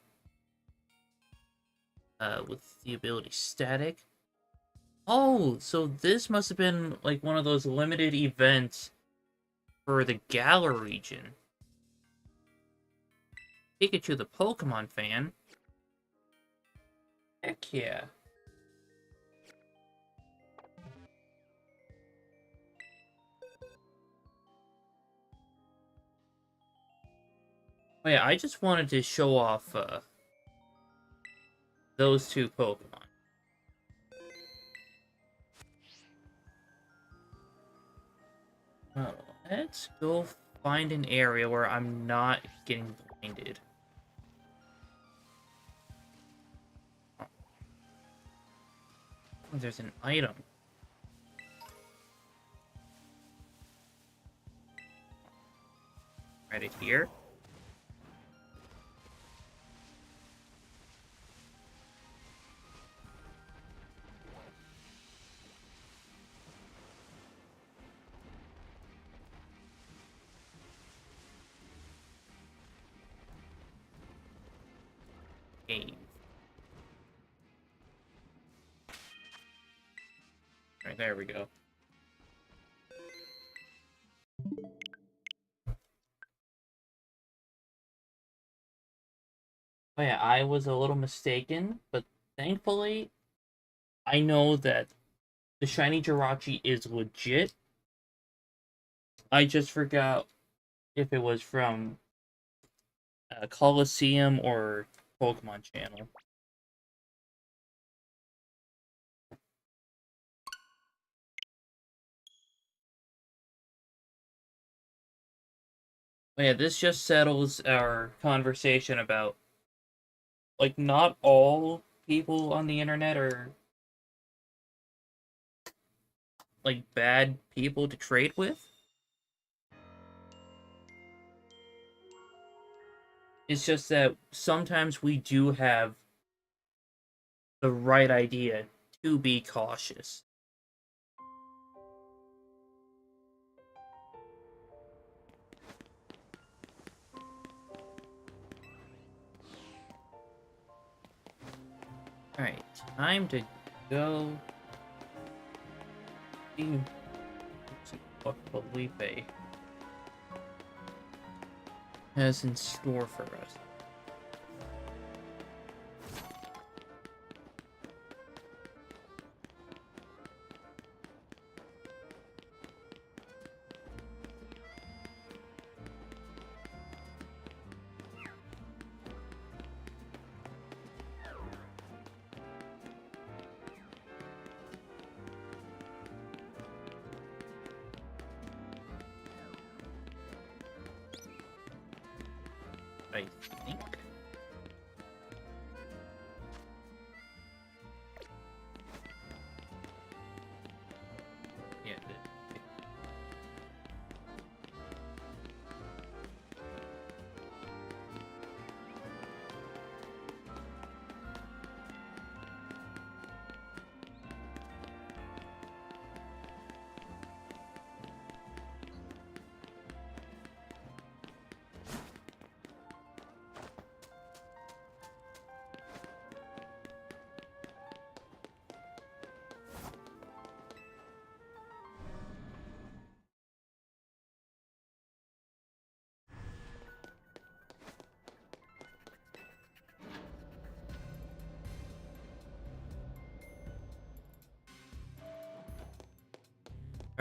With the ability Static. Oh, so this must have been, like, one of those limited events for the Galar region. Pikachu the Pokemon fan? Heck yeah. Oh yeah, I just wanted to show off, those two Pokemon. Well, let's go find an area where I'm not getting blinded. Oh, there's an item. Right here. Cave. Right, there we go. Oh yeah, I was a little mistaken, but thankfully, I know that the shiny Jirachi is legit. I just forgot if it was from Coliseum or Pokemon Channel. But yeah, this just settles our conversation about, like, not all people on the internet are, like, bad people to trade with. It's just that sometimes we do have the right idea to be cautious. Alright, time to go see what Felipe has in store for us. I think. Yeah.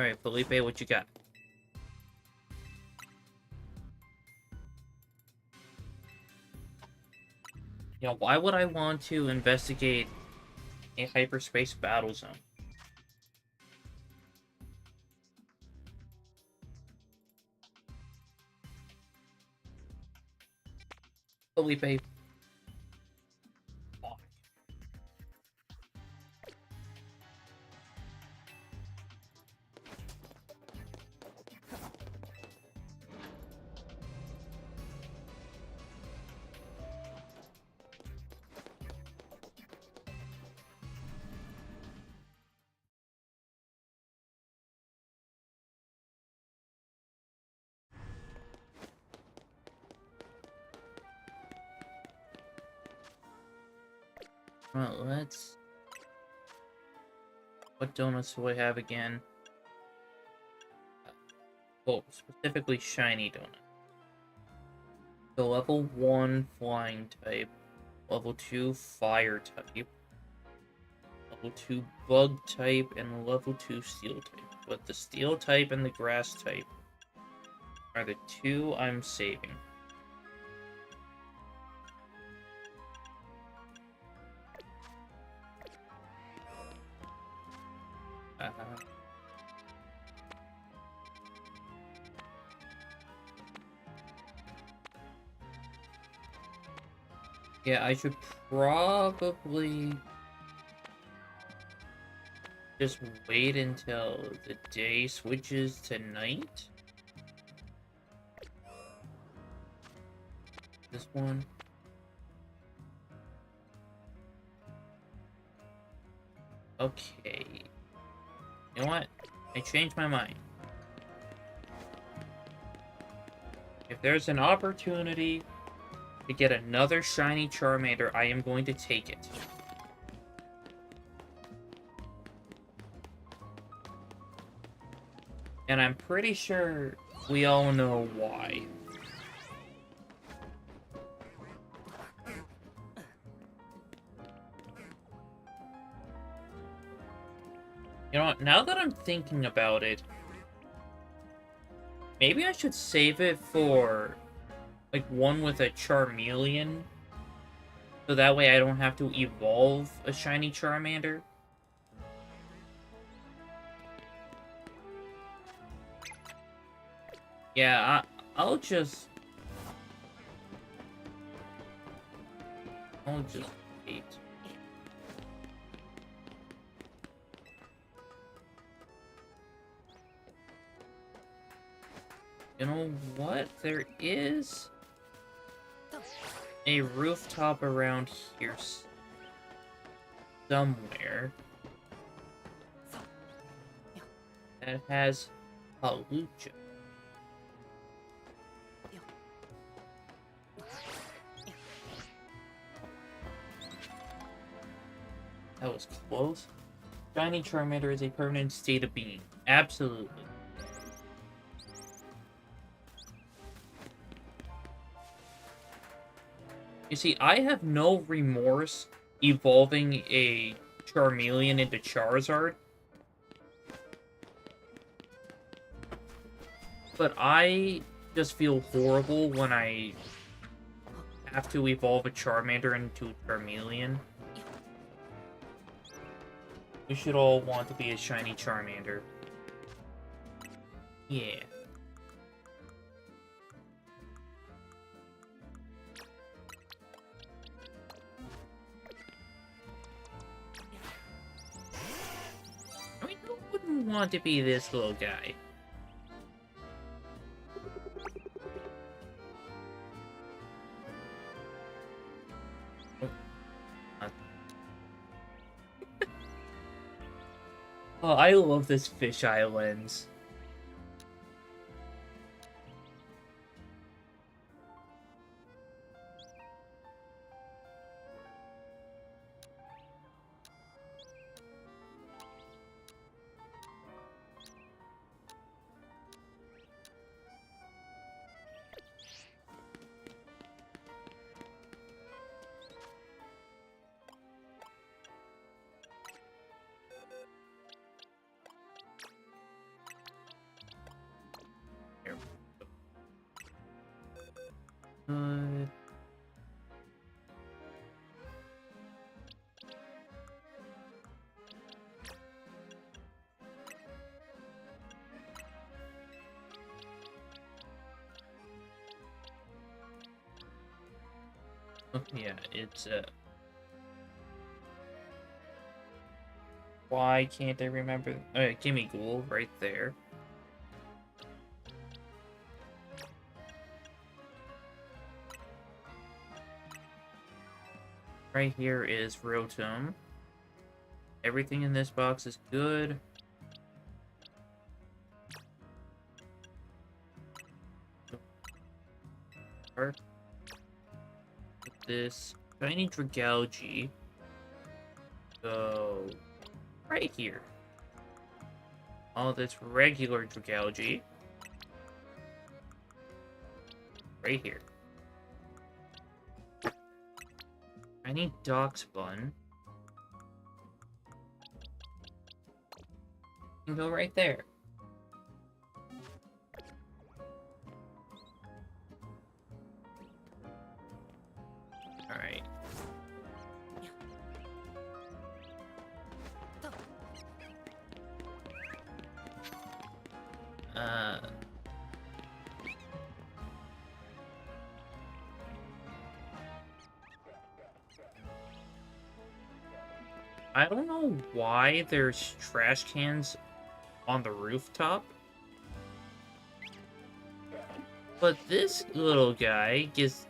Alright, Felipe, what you got? Yeah, why would I want to investigate a hyperspace battle zone? Felipe. Why? Well, let's... What donuts do I have again? Oh, specifically shiny donut. So level 1 flying type, level 2 fire type, level 2 bug type, and level 2 steel type. But the steel type and the grass type are the two I'm saving. Yeah, I should probably just wait until the day switches to night. This one. Okay. You know what? I changed my mind. If there's an opportunity to get another shiny Charmander, I am going to take it. And I'm pretty sure we all know why. You know what? Now that I'm thinking about it, maybe I should save it for, like, one with a Charmeleon. So that way I don't have to evolve a shiny Charmander. Yeah, I'll just wait. You know what? There is a rooftop around here somewhere that has Halucha. That was close. Shiny Charmander is a permanent state of being. Absolutely. You see, I have no remorse evolving a Charmeleon into Charizard. But I just feel horrible when I have to evolve a Charmander into a Charmeleon. We should all want to be a shiny Charmander. Yeah. I mean, who wouldn't want to be this little guy? Oh, I love this fisheye lens. good. Oh, yeah, it's why can't I remember? Gimme Ghoul right there. Right here is Rotom. Everything in this box is good. Put this shiny Dragalge go right here. All this regular Dragalge right here. I need Doxbun. Can go right there. Alright. I don't know why there's trash cans on the rooftop, but this little guy gives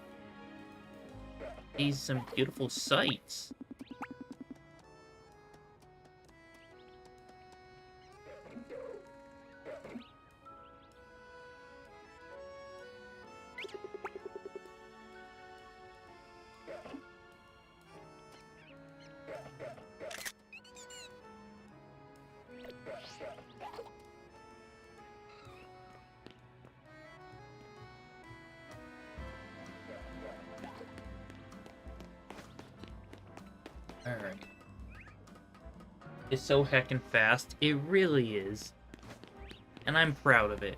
these some beautiful sights. Alright. It's so heckin' fast. It really is. And I'm proud of it.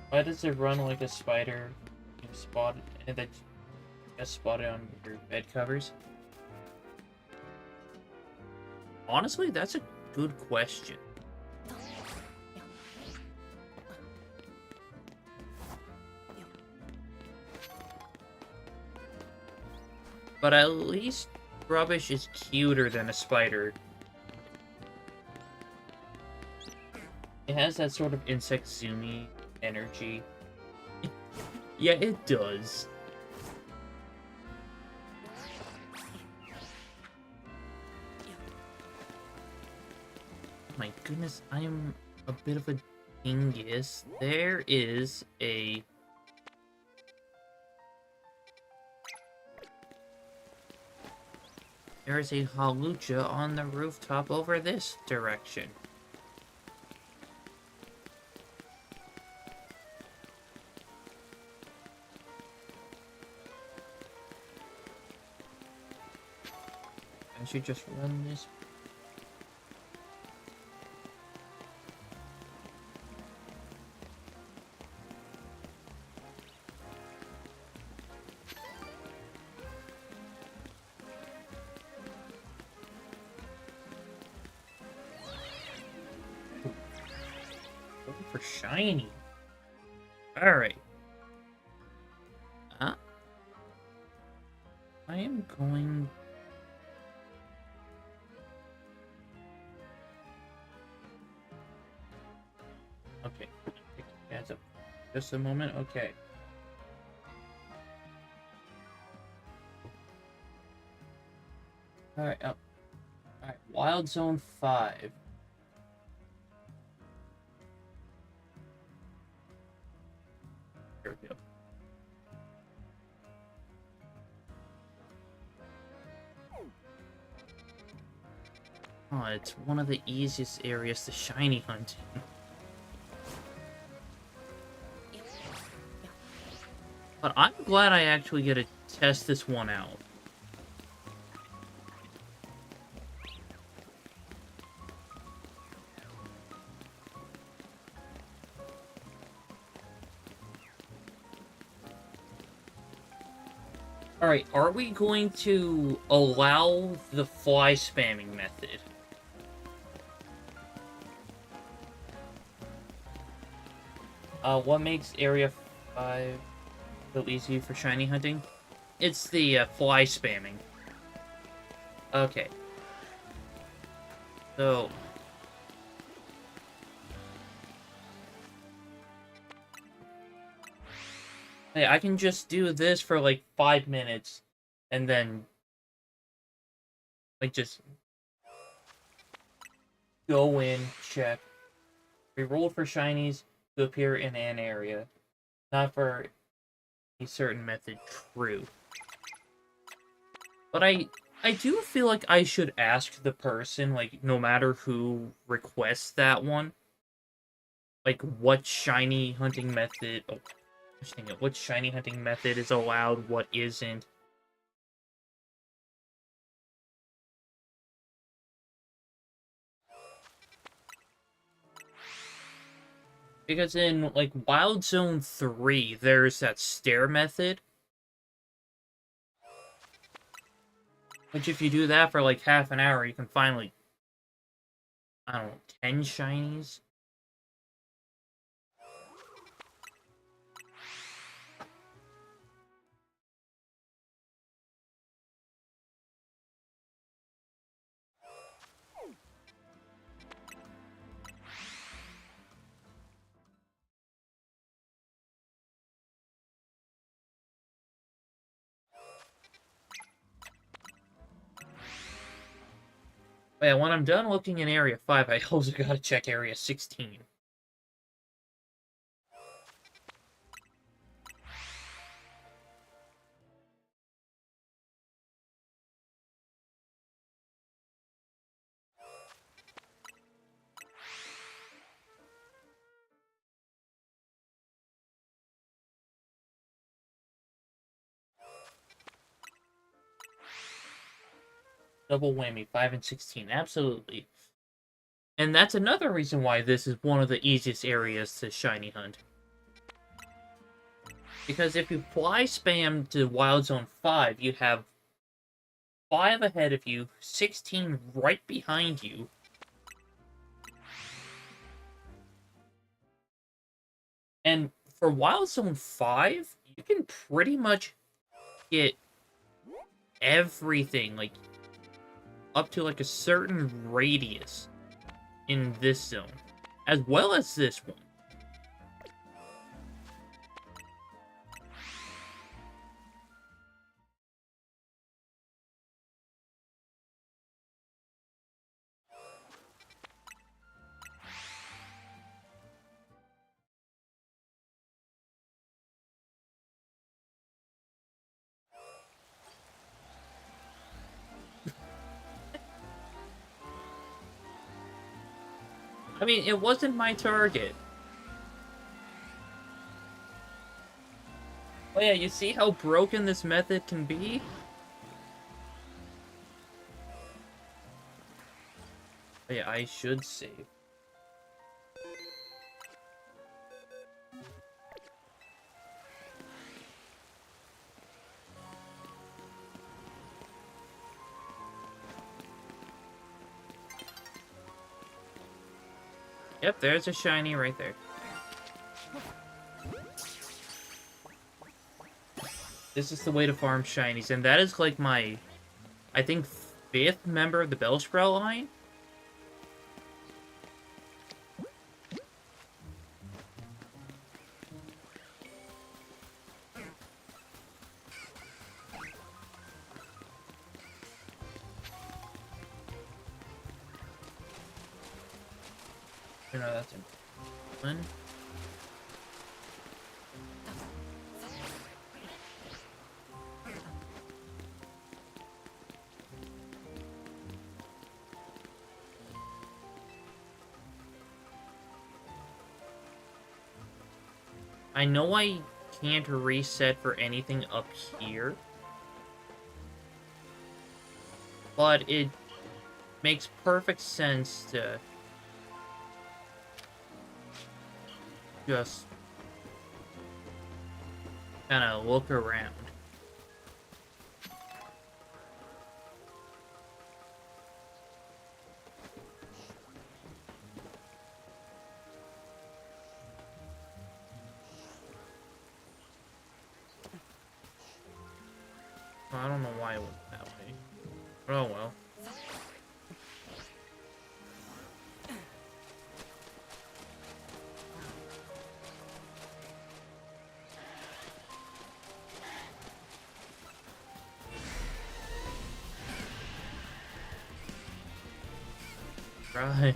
Why does it run like a spider you spotted and that just spotted on your bed covers? Honestly, that's a good question. But at least Rubbish is cuter than a spider. It has that sort of insect zoomy energy. Yeah, it does. My goodness, I am a bit of a dingus. There is a... There is a Halucha on the rooftop over this direction. I should just run this. For shiny. Alright. I am going... Okay. That's up. Just a moment. Okay. Alright, up. Alright, Wild Zone 5. Here we go. Oh, it's one of the easiest areas to shiny hunt in. But I'm glad I actually get to test this one out. Alright, are we going to allow the fly spamming method? What makes Area 5 so easy for shiny hunting? It's the fly spamming. Okay. So... hey, I can just do this for like 5 minutes, and then... like, just... go in, check. We rolled for shinies to appear in an area. Not for a certain method true. But I do feel like I should ask the person, like, no matter who requests that one, like, what shiny hunting method... oh, what shiny hunting method is allowed, what isn't. Because in, like, Wild Zone 3, there's that stair method. Which, if you do that for, like, half an hour, you can find, like, I don't know, 10 shinies? But yeah, when I'm done looking in Area 5, I also gotta check Area 16. Double whammy, 5 and 16, absolutely. And that's another reason why this is one of the easiest areas to shiny hunt. Because if you fly spam to Wild Zone 5, you have 5 ahead of you, 16 right behind you. And for Wild Zone 5, you can pretty much get everything, like, up to, like, a certain radius in this zone, as well as this one. I mean, it wasn't my target. Oh yeah, you see how broken this method can be? Oh yeah, I should save. Yep, there's a shiny right there. This is the way to farm shinies, and that is like my, I think, 5th member of the Bellsprout line. You know, that's one. I know I can't reset for anything up here, but it makes perfect sense to just kind of look around. I don't know why it went that way. Oh well. Right.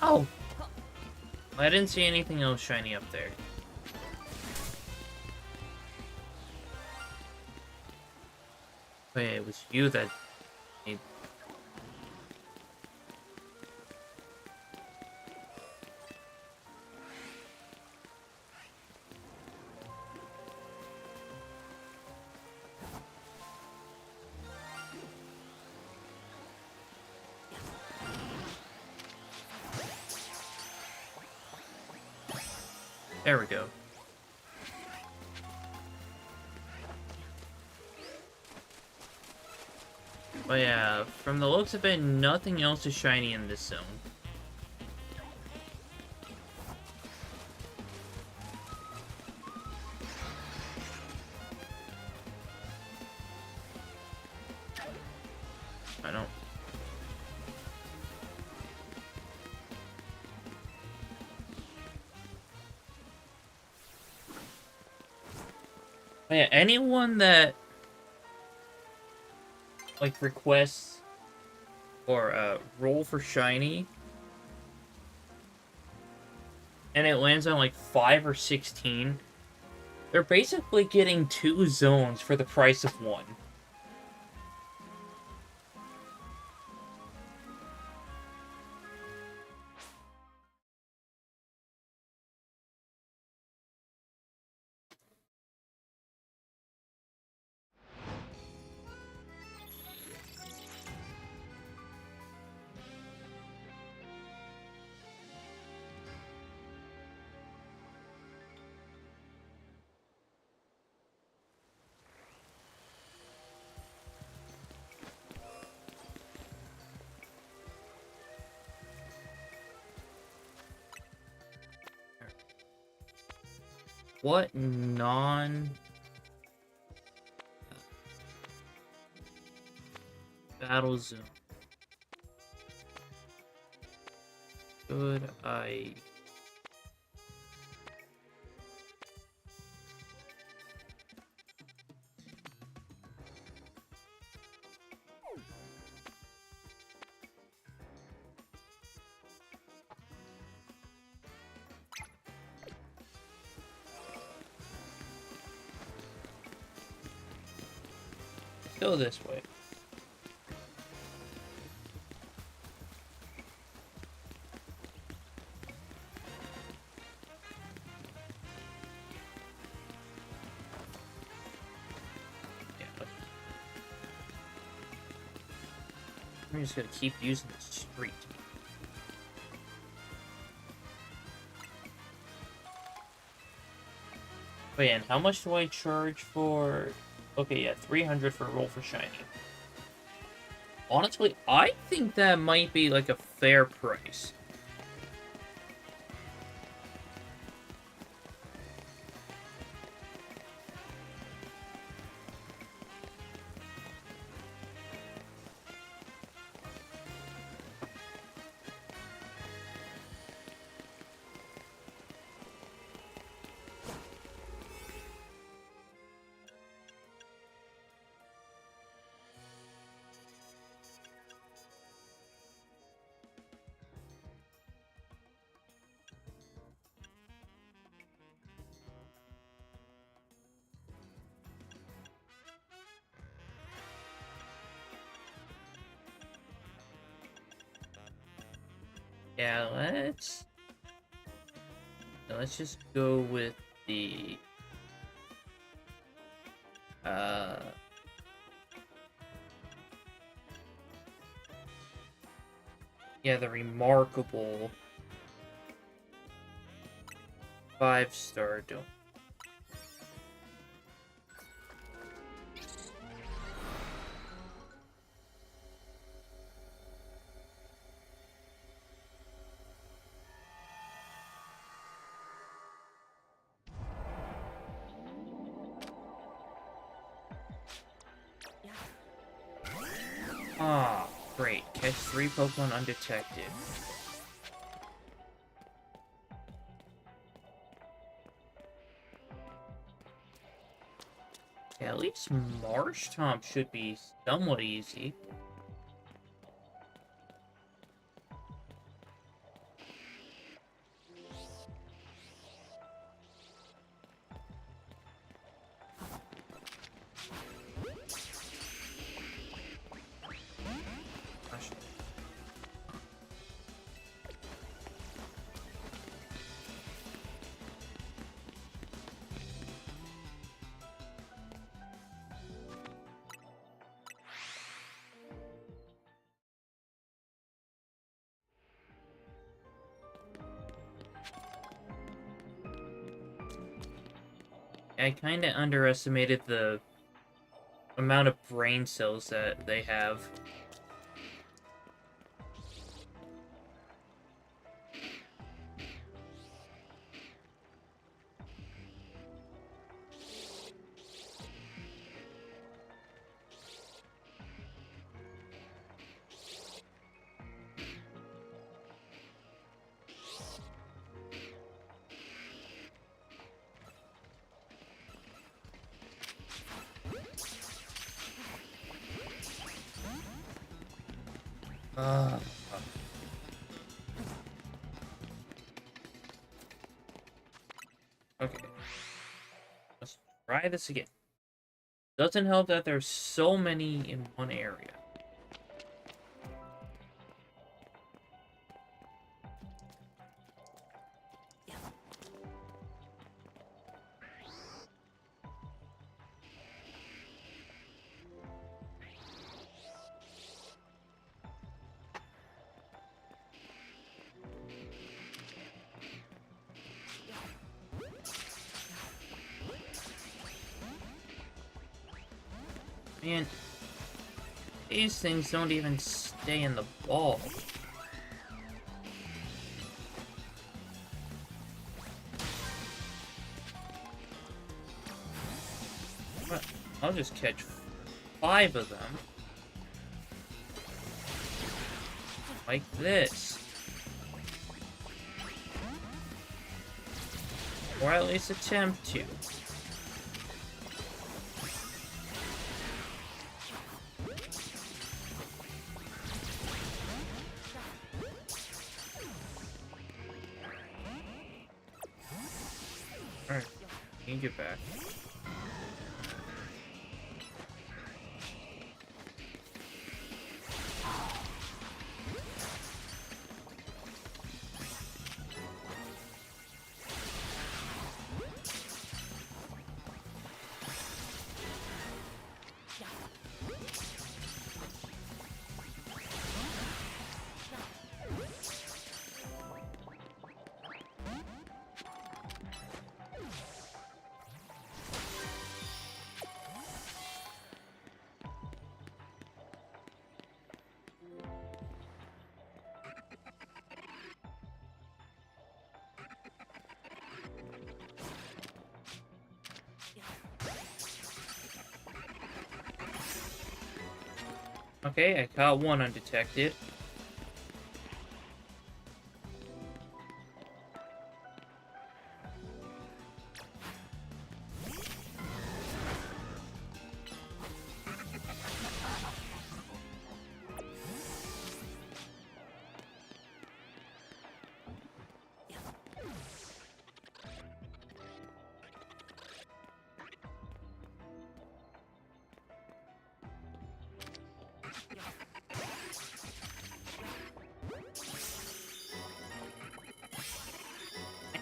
Oh! I didn't see anything else shiny up there. Wait, it was you that made... There we go. But yeah, from the looks of it, nothing else is shiny in this zone. I don't... But yeah, anyone that like requests or roll for shiny and it lands on like 5 or 16, they're basically getting 2 zones for the price of 1. What non battle zone should I go this way? I'm just gonna keep using the street. Wait, and how much do I charge for... Okay, yeah, 300 for roll for shiny. Honestly, I think that might be like a fair price. Yeah, let's just go with the yeah, the remarkable 5-star dome. Ah, great. Catch 3 Pokemon undetected. Yeah, at least Marshtomp should be somewhat easy. Gosh. I kind of underestimated the amount of brain cells that they have. Uh, okay. Let's try this again. Doesn't help that there's so many in one area. Man, these things don't even stay in the ball. But I'll just catch 5 of them. Like this. Or at least attempt to. Alright, you can get back. Okay, I caught 1 undetected.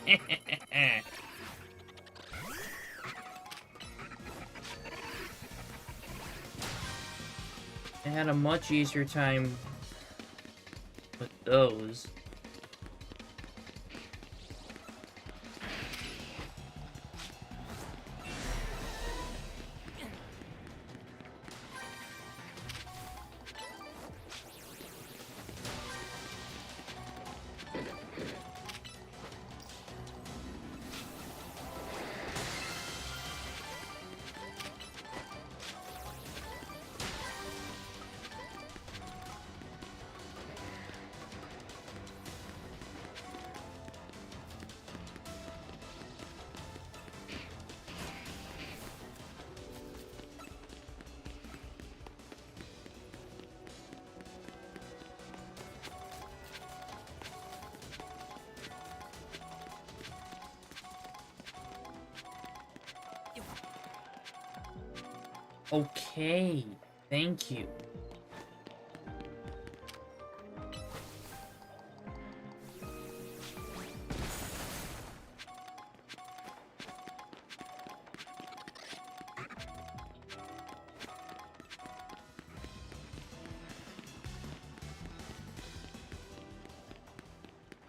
I had a much easier time with those. Okay, thank you.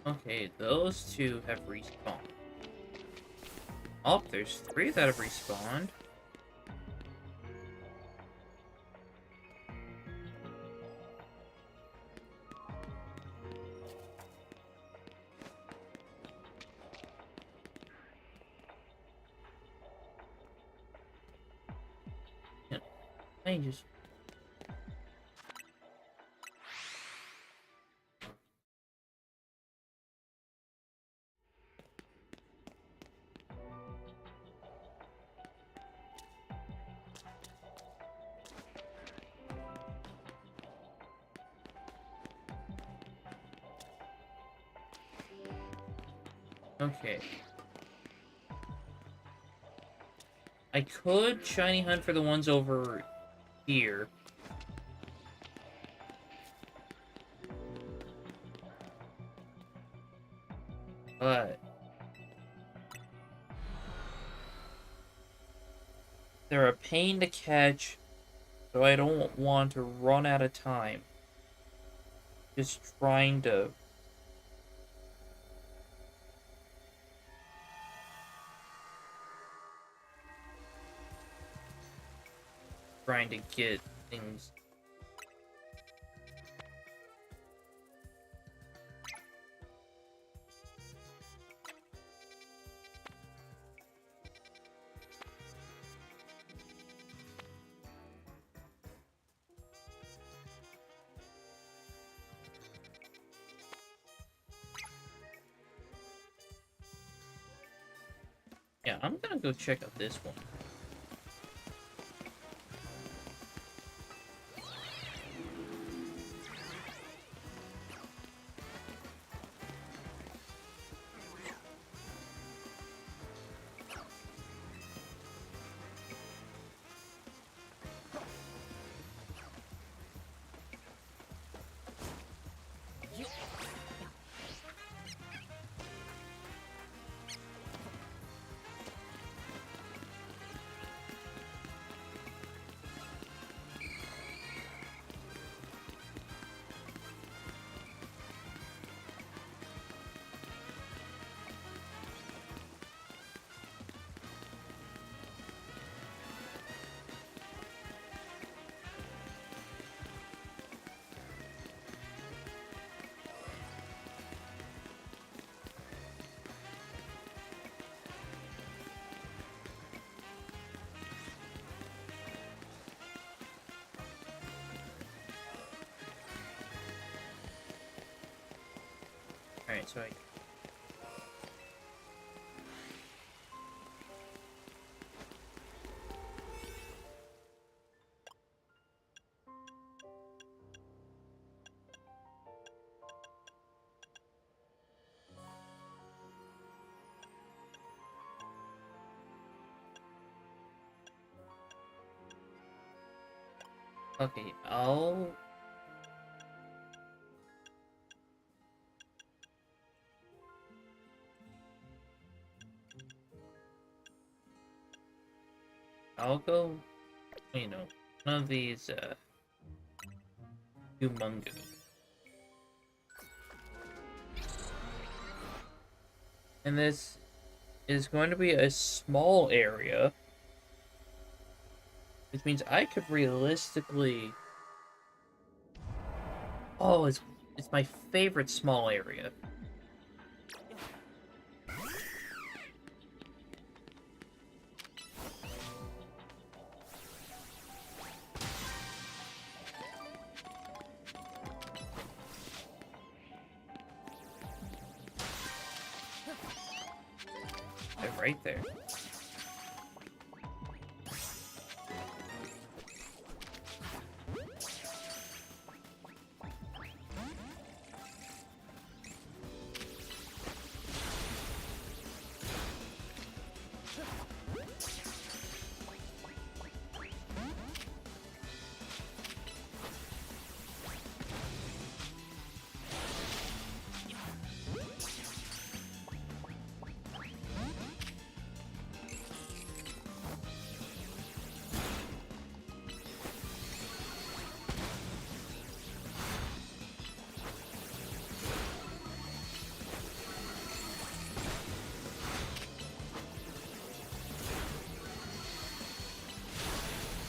Okay, those two have respawned. Oh, there's 3 that have respawned. Yep, I just... Okay. I could shiny hunt for the ones over here. But they're a pain to catch, so I don't want to run out of time. Just trying to... get things... Yeah, I'm gonna go check out this one. Alright, so I... Okay, I'll... I'll go, one of these, humongous. And this is going to be a small area, which means I could realistically... Oh, it's my favorite small area. They're right there.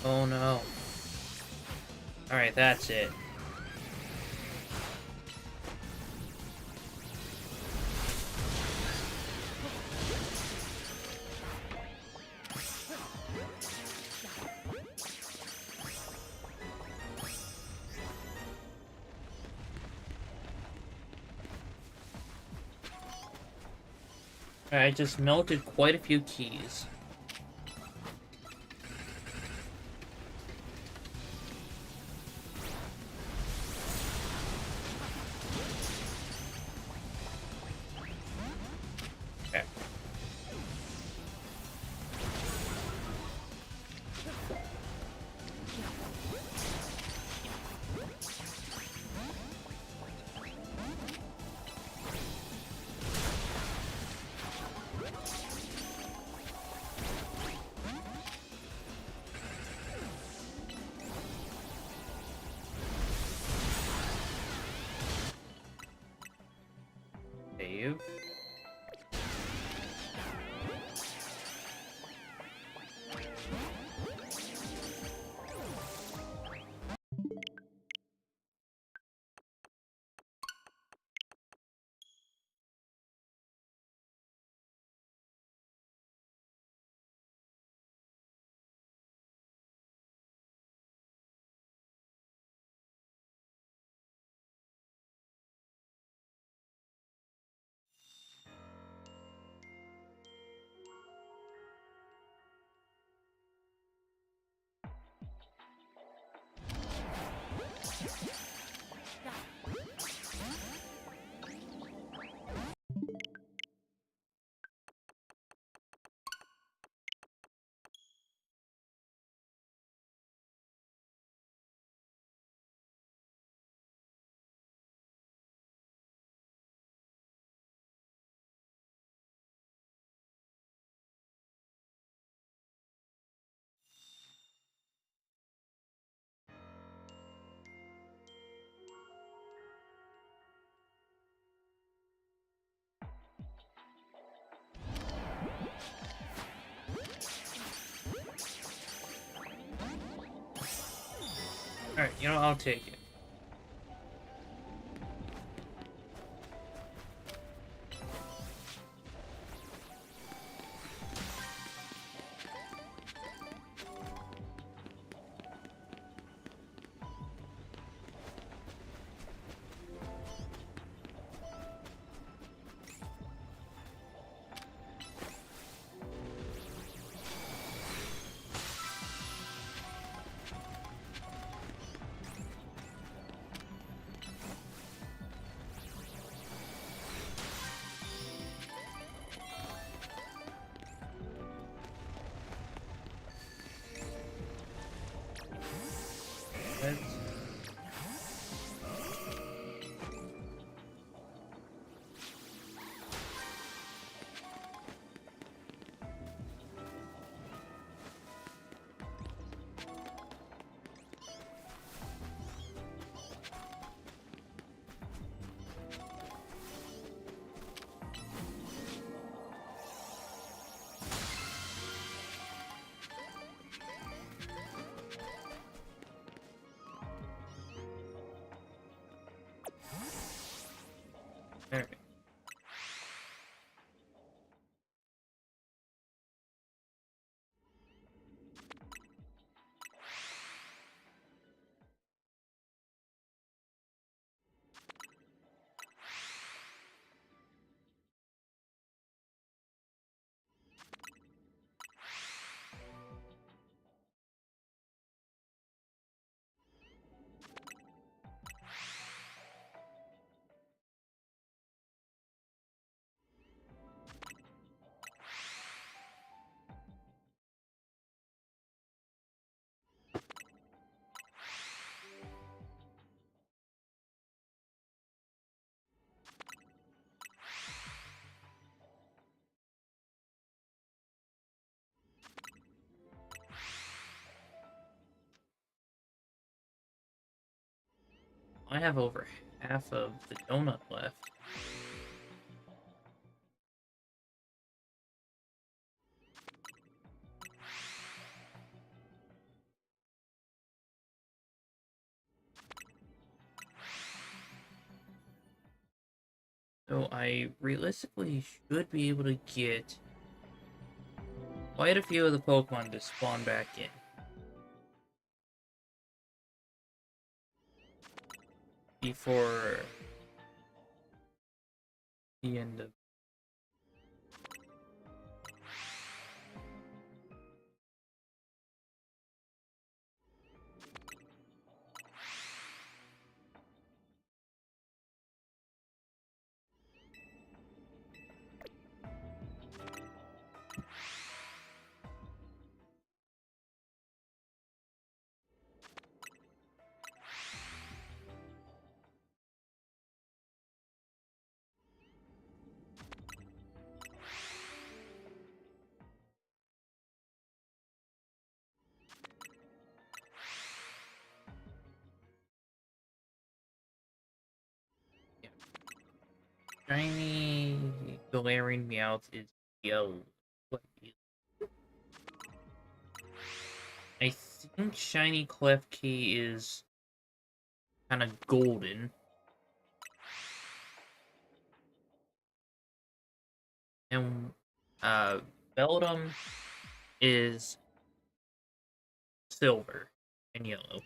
Oh no. Alright, that's it. I just melted quite a few keys. Okay. Save. Alright, I'll take it. Alright. I have over half of the donut left. So I realistically should be able to get quite a few of the Pokemon to spawn back in. Before the end of... Yeah. Shiny Galarian Meowth is yellow. What is... I think Shiny Klefki is kind of golden. And Beldum is silver and yellow.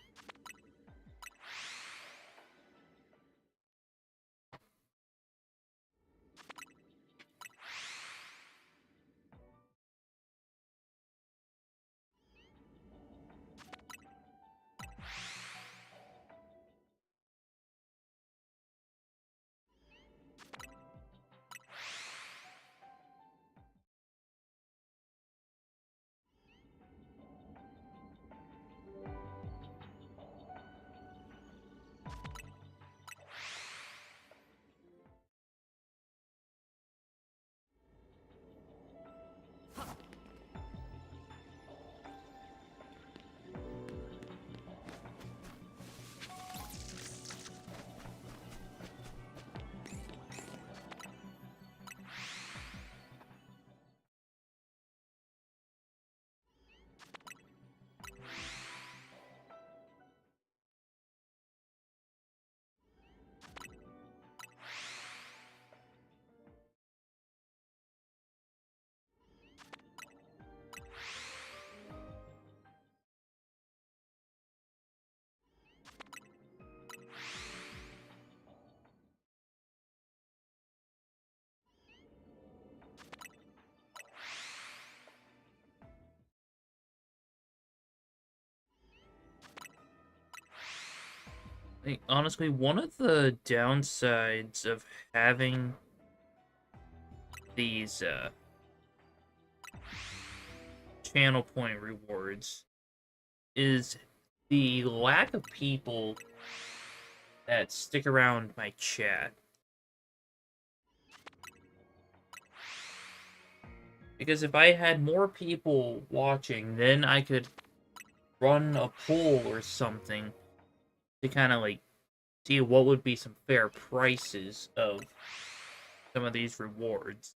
Like, honestly, one of the downsides of having these channel point rewards is the lack of people that stick around my chat. Because if I had more people watching, then I could run a poll or something to kind of like see what would be some fair prices of some of these rewards.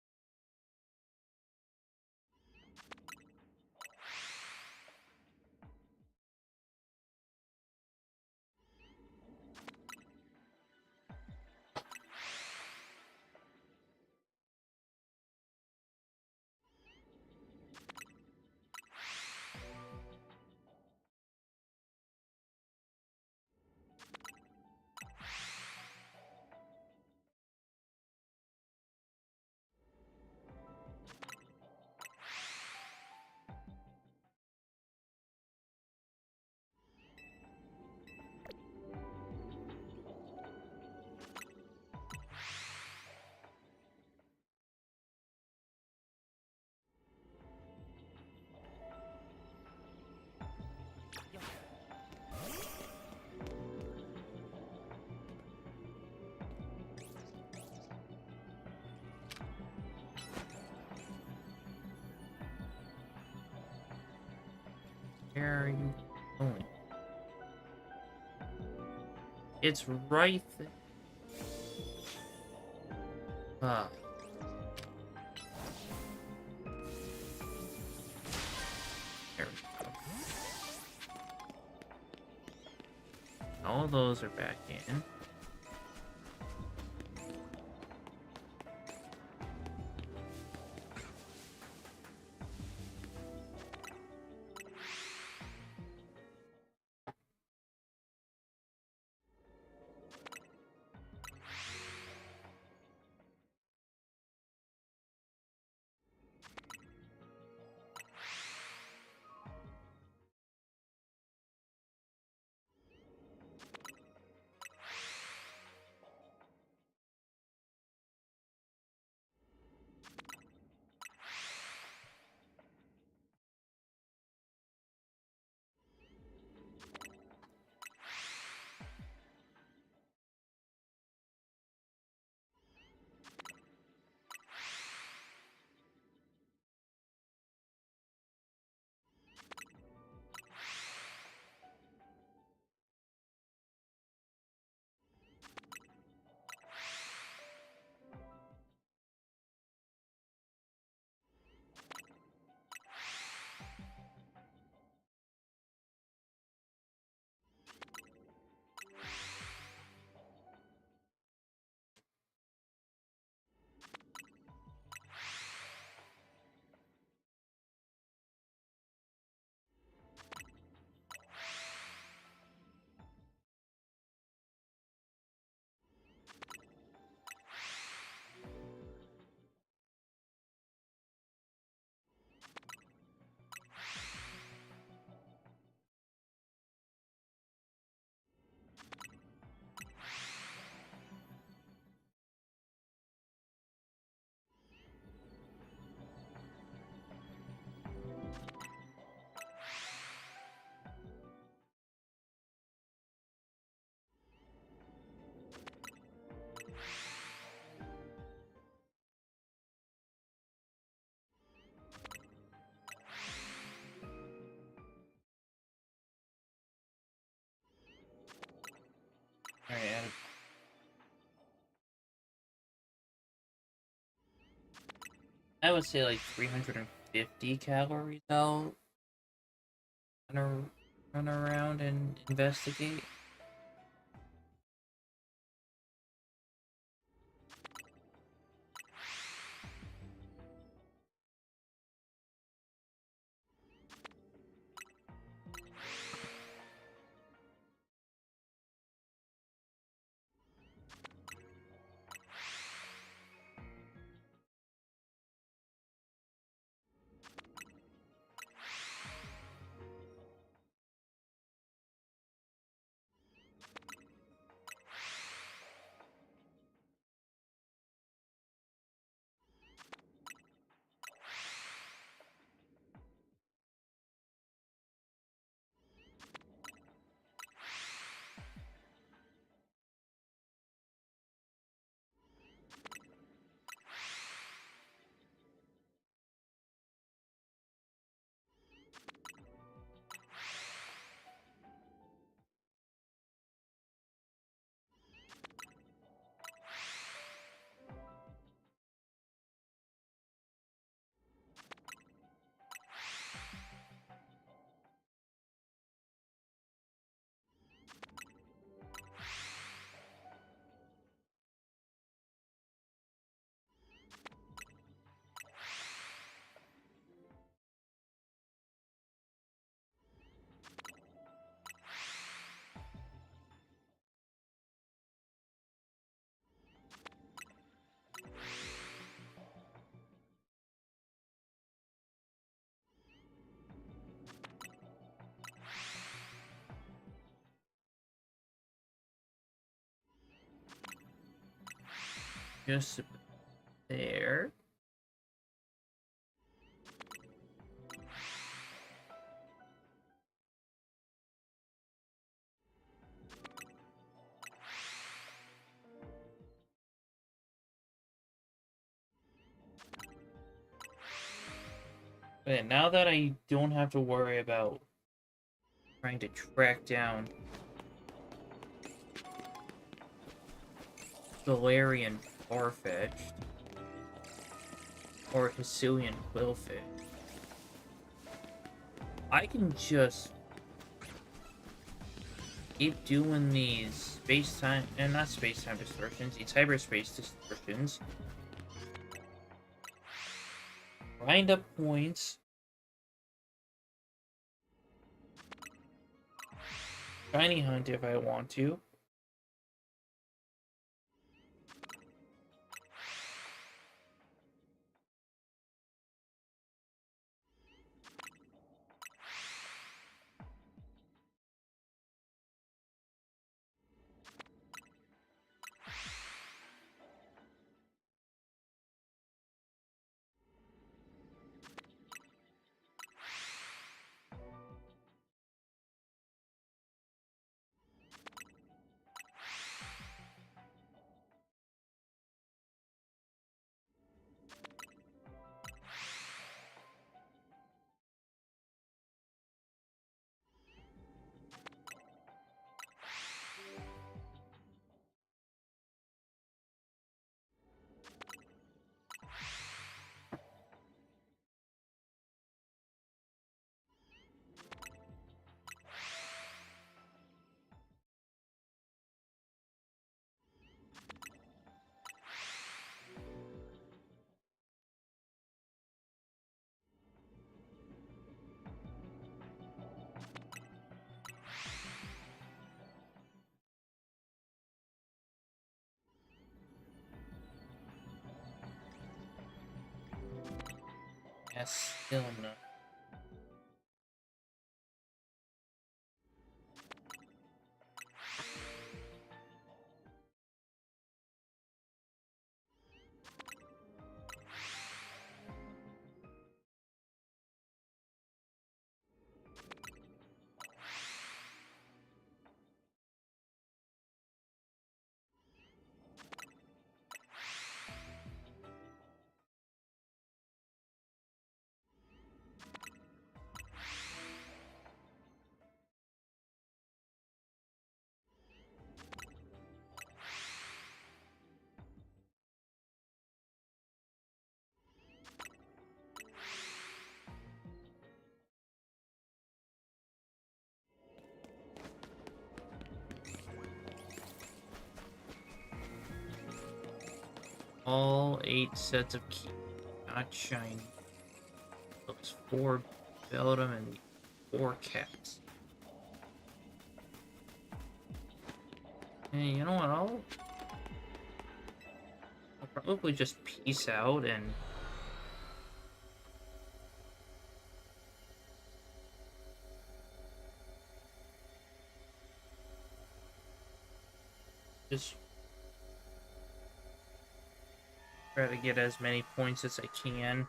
Where are you going? It's right there. Ah. There we go. All those are back in. Alright, I would say like 350 calories out. Gonna run around and investigate. Just there. But now that I don't have to worry about trying to track down Galarian Farfetch'd or Hisuian Quillfish, I can just keep doing these space-time, and not space-time distortions, these hyperspace distortions, grind up points, shiny hunt if I want to. Yes, still no. All 8 sets of keys, not shiny. Those 4 Beldum and 4 cats. Hey, you know what? I'll probably just peace out and just try to get as many points as I can.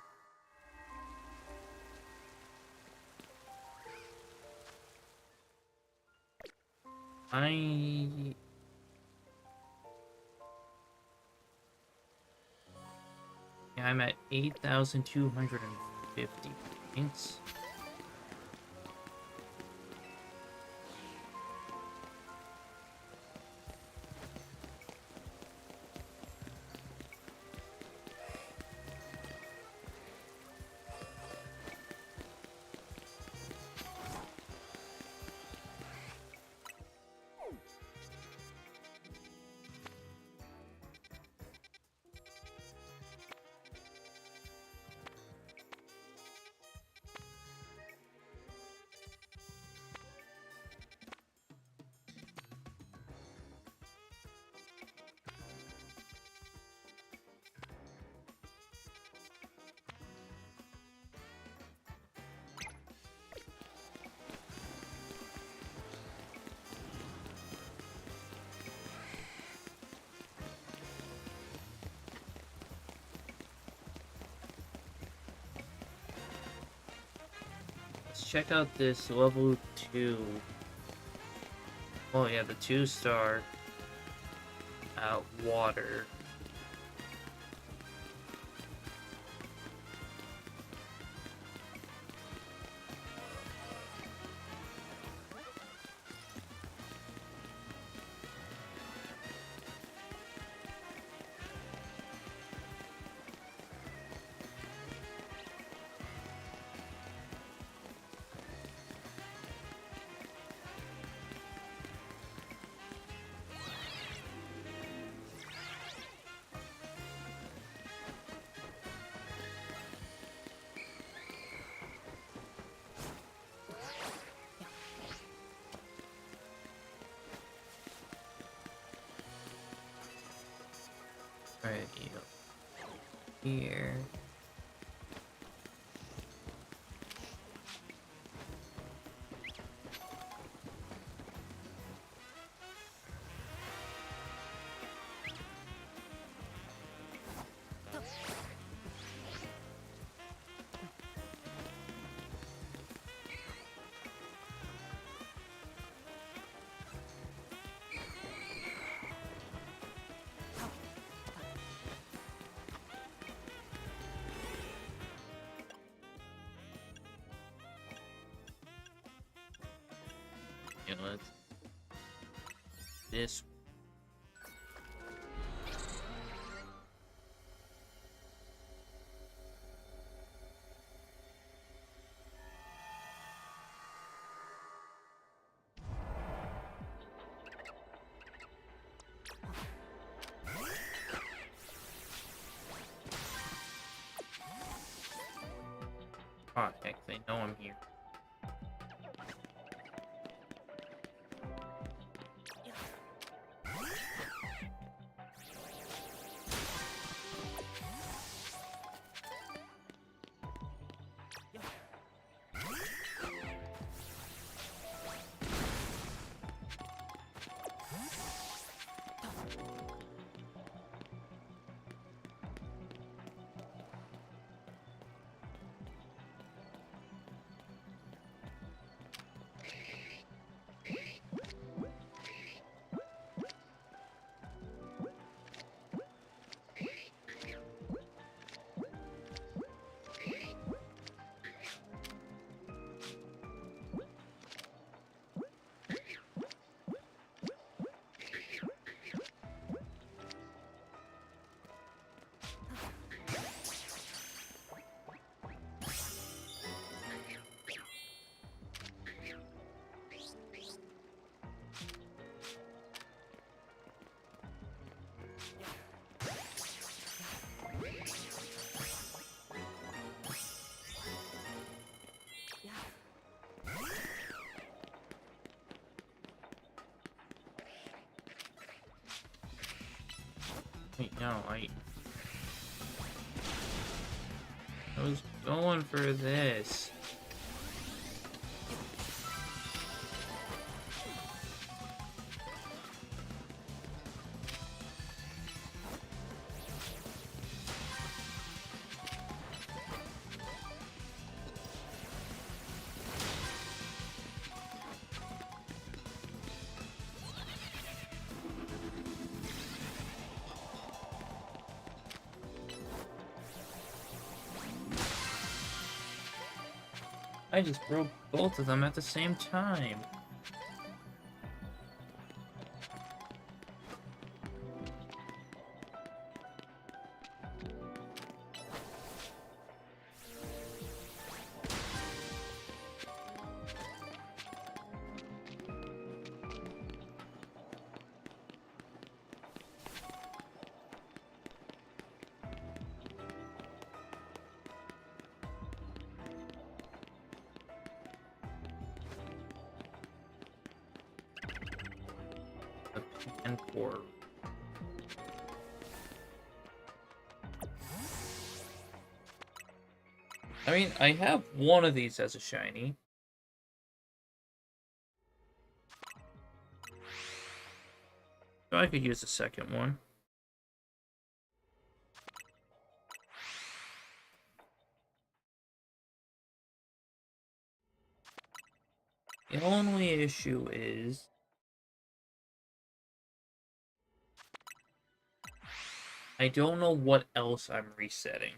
I'm at 8,250 points. Check out this level 2. Oh yeah, the 2-star water. Alrighty, here. You know, let's this. Oh, heck, they know I'm here. Wait, no, I was going for this. I just broke both of them at the same time. And 4. I mean, I have one of these as a shiny. So I could use the second one. The only issue is I don't know what else I'm resetting.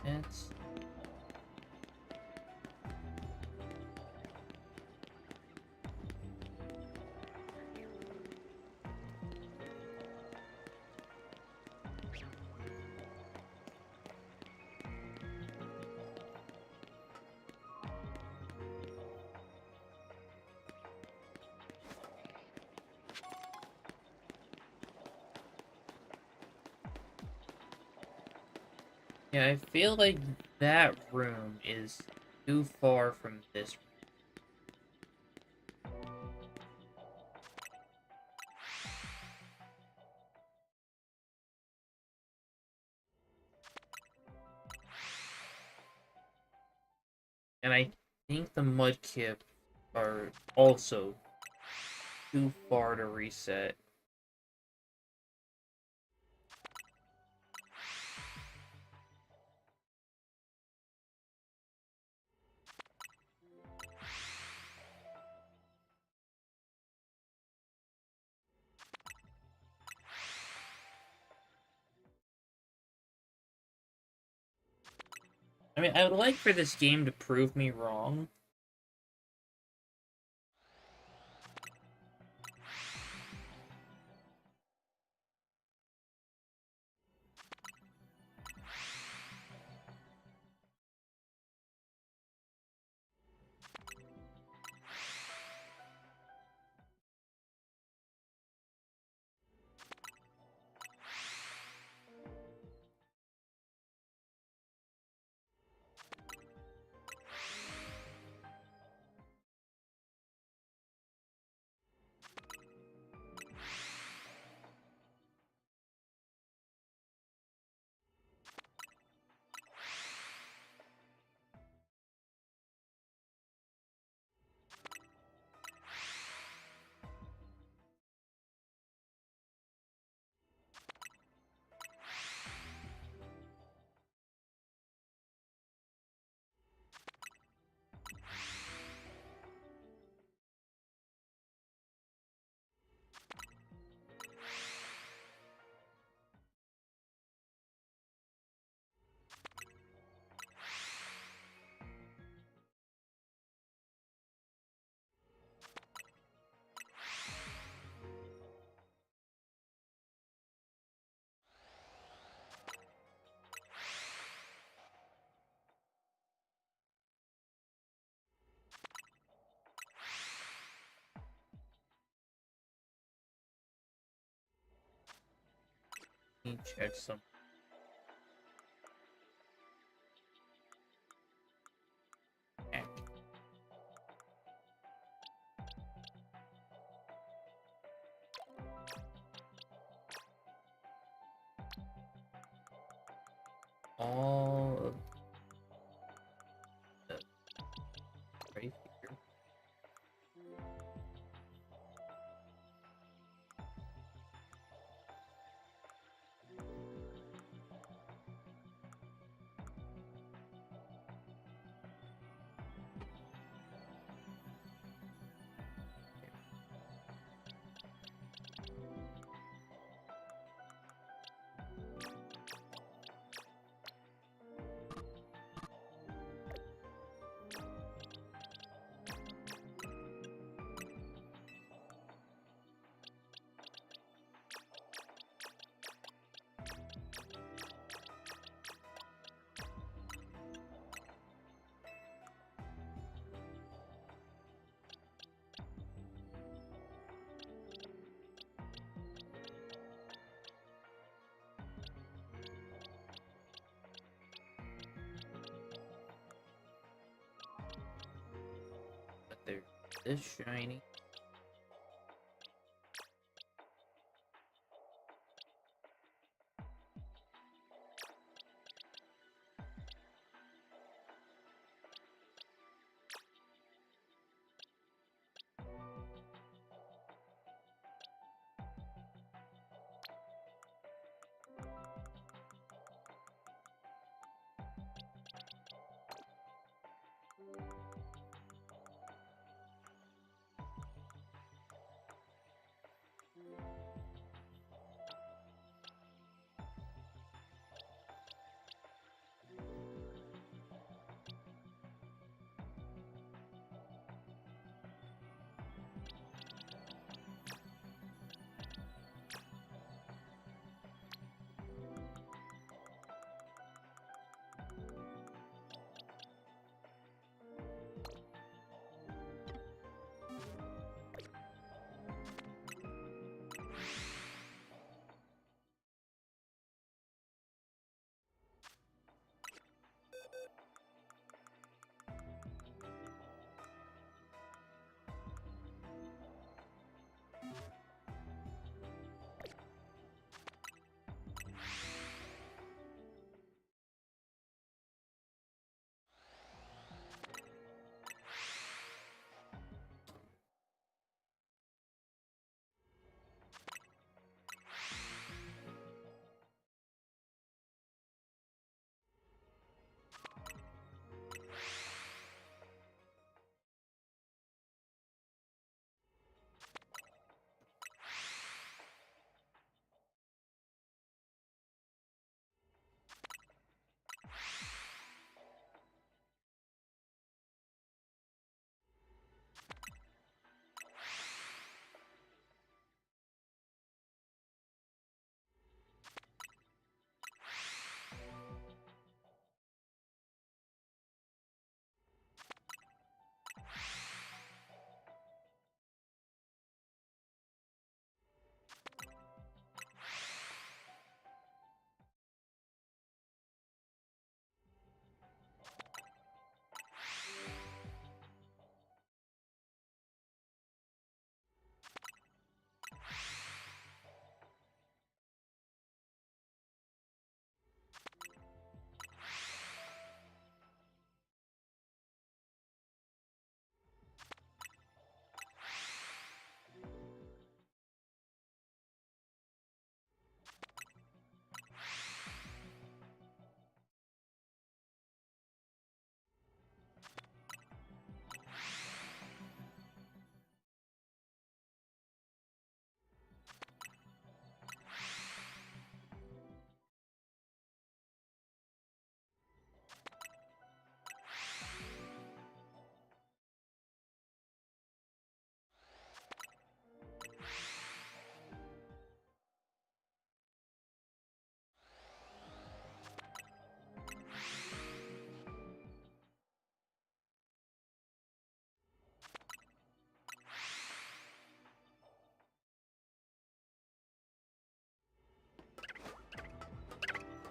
It's... Yeah, I feel like that room is too far from this room. And I think the mudkip are also too far to reset. I mean, I would like for this game to prove me wrong. Let me check some. All of the right here. But they're this shiny.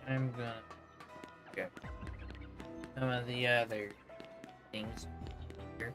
I'm gonna check some of the other things here.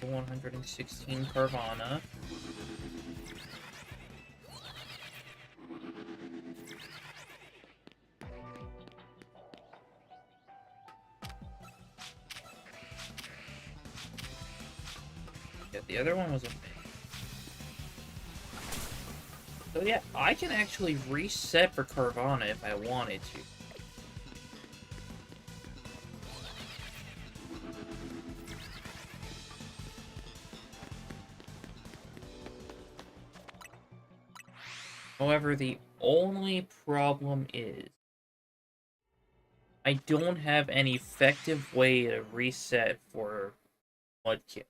Level 116 Carvana. Yeah, the other one was a thing. So yeah, I can actually reset for Carvana if I wanted to. However, the only problem is I don't have any effective way to reset for Mudkip.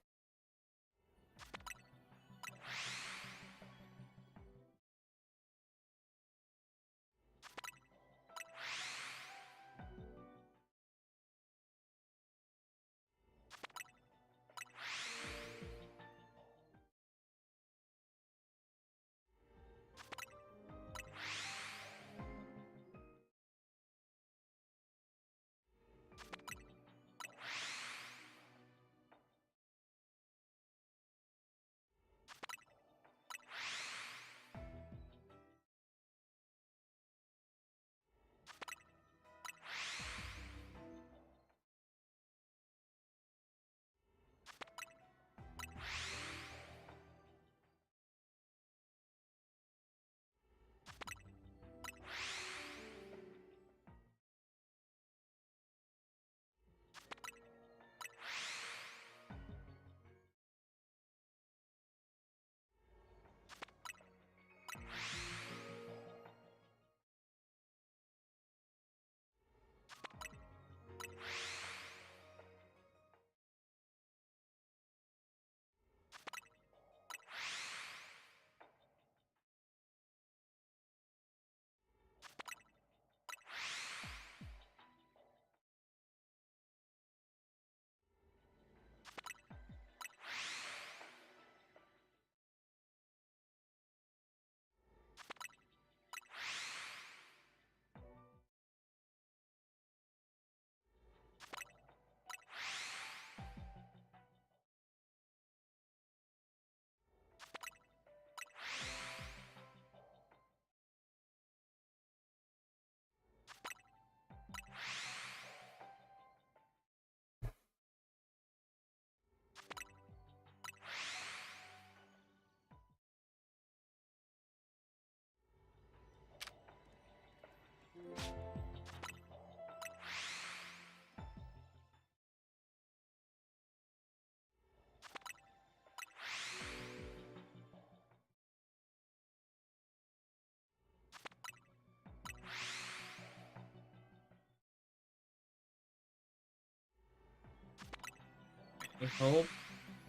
I hope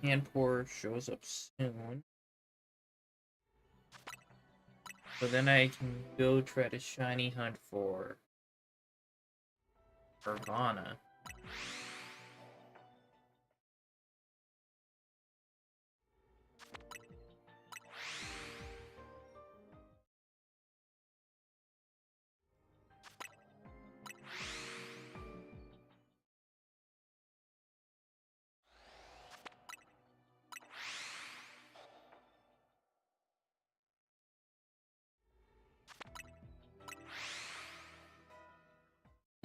Handpour shows up soon. So then I can go try to shiny hunt for Carvana.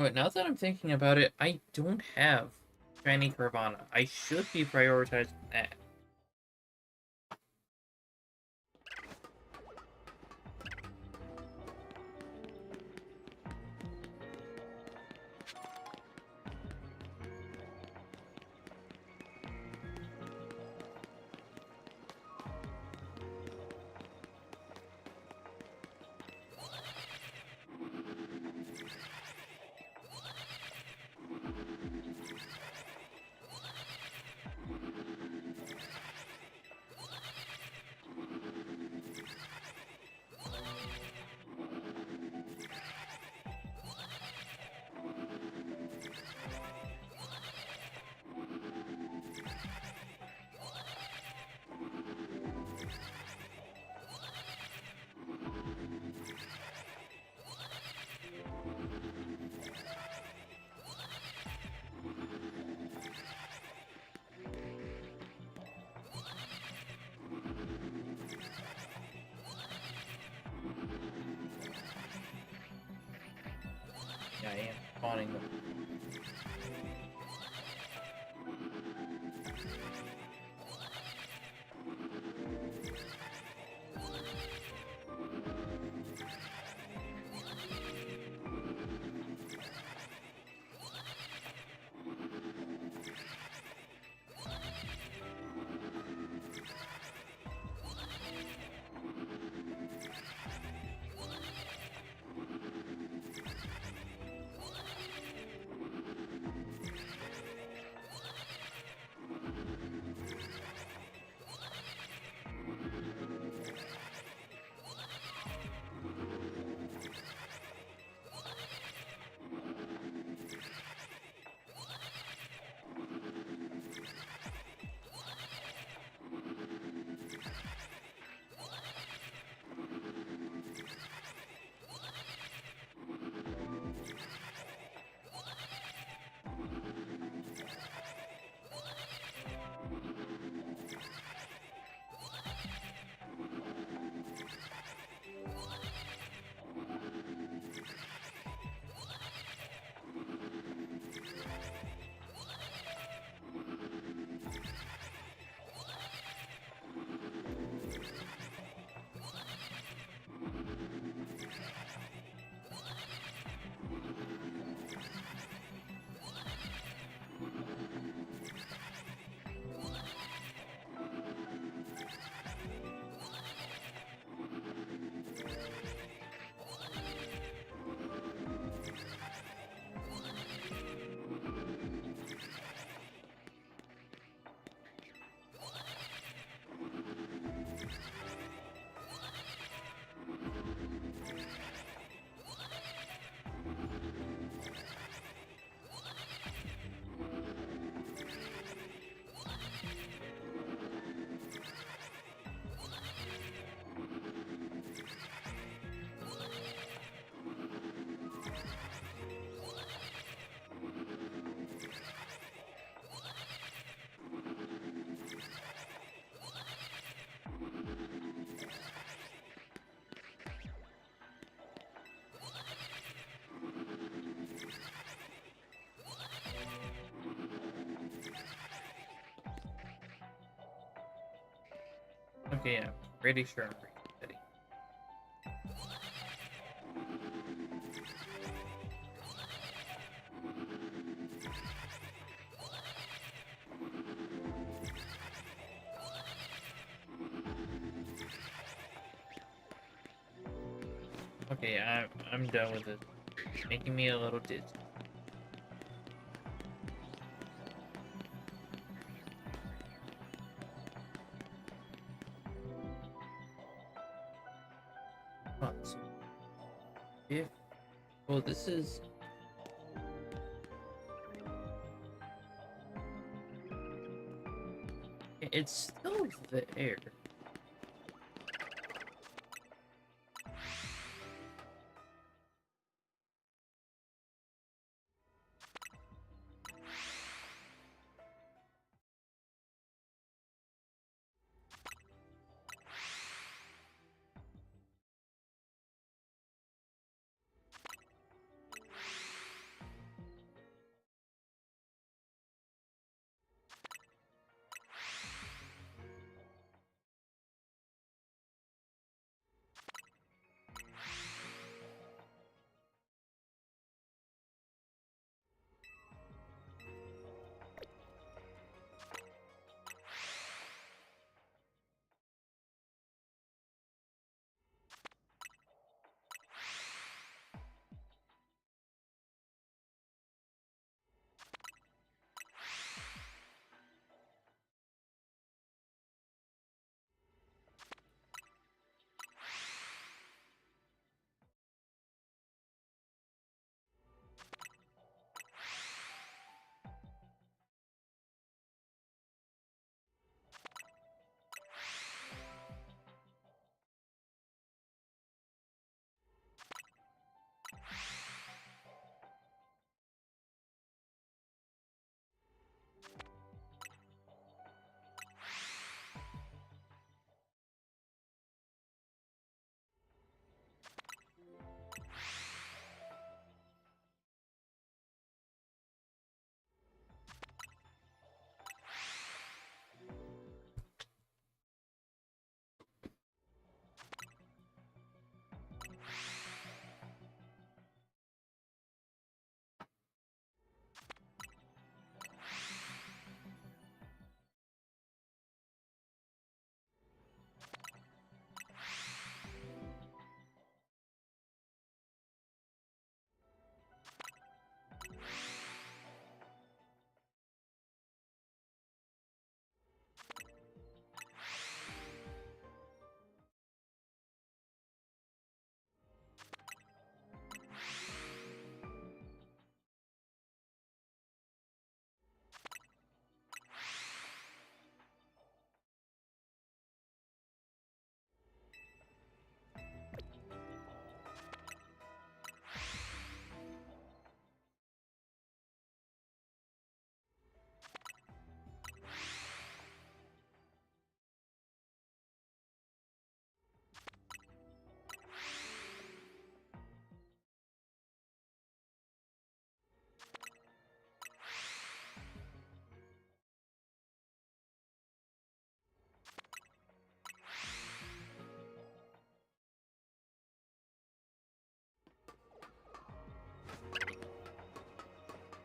Wait, now that I'm thinking about it, I don't have shiny Carvana. I should be prioritizing that. Yeah, I am spawning them. Okay, yeah, pretty sure I'm ready. Okay, I'm done with it. Making me a little dizzy. So if well, this is it's still there.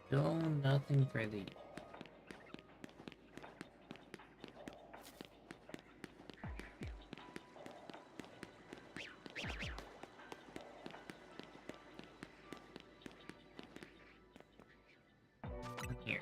Still nothing for these. Here.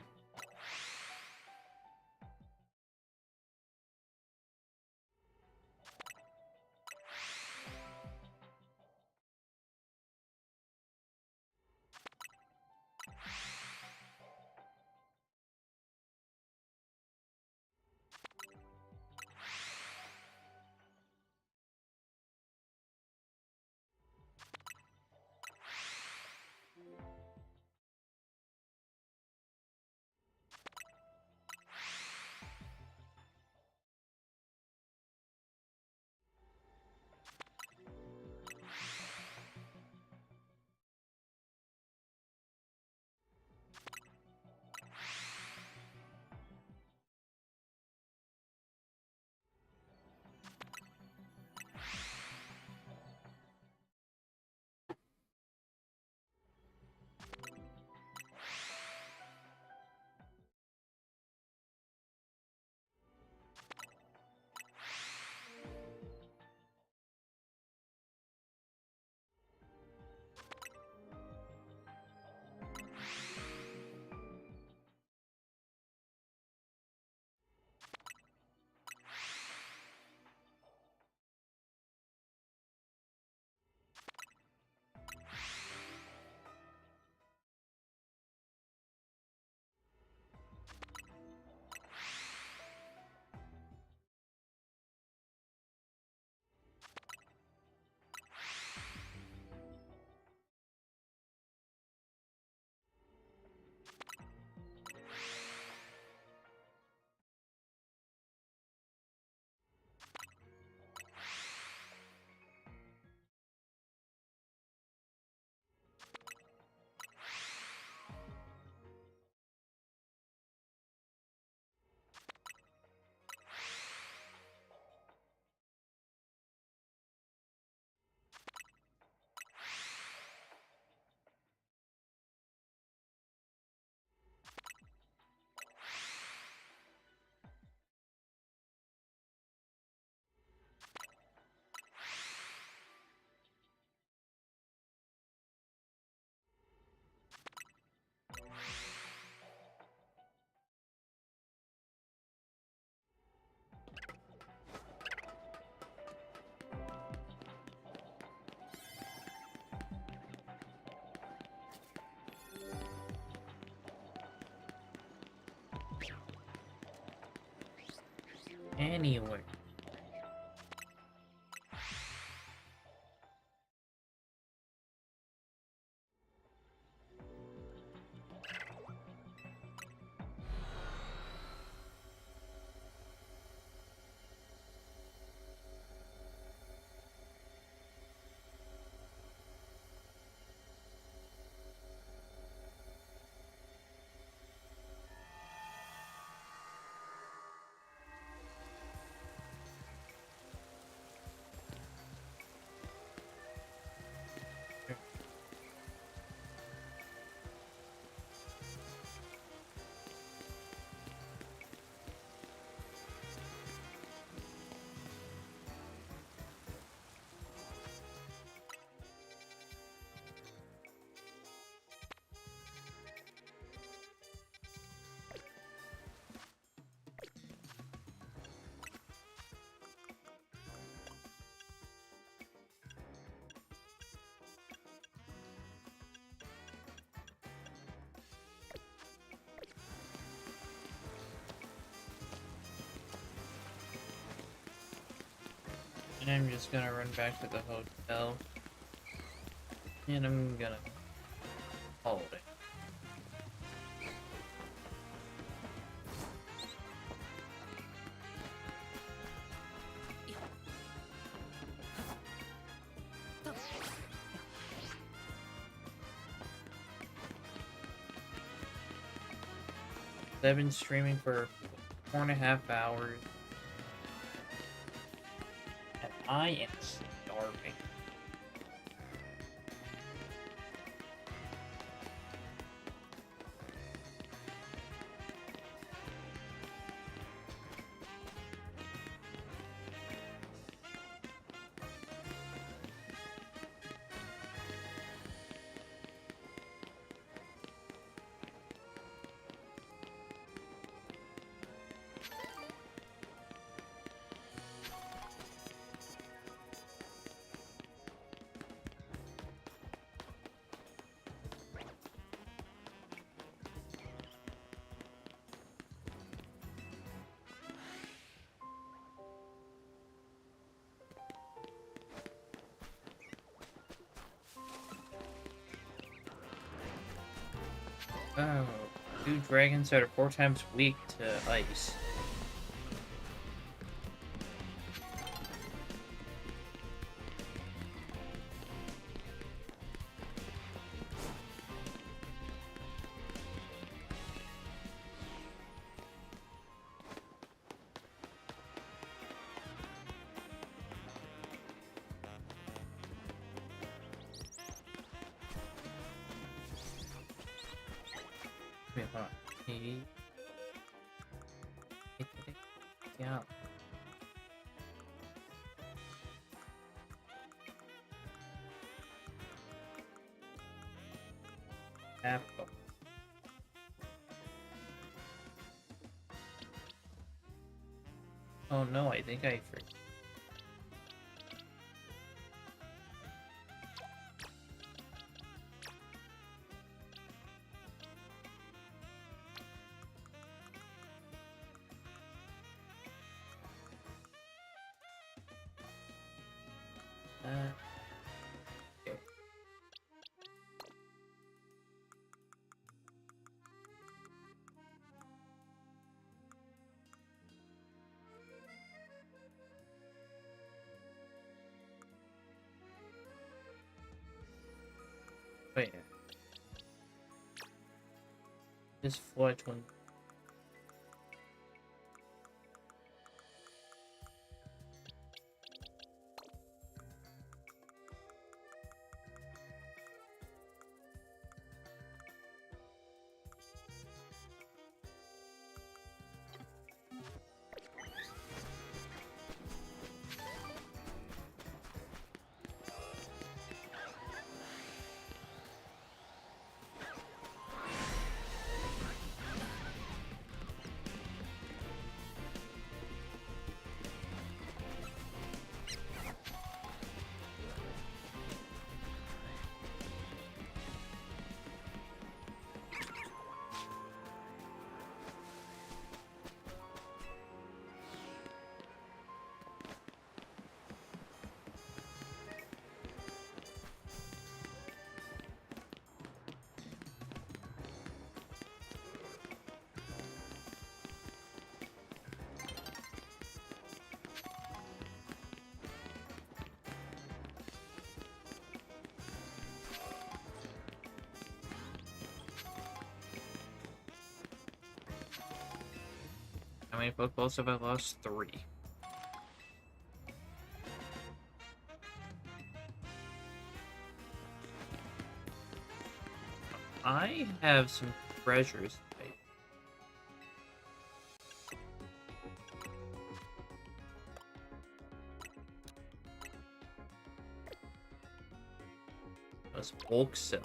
Anyway. And I'm just gonna run back to the hotel. And I'm gonna hold it. I've been streaming for 4.5 hours. And I am starving. Oh, 2 dragons that are 4 times weak to ice. Wait, hold on. Yeah. Apple. Oh no, I think I forgot. Okay. Wait. This flight one. How many Pokeballs have I lost? 3. I have some treasures. Let's bulk sell.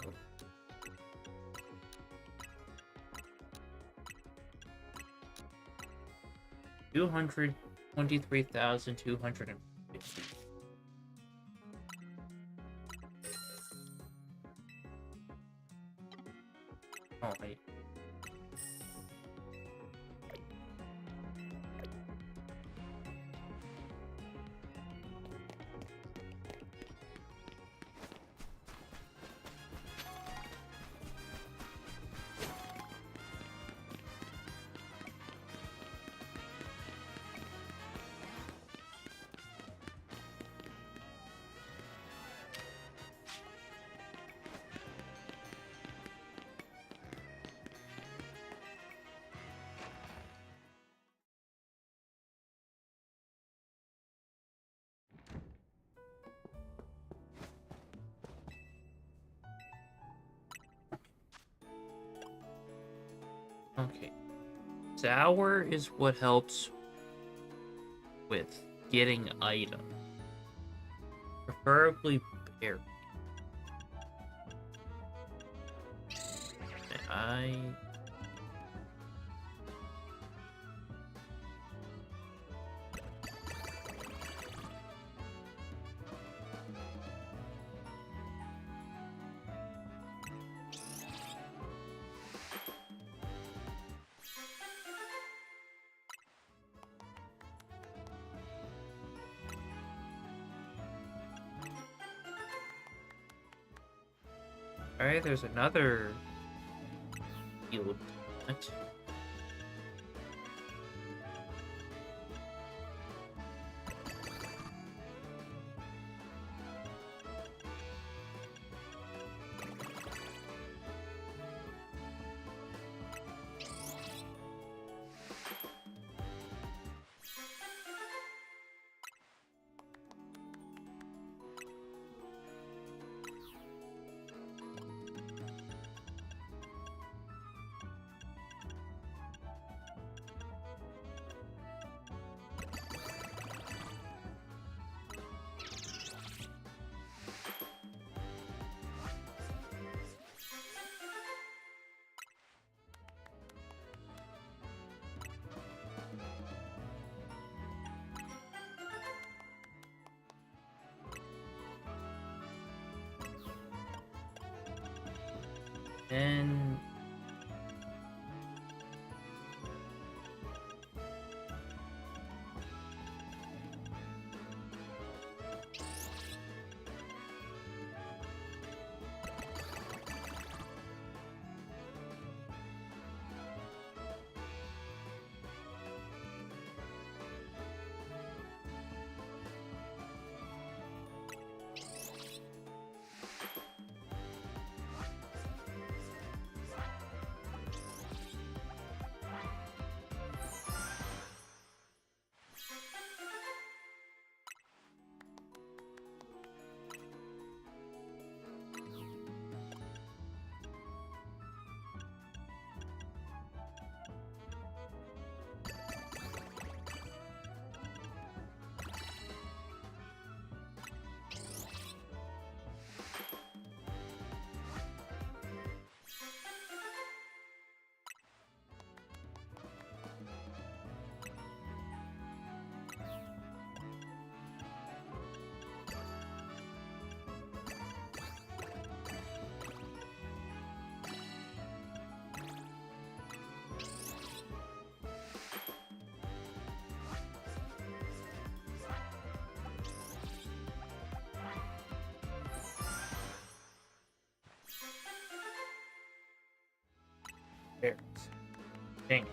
$223,250. Oh wait. Okay. Sour is what helps with getting items. Preferably berry. Alright, there's another steel donut. And berries. Dang it.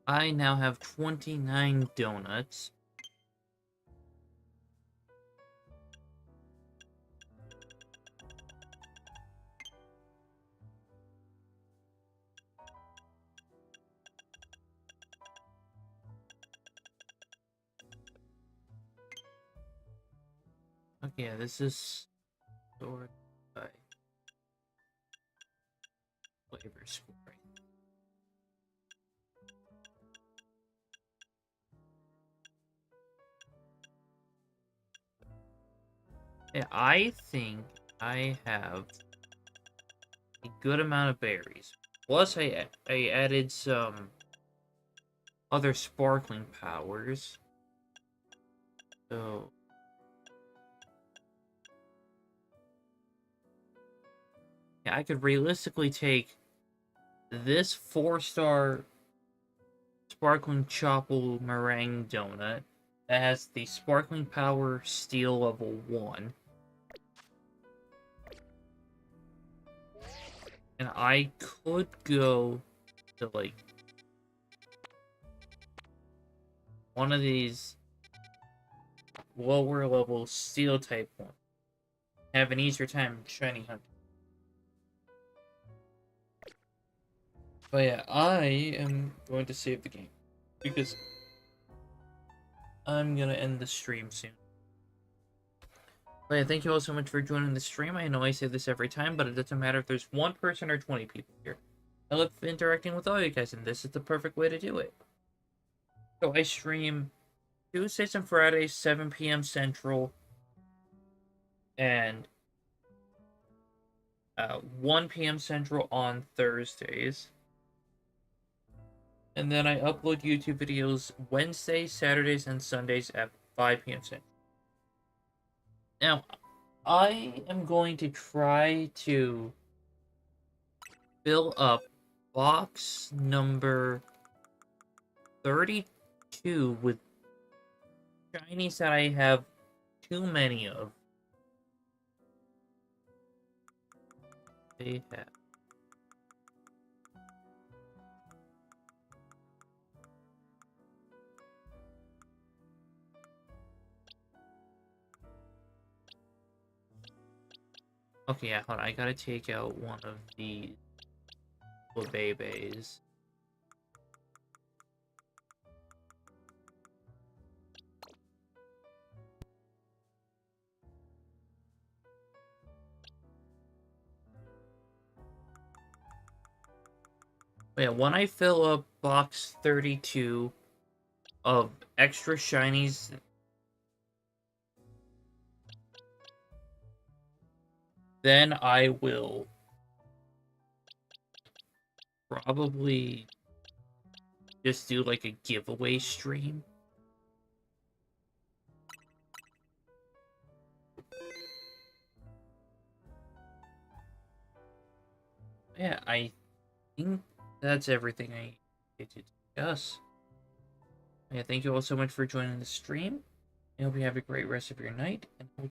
I now have 29 donuts. Okay, yeah, this is stored by flavor scoring. Yeah, I think I have a good amount of berries. Plus, I added some other sparkling powers. So yeah, I could realistically take this 4-star sparkling chocolate meringue donut that has the sparkling power steel level 1. And I could go to, like, one of these lower level steel type ones. Have an easier time shiny hunting. But yeah, I am going to save the game because I'm gonna end the stream soon. But yeah, thank you all so much for joining the stream. I know I say this every time, but it doesn't matter if there's one person or 20 people here. I love interacting with all you guys, and this is the perfect way to do it. So I stream Tuesdays and Fridays, 7 p.m. Central, and 1 p.m. Central on Thursdays. And then I upload YouTube videos Wednesdays, Saturdays, and Sundays at 5 p.m. Central. Now, I am going to try to fill up box number 32 with shinies that I have too many of. They have. Okay, yeah, hold on. I gotta take out one of these babies. But yeah, when I fill up box 32 of extra shinies, then I will probably just do like a giveaway stream. Yeah, I think that's everything I need to discuss. Yeah, thank you all so much for joining the stream. I hope you have a great rest of your night, and